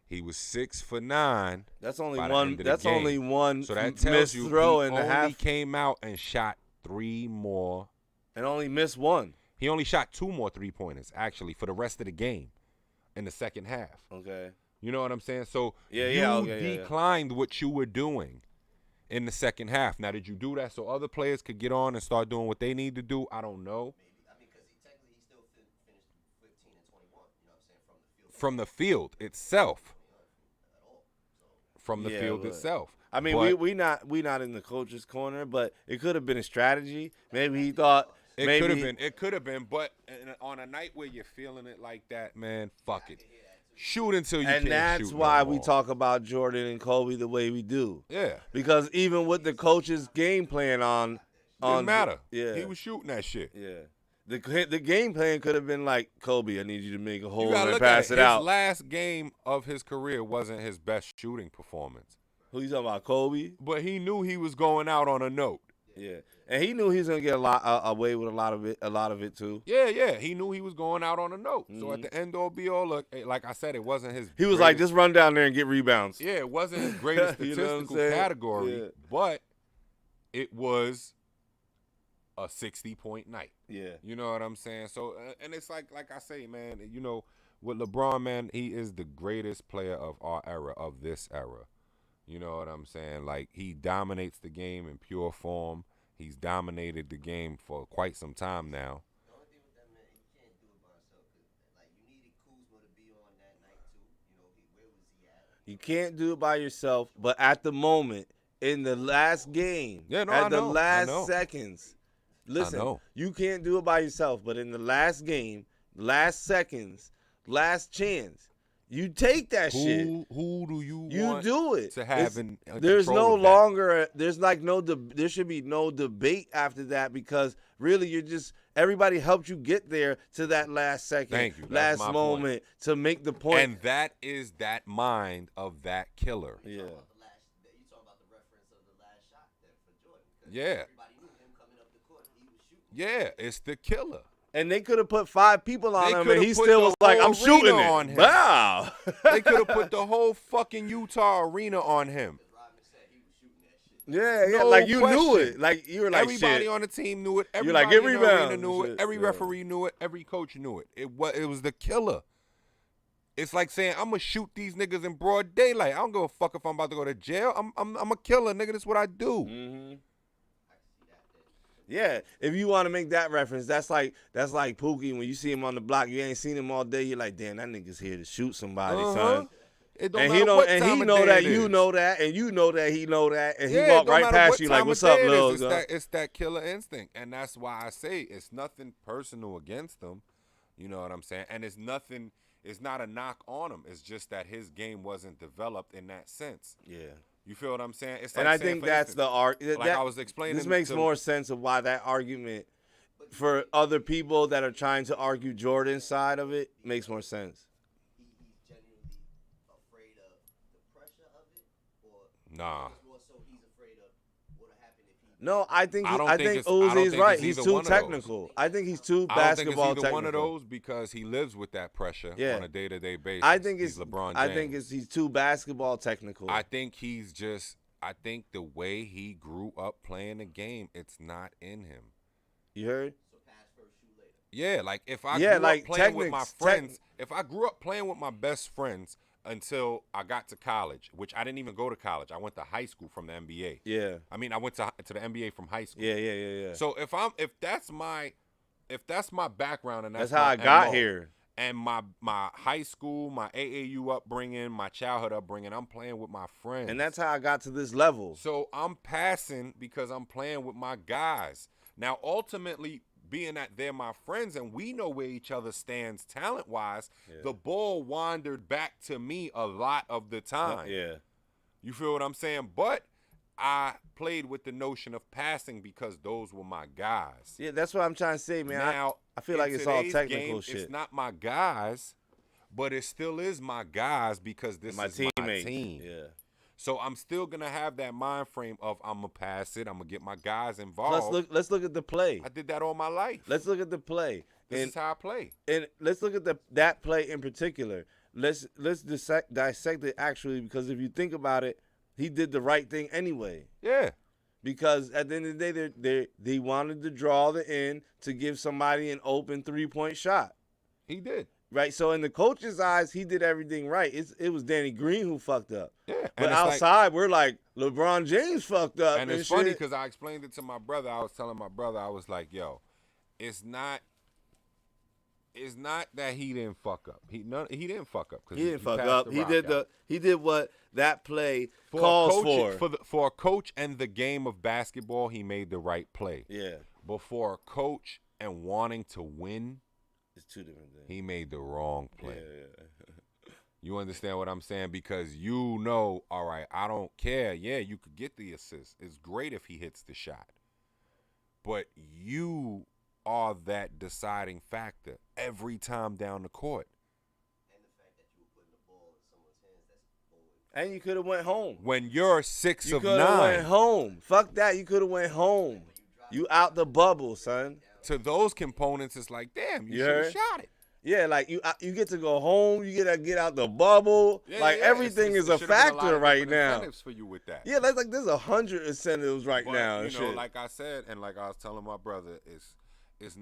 He was 6 for 9. That's only by the one. end of the That's game. only one. So that missed tells you throw he and a only half, came out and shot 3 more. and only missed one. He only shot 2 more 3-pointers actually for the rest of the game in the second half. Okay. You know what I'm saying? So Yeah, you okay, declined what you were doing in the second half. Now, did you do that so other players could get on and start doing what they need to do? I don't know. Maybe. I mean, because he still finished 15 and 21, you know what I'm saying, From the field itself. at all. From the Yeah, field but- itself. I mean, But we not in the coach's corner, but it could have been a strategy. Maybe he thought it maybe could have been. It could have been. But on a night where you're feeling it like that, man, fuck it. Shoot until you can't and that's shoot why no we more. talk about Jordan and Kobe the way we do. Yeah. Because even with the coach's game plan on Didn't matter. Yeah. He was shooting that shit. Yeah. The game plan could have been like, Kobe, I need you to make a You hole gotta and look pass at it his out. last game of his career wasn't his best shooting performance. Who you talking about, Kobe? But he knew he was going out on a note. Yeah. And he knew he was gonna get away with a lot of it too. Yeah. He knew he was going out on a note. So Mm-hmm. at the end all be all, look, like I said, it wasn't his. He was like, greatest- just run down there and get rebounds. Yeah, it wasn't his greatest You know what I'm statistical saying? category, Yeah. but it was a 60-point night. Yeah. You know what I'm saying? So, and it's like I say, man, you know, with LeBron, man, he is the greatest player of our era, of this era. You know what I'm saying? Like, he dominates the game in pure form. He's dominated the game for quite some time now. The only thing with that, man, he can't do it by himself. 'Cause, like, you needed Kuzma to be on that night, too. You know, where was he at? You can't do it by yourself, but at the moment, in the last game, Yeah, no, at I the know, I last know. seconds, listen, know. you can't do it by yourself, but in the last game, last seconds, last chance, You take that shit. Who do you want do it to have there's control no of that? longer there's like there should be no debate after that, because really you're just everybody helped you get there to that last second. Thank you. That's last my moment point. to make the point. And that is that mind of that killer. Yeah. You talking about the reference of the last shot there for Jordan? Yeah. Everybody knew him coming up the court. He was shooting. Yeah, it's the killer. And they could have put 5 people on They him, coulda and he put still the was like, whole "I'm shooting arena it." on him. Wow. They could have put the whole fucking Utah arena on him. Rodman said he was shooting that shit. Yeah, No like you knew question. it. Like you were like, Everybody shit. on the team knew it. You're Everybody like, get in the rebounds arena and knew it. shit. Every Yeah. referee knew it. Every coach knew it. It was the killer. It's like saying, I'm gonna shoot these niggas in broad daylight. I don't give a fuck if I'm about to go to jail. I'm a killer, nigga. That's what I do. Mm-hmm. Yeah, if you want to make that reference, that's like Pookie. When you see him on the block, you ain't seen him all day. You're like, damn, that nigga's here to shoot somebody, son. It don't And matter he know, what and time he of know day that it you is. know that, and you know that he know that, and Yeah, he it walk don't right matter past what you like, time "What's of up, day it Lil?" is. It's that killer instinct, and that's why I say it's nothing personal against him. You know what I'm saying? And it's nothing. It's not a knock on him. It's just that his game wasn't developed in that sense. Yeah. You feel what I'm saying? It's And like I saying, think for that's instance, the argument. like I was explaining. This makes to- more sense of why that argument for other people that are trying to argue Jordan's side of it makes more sense. He's genuinely afraid of the pressure of it, or Nah. more so he's afraid of what'll happen if he. No, I think I don't I think think it's- I don't Uzi's think right. it's He's either too one of those. technical. I think he's too I don't think it's basketball either technical. one of those because he lives with that pressure Yeah. on a day-to-day basis. I think He's it's LeBron James. I think he's too basketball technical. I think he's just. I think the way he grew up playing the game, it's not in him. You heard? So pass first, shoot later. Yeah, like if I Yeah, grew like up playing with my techniques, friends, if I grew up playing with my best friends until I got to college, which I didn't even go to college. I went to high school from the NBA. Yeah. I mean, I went to the NBA from high school. Yeah. So if that's my background and That's that's how I my got MO, here. and my high school, my AAU upbringing, my childhood upbringing, I'm playing with my friends. And that's how I got to this level. So I'm passing because I'm playing with my guys. Now, ultimately, being that they're my friends and we know where each other stands talent-wise, the ball wandered back to me a lot of the time. Yeah. You feel what I'm saying? But I played with the notion of passing because those were my guys. Yeah, that's what I'm trying to say, man. Now, I feel like in it's all today's technical game, shit. It's not my guys, but it still is my guys because this my is teammate. my team. Yeah. So I'm still gonna have that mind frame of I'm gonna pass it. I'm gonna get my guys involved. Let's look at the play. I did that all my life. Let's look at the play. This is how I play. And let's look at that play in particular. Let's dissect it actually, because if you think about it, he did the right thing anyway. Yeah. Because at the end of the day, they wanted to draw the end to give somebody an open 3-point shot. He did. Right? So in the coach's eyes, he did everything right. It was Danny Green who fucked up. Yeah. But And it's outside, we're like, LeBron James fucked up. and it's funny shit. because I explained it to my brother. I was telling my brother, I was like, yo, it's not that he didn't fuck up. He didn't fuck up. He didn't fuck passed up. the He rock did out. he did what that play For a calls coach, for a coach and the game of basketball, he made the right play. Yeah. But for a coach and wanting to win, It's two different things. he made the wrong play. Yeah. You understand what I'm saying? Because you know, all right, I don't care. Yeah, you could get the assist. It's great if he hits the shot. But you are that deciding factor every time down the court. And the fact that you were putting the ball in someone's hands that's going. And you could have went home. When you're 6 You of could have 9, went home. Fuck that. You could have went home. You out the bubble, son. to those components, it's like, damn, you You should have heard? shot it. Yeah, like you get to go home. You get to get out the bubble. Yeah, like yeah, everything it's- is it a should've been lot factor of right different now. incentives for you with that. Yeah, like there's 100 incentives right But, now. you And know, shit. like I said, and like I was telling my brother, it's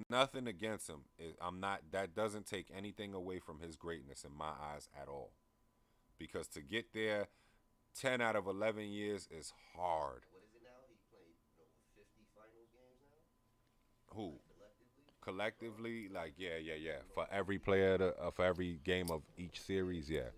nothing against him. I'm not. That doesn't take anything away from his greatness in my eyes at all. Because to get there, 10 out of 11 years is hard. What is it now? He played 50 finals games now. Who? Collectively, like yeah. For every player, for every game of each series, yeah.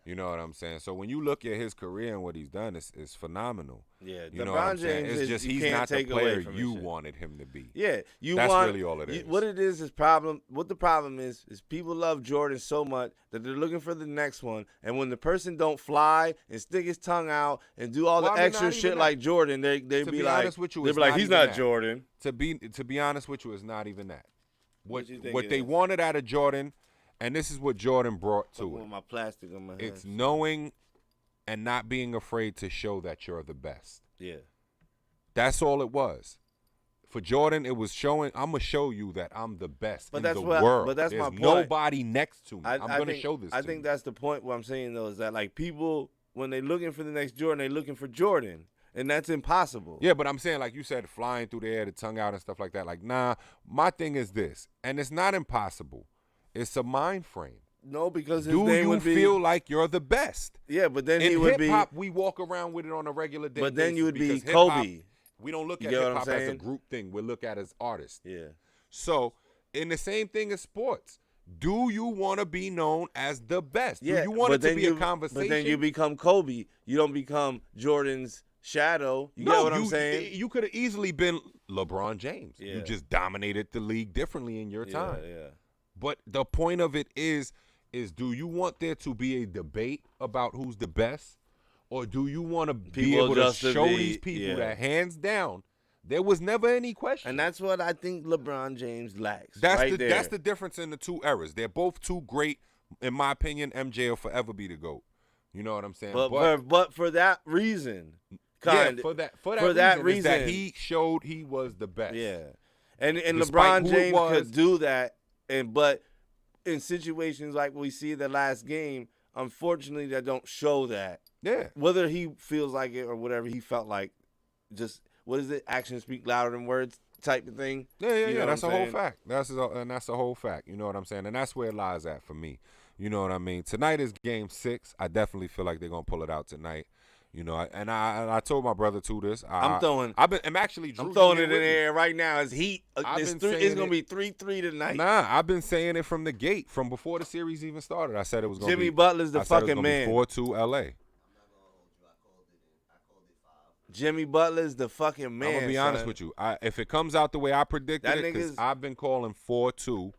You know what I'm saying? So when you look at his career and what he's done, it's phenomenal. Yeah, you know what I'm saying? It's just he's not the player you wanted him to be. Yeah, That's really all it is. What it is problem. What the problem is people love Jordan so much that they're looking for the next one, and when the person don't fly and stick his tongue out and do all the extra shit like Jordan, they be like, he's not Jordan. To be honest with you, it's not even that. What they wanted out of Jordan, and this is what Jordan brought to it. With my plastic on my hands. It's knowing and not being afraid to show that you're the best. Yeah. That's all it was. For Jordan, it was showing, I'm going to show you that I'm the best in the world. But that's There's my point. nobody next to me. I'm going to show this I to think you. that's the point what I'm saying, though, is that, like, people, when they're looking for the next Jordan, they're looking for Jordan. And that's impossible. Yeah, but I'm saying, like you said, flying through the air, the tongue out and stuff like that. Like, nah, my thing is this. And it's not impossible. It's a mind frame. No, because his name would be. Do you feel like you're the best? Yeah, but then in he would be. In hip-hop, we walk around with it on a regular day. But then you would be Kobe. We don't look at hip-hop as a saying? group thing. We look at it as artists. Yeah. So, in the same thing as sports, do you want to be known as the best? Yeah, do you want it to be a conversation? But then you become Kobe. You don't become Jordan's shadow. You get what I'm saying? You could have easily been LeBron James. Yeah. You just dominated the league differently in your time. Yeah. But the point of it is do you want there to be a debate about who's the best? Or do you want to be able to show these people that hands down, there was never any question? And that's what I think LeBron James lacks. That's the difference in the two eras. They're both too great. In my opinion, MJ will forever be the GOAT. You know what I'm saying? But for that reason, for that reason, that he showed he was the best. Yeah. And LeBron James could do that, but in situations like we see the last game, unfortunately, that don't show that. Yeah. Whether he feels like it or whatever he felt like, just what is it? Actions speak louder than words type of thing. Yeah. That's a whole fact. That's a whole fact. You know what I'm saying? And that's where it lies at for me. You know what I mean? Tonight is game 6. I definitely feel like they're gonna pull it out tonight. You know, and I told my brother to this. I'm throwing it in the air right now. It's heat. It's gonna be 3-3 tonight. Nah, I've been saying it from the gate, from before the series even started. I said it was gonna Jimmy Butler's the fucking man. 4-2 LA. Jimmy Butler's the fucking man. I'm gonna be honest with you. If it comes out the way I predicted it, because I've been calling 4-2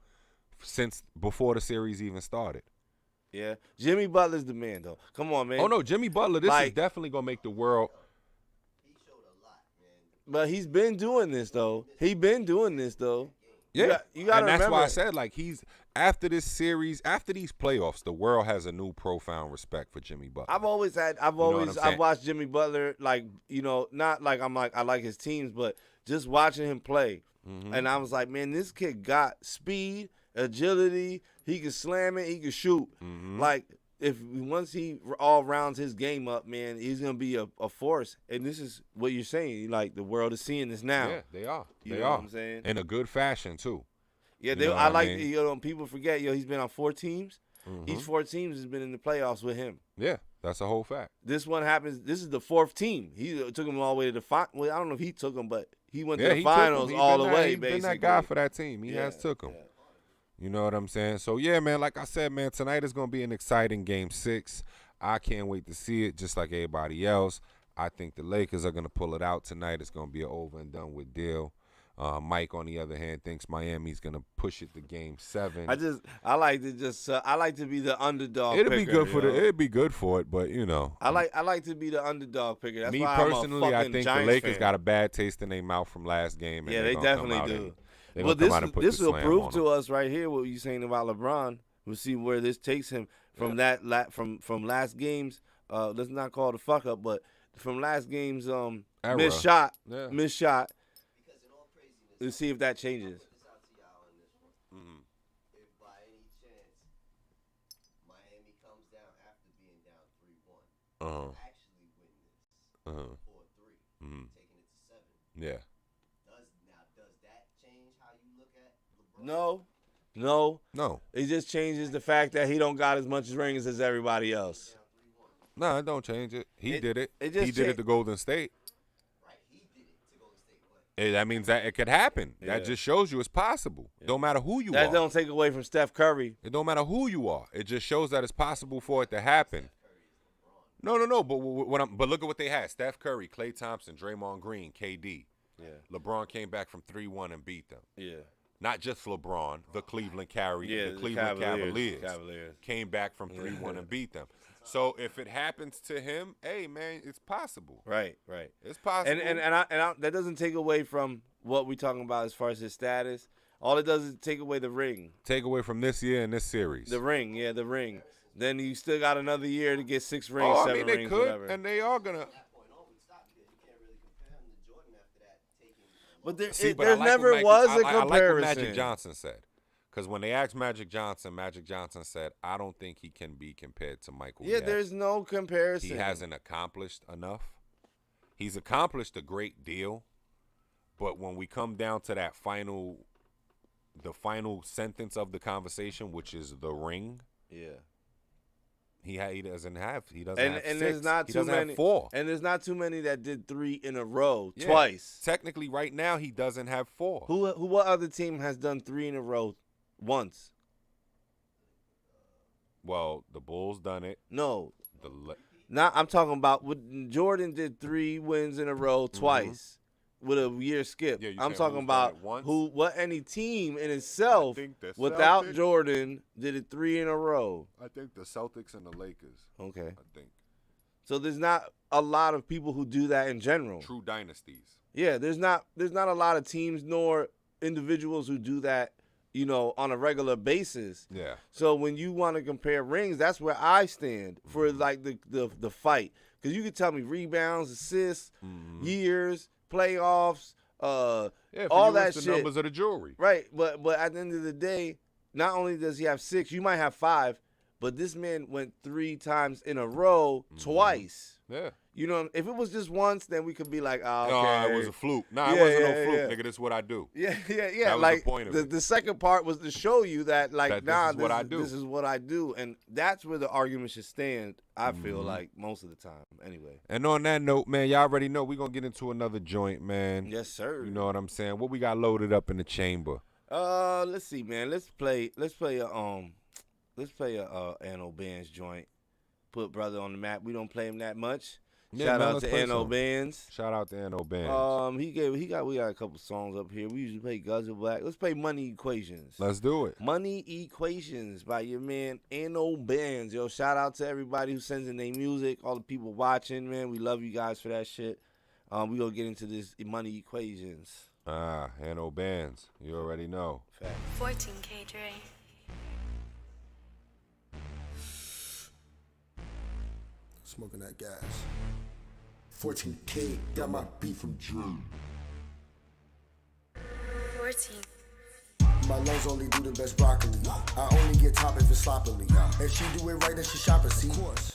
since before the series even started. Yeah, Jimmy Butler's the man, though. Come on, man. Oh no, Jimmy Butler. This is definitely gonna make the world. He showed a lot, man. But he's been doing this though. Yeah, you gotta and that's remember. why I said, like, he's after this series, after these playoffs, the world has a new profound respect for Jimmy Butler. I've watched Jimmy Butler, like, you know, not like I like his teams, but just watching him play, and I was like, man, this kid got speed, agility. He can slam it. He can shoot. Like, once he all rounds his game up, man, he's gonna be a force. And this is what you're saying. Like, the world is seeing this now. Yeah, they are. You know what I'm saying? In a good fashion too. Yeah, I like. You know, people forget. He's been on 4 teams. Each 4 teams has been in the playoffs with him. Yeah, that's a whole fact. This one happens. This is the 4th team. He took him all the way to the final. Well, I don't know if he took him, but he went to the finals all the way. He's been that guy for that team. He has took him. Yeah. You know what I'm saying? So, yeah, man, like I said, man, tonight is going to be an exciting game 6. I can't wait to see it, just like everybody else. I think the Lakers are going to pull it out tonight. It's going to be an over and done with deal. Mike, on the other hand, thinks Miami's going to push it to game 7. I like to be the underdog. It'd be good for it, but, you know. I like to be the underdog picker. That's me why personally, I think Giants the Lakers fan. got a bad taste in their mouth from last game. And yeah, they definitely do. Well, this will prove to us right here what you're saying about LeBron. We'll see where this takes him from from last game's. Let's not call it a fuck up, but from last game's missed shot. Let's see if that changes. If by any chance Miami comes down after being down 3-1, actually win this 4-3, taking it to 7. Yeah. Does that change how you look at LeBron? No. It just changes the fact that he don't got as much rings as everybody else. No, it don't change it. He did it. He did it to Golden State. Right, he did it to Golden State. That means that it could happen. Yeah. That just shows you it's possible. Yeah. Don't matter who you are. That don't take away from Steph Curry. It don't matter who you are. It just shows that it's possible for it to happen. No. But look at what they had: Steph Curry, Klay Thompson, Draymond Green, KD. Yeah. LeBron came back from 3-1 and beat them. Yeah. Not just LeBron, the Cleveland Cavaliers came back from 3-1 and beat them. So if it happens to him, hey man, it's possible. Right. It's possible. And that doesn't take away from what we're talking about as far as his status. All it does is take away the ring. Take away from this year and this series. The ring. Then you still got another year to get 6 rings, 7 rings, they could, whatever. and they are gonna. But there I never like was a I comparison. like what Magic Johnson said. Because when they asked Magic Johnson said, I don't think he can be compared to Michael yet. There's no comparison. He hasn't accomplished enough. He's accomplished a great deal. But when we come down to that the final sentence of the conversation, which is the ring. Yeah. He doesn't have have and 6. There's not he too doesn't many. have 4. And there's not too many that did 3 in a row Yeah. twice. Technically, right now he doesn't have 4. What other team has done 3 in a row once? Well, the Bulls done it. No. I'm talking about Jordan did 3 wins in a row twice with a year skip. Yeah, I'm talking about any team in itself without Celtics, Jordan did it 3 in a row. I think the Celtics and the Lakers. Okay. I think. So there's not a lot of people who do that in general. True dynasties. Yeah, there's not a lot of teams nor individuals who do that, on a regular basis. Yeah. So when you want to compare rings, that's where I stand for like the fight. Because you can tell me rebounds, assists, years, playoffs, all that shit. The numbers of the jewelry. Right, but at the end of the day, not only does he have 6, you might have 5, but this man went 3 times in a row, twice. Yeah. If it was just once, then we could be like, okay. No, it was a fluke. It wasn't no fluke, nigga. This is what I do. Yeah. That was like the point of it. The second part was to show you that, like, this is what I do, and that's where the argument should stand. I feel like most of the time, anyway. And on that note, man, y'all already know we're gonna get into another joint, man. Yes, sir. You know what I'm saying? What we got loaded up in the chamber? Let's see, man. Let's play a Anno Bands joint. Put brother on the map. We don't play him that much. Shout out to Anno Bands. Shout out to Anno Bands. We got a couple songs up here. We usually play Guzzle Black. Let's play Money Equations. Let's do it. Money Equations by your man Anno Bands. Yo, shout out to everybody who sends in their music, all the people watching, man. We love you guys for that shit. We gonna get into this Money Equations. Anno Bands. You already know. Fact. 14K Dre. Smoking that gas. 14K, got my beat from Drew. 14. My lungs only do the best broccoli. I only get top if it's sloppily. If she do it right, then she shop it, see?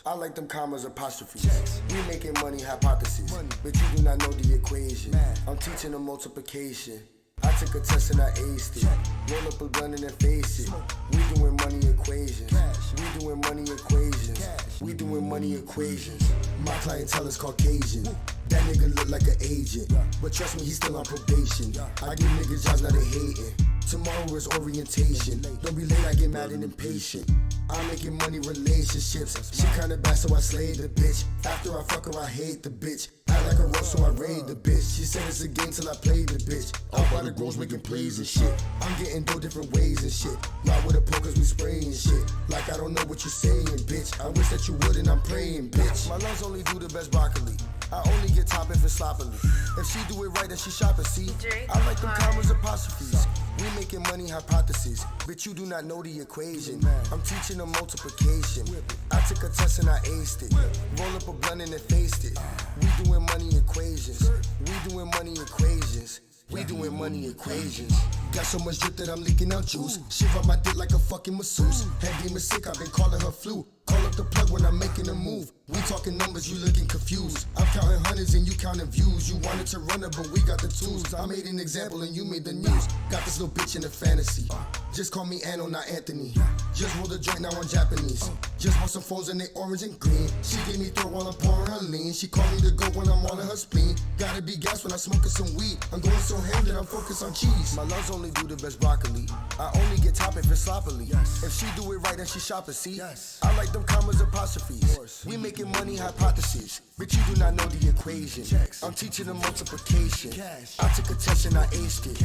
I like them commas, apostrophes. We making money hypothesis, but you do not know the equation. I'm teaching them multiplication. I took a test and I aced it. Roll up a blunt and then face it. We doing money equations. We doing money equations. We doing money equations. My clientele is Caucasian. That nigga look like an agent, but trust me, he's still on probation. I give niggas jobs, now they hating. Tomorrow is orientation. Don't be late, I get mad and impatient. I'm making money relationships. She kinda bad, so I slayed the bitch. After I fuck her, I hate the bitch. Act like a roast, so I raid the bitch. She said it's a game till I play the bitch. All by the girls making plays and shit. I'm getting dough different ways and shit. Not with the pokers, we spraying shit. Like I don't know what you're saying, bitch. I wish that you would and I'm praying, bitch. My lungs only do the best broccoli. I only get top if it's sloppily. If she do it right, then she shop it, see? I like them commas, apostrophes. We making money hypotheses, but you do not know the equation. I'm teaching them multiplication. I took a test and I aced it. Roll up a blunt and then faced it. We doing money equations. We doing money equations. We doing money equations. Got so much drip that I'm leaking out juice. Shiv up my dick like a fucking masseuse. Head game is sick, I've been calling her flu. Call up the plug when I'm making a move. We talking numbers, you looking confused. I'm counting hundreds and you counting views. You wanted to run it, but we got the tools. I made an example and you made the news. Got this little bitch in a fantasy. Just call me Anno, not Anthony. Just roll the joint, now I'm Japanese. Just want some phones and they orange and green. She gave me throat while I'm pouring her lean. She called me to go when I'm all in her spleen. Gotta be gas when I'm smoking some weed. I'm going so ham that I'm focused on cheese. My lungs only do the best broccoli. I only get top if it's sloppily. If she do it right, then she shop it, see? I like them commas, apostrophes. apostrophes. We making money hypothesis, but you do not know the equation. I'm teaching them multiplication. I took a test and I aced it.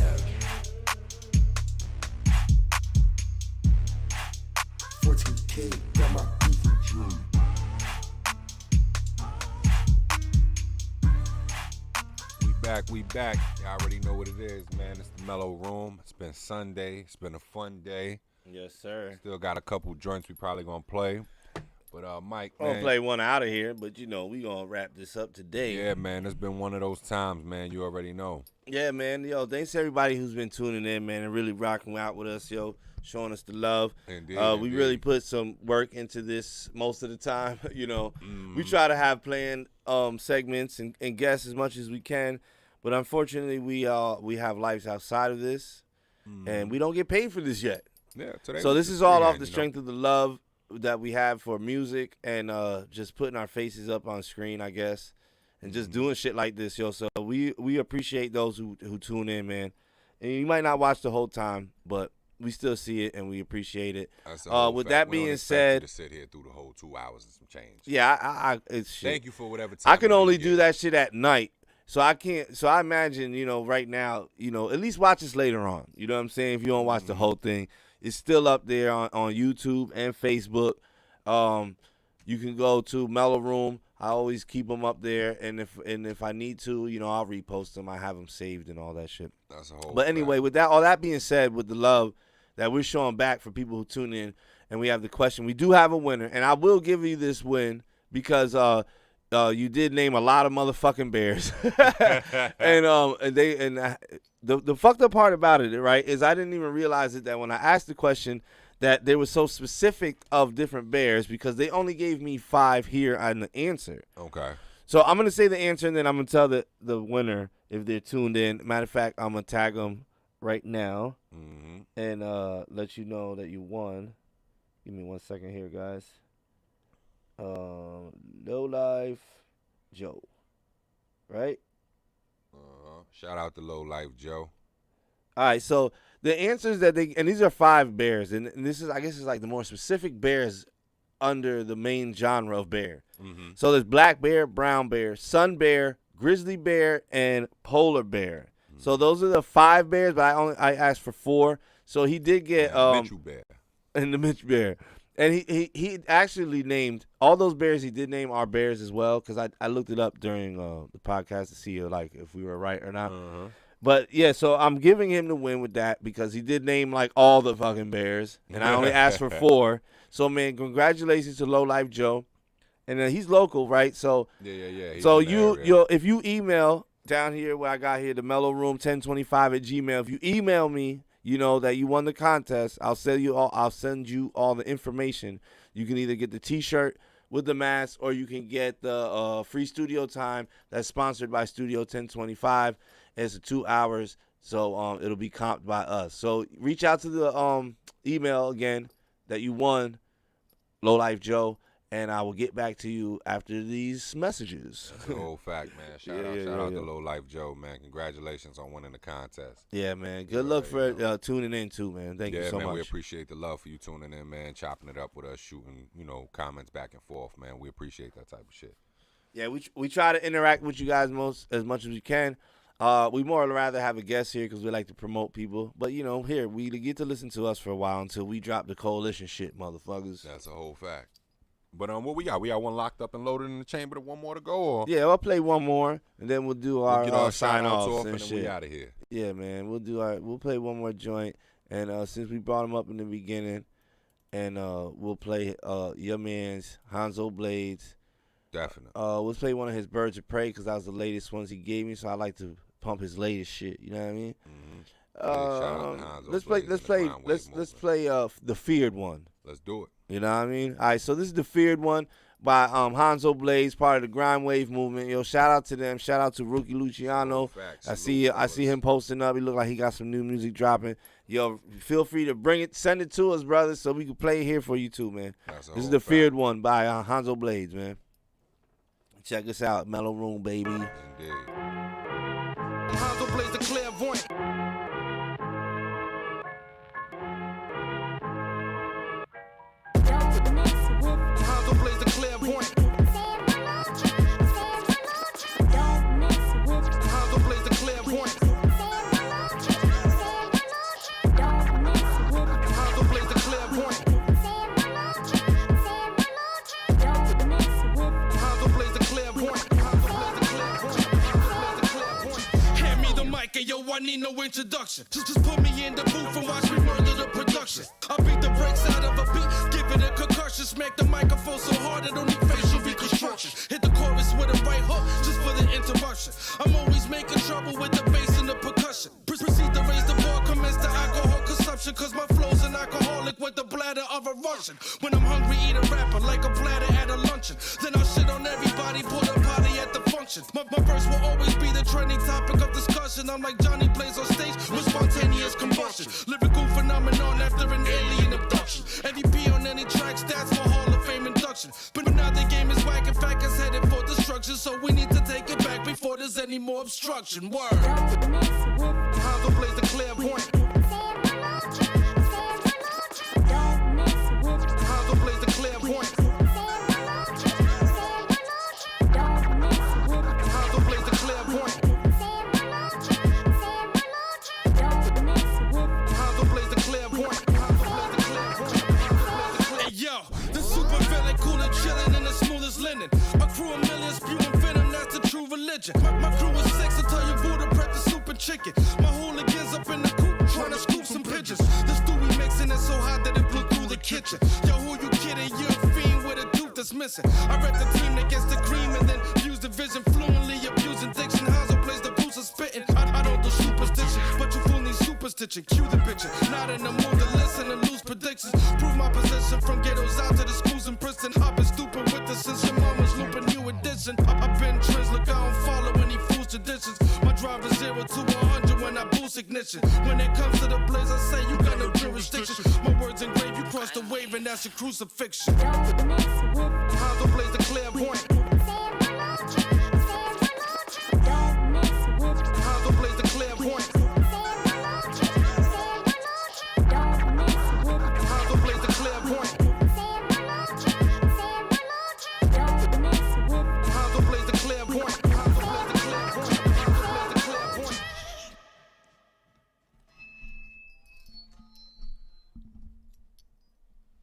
14K, got my We back. Y'all already know what it is, man. It's the MELLO-ROOM. It's been Sunday. It's been a fun day. Yes, sir. Still got a couple joints we probably gonna play. But Mike, I'm gonna play one out of here, but we gonna wrap this up today. Yeah, man. It's been one of those times, man. You already know. Yeah, man. Yo, thanks to everybody who's been tuning in, man, and really rocking out with us, yo, showing us the love. Indeed, we really put some work into this most of the time. We try to have planned segments and guests as much as we can, but unfortunately, we have lives outside of this, and we don't get paid for this yet. Yeah. Today so this is all off the strength of the love that we have for music and just putting our faces up on screen, I guess, and just doing shit like this, yo. So we appreciate those who tune in, man. And you might not watch the whole time, but we still see it and we appreciate it. With that being said, to sit here through the whole 2 hours and some change. Yeah, it's shit. Thank you for whatever time. I can only do that shit at night. So I can't. So I imagine, right now, at least watch us later on. You know what I'm saying? If you don't watch the whole thing, it's still up there on YouTube and Facebook. You can go to MELLO-ROOM. I always keep them up there, and if I need to, I'll repost them. I have them saved and all that shit. That's a whole. But anyway, with all that being said, with the love that we're showing back for people who tune in, and we have the question, we do have a winner, and I will give you this win because you did name a lot of motherfucking bears, and the fucked up part about it, right, is I didn't even realize it that when I asked the question that they were so specific of different bears because they only gave me 5 here on the answer. Okay. So I'm gonna say the answer and then I'm gonna tell the winner if they're tuned in. Matter of fact, I'm gonna tag them right now and let you know that you won. Give me 1 second here, guys. No Life Joe, right? Shout out to Low Life Joe. All right, so the answers that and these are 5 bears, and this is, I guess, is like the more specific bears under the main genre of bear. So there's black bear, brown bear, sun bear, grizzly bear, and polar bear. So those are the 5 bears, but I asked for 4. So he did get Mitchell bear and the Mitch bear. And he actually named all those bears. He did name our bears as well because I looked it up during the podcast to see if we were right or not. But yeah, so I'm giving him the win with that because he did name like all the fucking bears, and I only asked for 4. So man, congratulations to Low Life Joe, and he's local, right? So yeah. So if you email down here where I got here, the MELLO-ROOM1025@gmail. If you email me, that you won the contest, I'll send you all the information. You can either get the T-shirt with the mask, or you can get the free studio time that's sponsored by Studio 1025. It's 2 hours, so it'll be comped by us. So reach out to the email again that you won, Low Life Joe, and I will get back to you after these messages. That's a whole fact, man. Shout out to Low Life Joe, man. Congratulations on winning the contest. Yeah, man. Good luck for tuning in too, man. Thank you so much. Yeah, man. We appreciate the love for you tuning in, man. Chopping it up with us, shooting, comments back and forth, man. We appreciate that type of shit. Yeah, we try to interact with you guys as much as we can. We more or rather have a guest here because we like to promote people. But, here, we get to listen to us for a while until we drop the coalition shit, motherfuckers. That's a whole fact. But what we got? We got one locked up and loaded in the chamber, to one more to go? Or? Yeah, I'll play one more, and then we'll do our sign-offs and shit. We out of here. Yeah, man. We'll play one more joint. And since we brought him up in the beginning, and we'll play your man's Hanzo Blades. Definitely. We'll play one of his Birds of Prey because that was the latest ones he gave me, so I like to pump his latest shit. You know what I mean? Let's play the Feared one. Let's do it. You know what I mean? All right, so this is the Feared one by Hanzo Blades, part of the Grind Wave movement. Yo, shout out to them. Shout out to Rookie Luciano. I see him posting up. He look like he got some new music dropping. Yo, feel free to send it to us, brothers, so we can play it here for you too, man. This is the Feared one by Hanzo Blades, man. Check us out, MELLO-ROOM, baby. Indeed. Hanzo Blades the clairvoyant. Hanzo Blades the clairvoyant. I need no introduction. Just put me in the booth and watch me murder the production. I beat the brakes out of a beat, give it a concussion. Smack the microphone so hard it don't need facial reconstruction. Hit the chorus with a right hook just for the interruption. I'm always making trouble with the bass and the percussion. Proceed to raise the bar, commence the alcohol consumption. Cause my flow's an alcoholic with the bladder of a Russian. When I'm hungry, eat a rapper like a platter at a luncheon. Then I'll shit on everybody, pour the party at the function. My verse will always be the trending topic of discussion. I'm like Johnny plays on stage with spontaneous combustion. Lyrical phenomenon after an alien abduction. MVP on any track, stats for Hall of Fame induction. But now the game is whack, in fact it's headed for destruction. So we need to take it back before there's any more obstruction. Word. Hanzo plays the clairvoyant. Hanzo plays the clairvoyant. Hanzo plays the clairvoyant. Hanzo plays the clairvoyant. Hey yo, the super villain, cool and chillin' in the smoothest linen. My crew a million spewing venom, that's the true religion. My crew is 6 until you Buddha prep the soup and chicken. My hooligans up in the coop trying to scoop some pigeons. The stew we mixing is so hot that it blew through the kitchen. Yo, who you kidding? You're a fiend with a tooth that's missing. I rep the team that gets the cream and then use the vision fluently abusing diction. Hanzo plays the boots of spitting. I don't do superstition, but you fool needs superstition. Cue the picture. Not in the mood to listen and lose predictions. Prove my position from ghettos out to the schools in prison. I've been stupid with this since your mama's looping new edition. I've been trends, look, I don't follow any fool's traditions. My drive is 0 to 100 when I boost ignition. When it comes to the blaze, I say you got no jurisdiction. My words engraved, you cross the wave and that's a crucifixion. Hanzo plays the clairvoyant. Hanzo plays the clairvoyant. Hanzo plays the clairvoyant. Hanzo plays the clairvoyant. Hanzo plays the clairvoyant.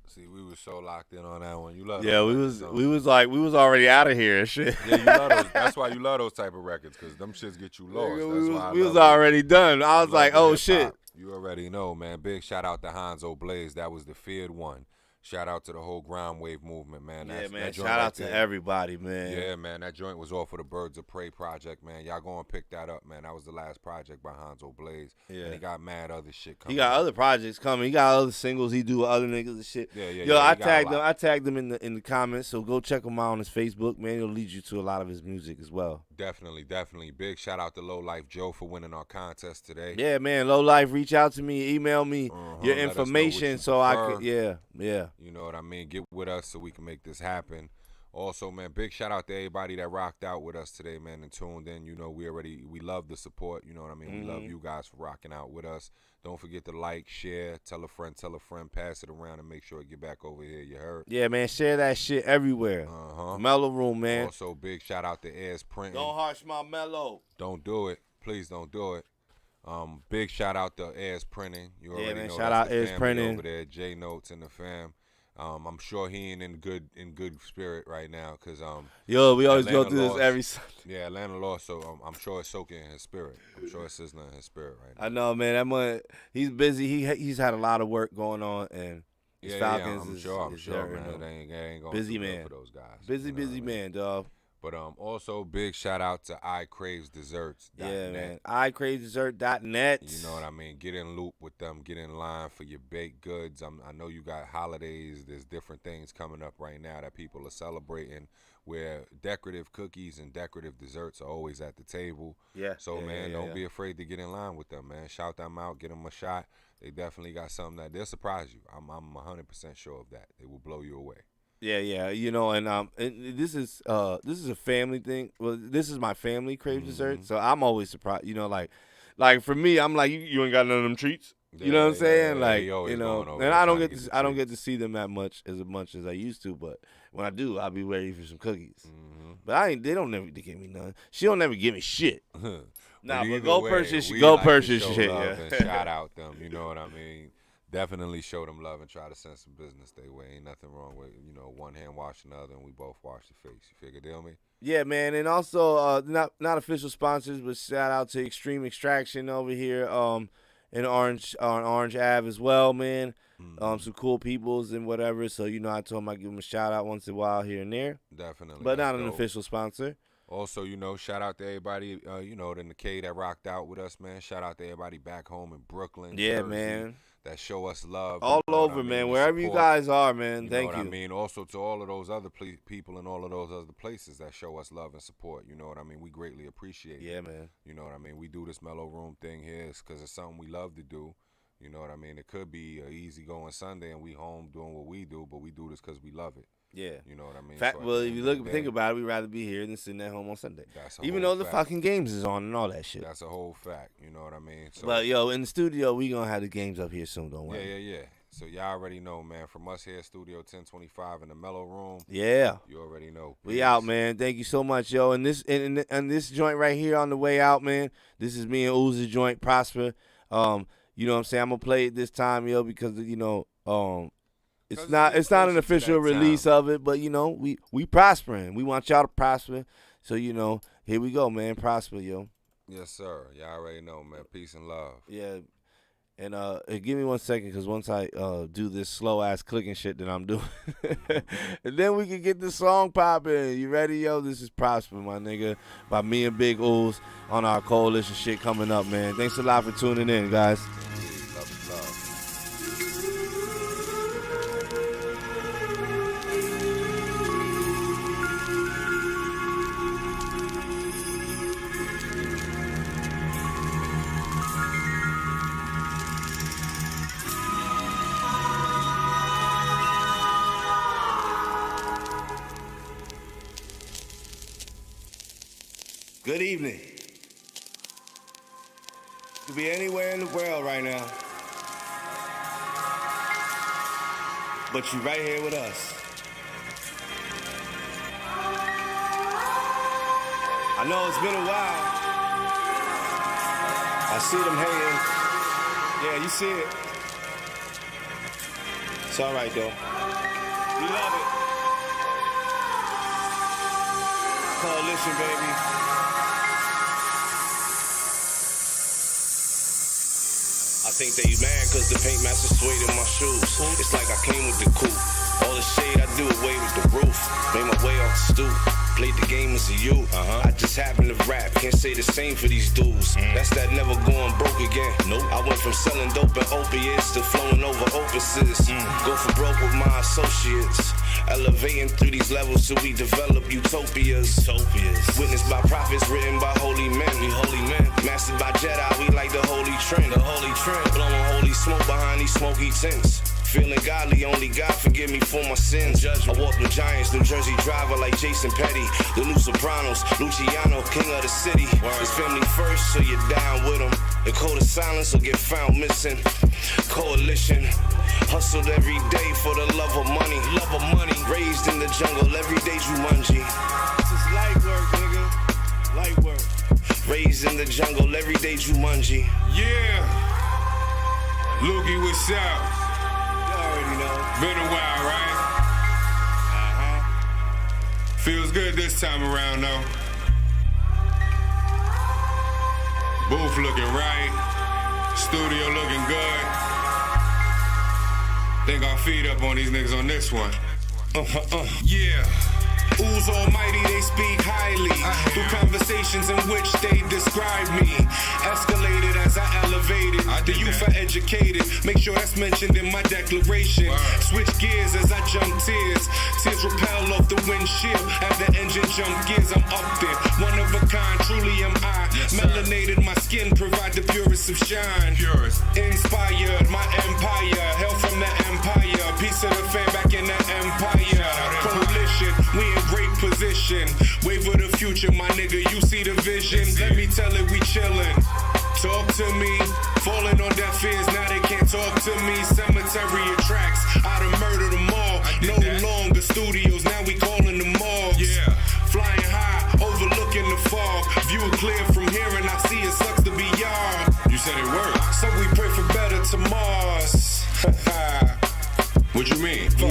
See, we were so locked in on that one. You love Yeah, those we was already out of here and shit. Yeah, you love those. That's why you love those type of records, because them shits get you lost. We was already done. I was like, oh shit. You already know, man. Big shout out to Hanzo Blaze. That was the feared one. Shout out to the whole ground wave movement, man. Yeah, man. That joint Shout right out to there. everybody, man. Yeah, man. That joint was off of the Birds of Prey project, man. Y'all go and pick that up, man. That was the last project by Hanzo Blaze. Yeah. And he got mad other shit coming. He got other projects coming. He got other singles he do with other niggas and shit. Yeah. Yo, I tagged him in the comments, so go check him out on his Facebook, man. It'll lead you to a lot of his music as well. Definitely. Big shout out to Low Life Joe for winning our contest today. Yeah, man. Low Life, reach out to me, email me your Let us know information what you so I prefer. could. Yeah. You know what I mean? Get with us so we can make this happen. Also, man, big shout out to everybody that rocked out with us today, man, and tuned in. You know, we love the support. You know what I mean? We love you guys for rocking out with us. Don't forget to like, share, tell a friend, pass it around, and make sure it get back over here. You heard? Yeah, man. Share that shit everywhere. MELLO-ROOM, man. Also, big shout out to Airs Printing. Don't harsh my mellow. Don't do it. Please don't do it. Big shout out to Airs Printing. You already man, know shout that's out the Airs family Printing. over there. J Notes and the fam. I'm sure he ain't in good spirit right now, cause Yo, we always Atlanta go through this lost. every Sunday. Yeah, Atlanta lost, so I'm sure it's soaking in his spirit. I'm sure it's sizzling in his spirit right now. I know, man. That man, he's busy. He's had a lot of work going on, and his Falcons I'm is sure, hurting man. him. It ain't going Busy too good man for those guys. Busy, You know what I mean? man, dog. But also big shout out to iCravesDesserts.net. Yeah, man. iCraveDessert.net. You know what I mean? Get in loop with them. Get in line for your baked goods. I know you got holidays. There's different things coming up right now that people are celebrating, where decorative cookies and decorative desserts are always at the table. Yeah. So, yeah, man, yeah, don't yeah. be afraid to get in line with them, man. Shout them out. Get them a shot. They definitely got something that they'll surprise you. I'm 100% sure of that. They will blow you away. Yeah. You know, and this is a family thing. Well, this is my family crave dessert, so I'm always surprised. You know, like for me, I'm like, you ain't got none of them treats. You know what I'm saying? Like, you know, and I don't get to see them that much as I used to, but when I do, I'll be ready for some cookies. But they don't never give me none. She don't never give me shit. Nah, but go purchase shit. Show Yeah. love and shout out them. You know what I mean? definitely show them love and try to send some business their way. Ain't nothing wrong with, you know, one hand washing the other and we both wash the face. You figure deal me? Yeah, man, and also not official sponsors, but shout out to Extreme Extraction over here in Orange Ave as well, man. Some cool peoples and whatever. So you know, I told him I'd give him a shout out once in a while here and there. Definitely, but not an official sponsor. Also, you know, shout out to everybody, you know, in the K that rocked out with us, man. Shout out to everybody back home in Brooklyn. Yeah, Jersey, man. That show us love. All over, man. Wherever you guys are, man. Thank you. I mean, also to all of those other people in all of those other places that show us love and support. You know what I mean? We greatly appreciate it. Yeah, man. You know what I mean? We do this MELLO-ROOM thing here because it's something we love to do. You know what I mean? It could be an easy-going Sunday and we home doing what we do, but we do this because we love it. Yeah. You know what I mean? Well, if you think about it, we'd rather be here than sitting at home on Sunday. Even though the fucking games is on and all that shit. That's a whole fact. You know what I mean? So, but, yo, in the studio, we going to have the games up here soon, don't worry. Yeah. So, y'all already know, man. From us here, Studio 1025 in the MELLO-ROOM. Yeah. You already know. We out, man. Thank you so much, yo. And this joint right here on the way out, man, this is me and Uzi's joint, Prosper. You know what I'm saying? I'm going to play it this time, yo, because, you know, it's not an official release of it, but, you know, we prospering. We want y'all to prosper. So, you know, here we go, man. Prosper, yo. Yes, sir. Y'all already know, man. Peace and love. Yeah. And give me 1 second, because once I do this slow-ass clicking shit that I'm doing, and then we can get the song popping. You ready, yo? This is Prosper, my nigga, by me and Big Ooze on our coalition shit coming up, man. Thanks a lot for tuning in, guys. Good evening. You could be anywhere in the world right now, but you right here with us. I know it's been a while. I see them hating. Yeah, you see it. It's all right, though. We love it. Coalition, baby. I think they mad cause the paint master suede in my shoes. It's like I came with the coupe. All the shade I do away with the roof. Made my way off the stoop. Played the game as a youth. I just happen to rap. Can't say the same for these dudes. That's that never going broke again. Nope. I went from selling dope and opiates to flowing over opuses. Go for broke with my associates. Elevating through these levels till we develop utopias. Witnessed by prophets, written by holy men. We holy men. Mastered by Jedi, we like the holy trend. Blowing holy smoke behind these smoky tents. Feeling godly, only God forgive me for my sins. I walk with giants, New Jersey driver like Jason Petty. The new Sopranos, Luciano, king of the city. It's family first, so you're down with them. The code of silence will get found missing. Coalition, hustled every day for the love of money. Raised in the jungle, everyday Jumanji. This is light work, nigga. Light work. Raised in the jungle, everyday Jumanji. Yeah. Loogie, what's up? Already know. Been a while, right? Feels good this time around, though. Booth looking right. Studio looking good. Think I'll feed up on these niggas on this one. Yeah. Ooze almighty, they speak highly through conversations in which they describe me. Escalated as I elevated. The youth are educated. Make sure that's mentioned in my declaration. Switch gears as I jump tears. Tears repel off the windshield. As the engine jump gears, I'm up there. One of a kind, truly am I. Melanated, my skin provide the purest of shine. Inspired, my empire. Hell from the empire. Piece of the fan back in the empire. Coalition, we in great position. Wave of the future, my nigga, you see the vision. Let me tell it, we chillin'. Talk to me. Falling on deaf ears, now they can't talk to me. Cemetery of tracks, I done murdered them all. No longer studios, now we calling them malls. Flying high, overlooking the fog. View clear from here and I see it sucks to be y'all. You said it worked. So we pray for better tomorrows. What you mean? Yeah.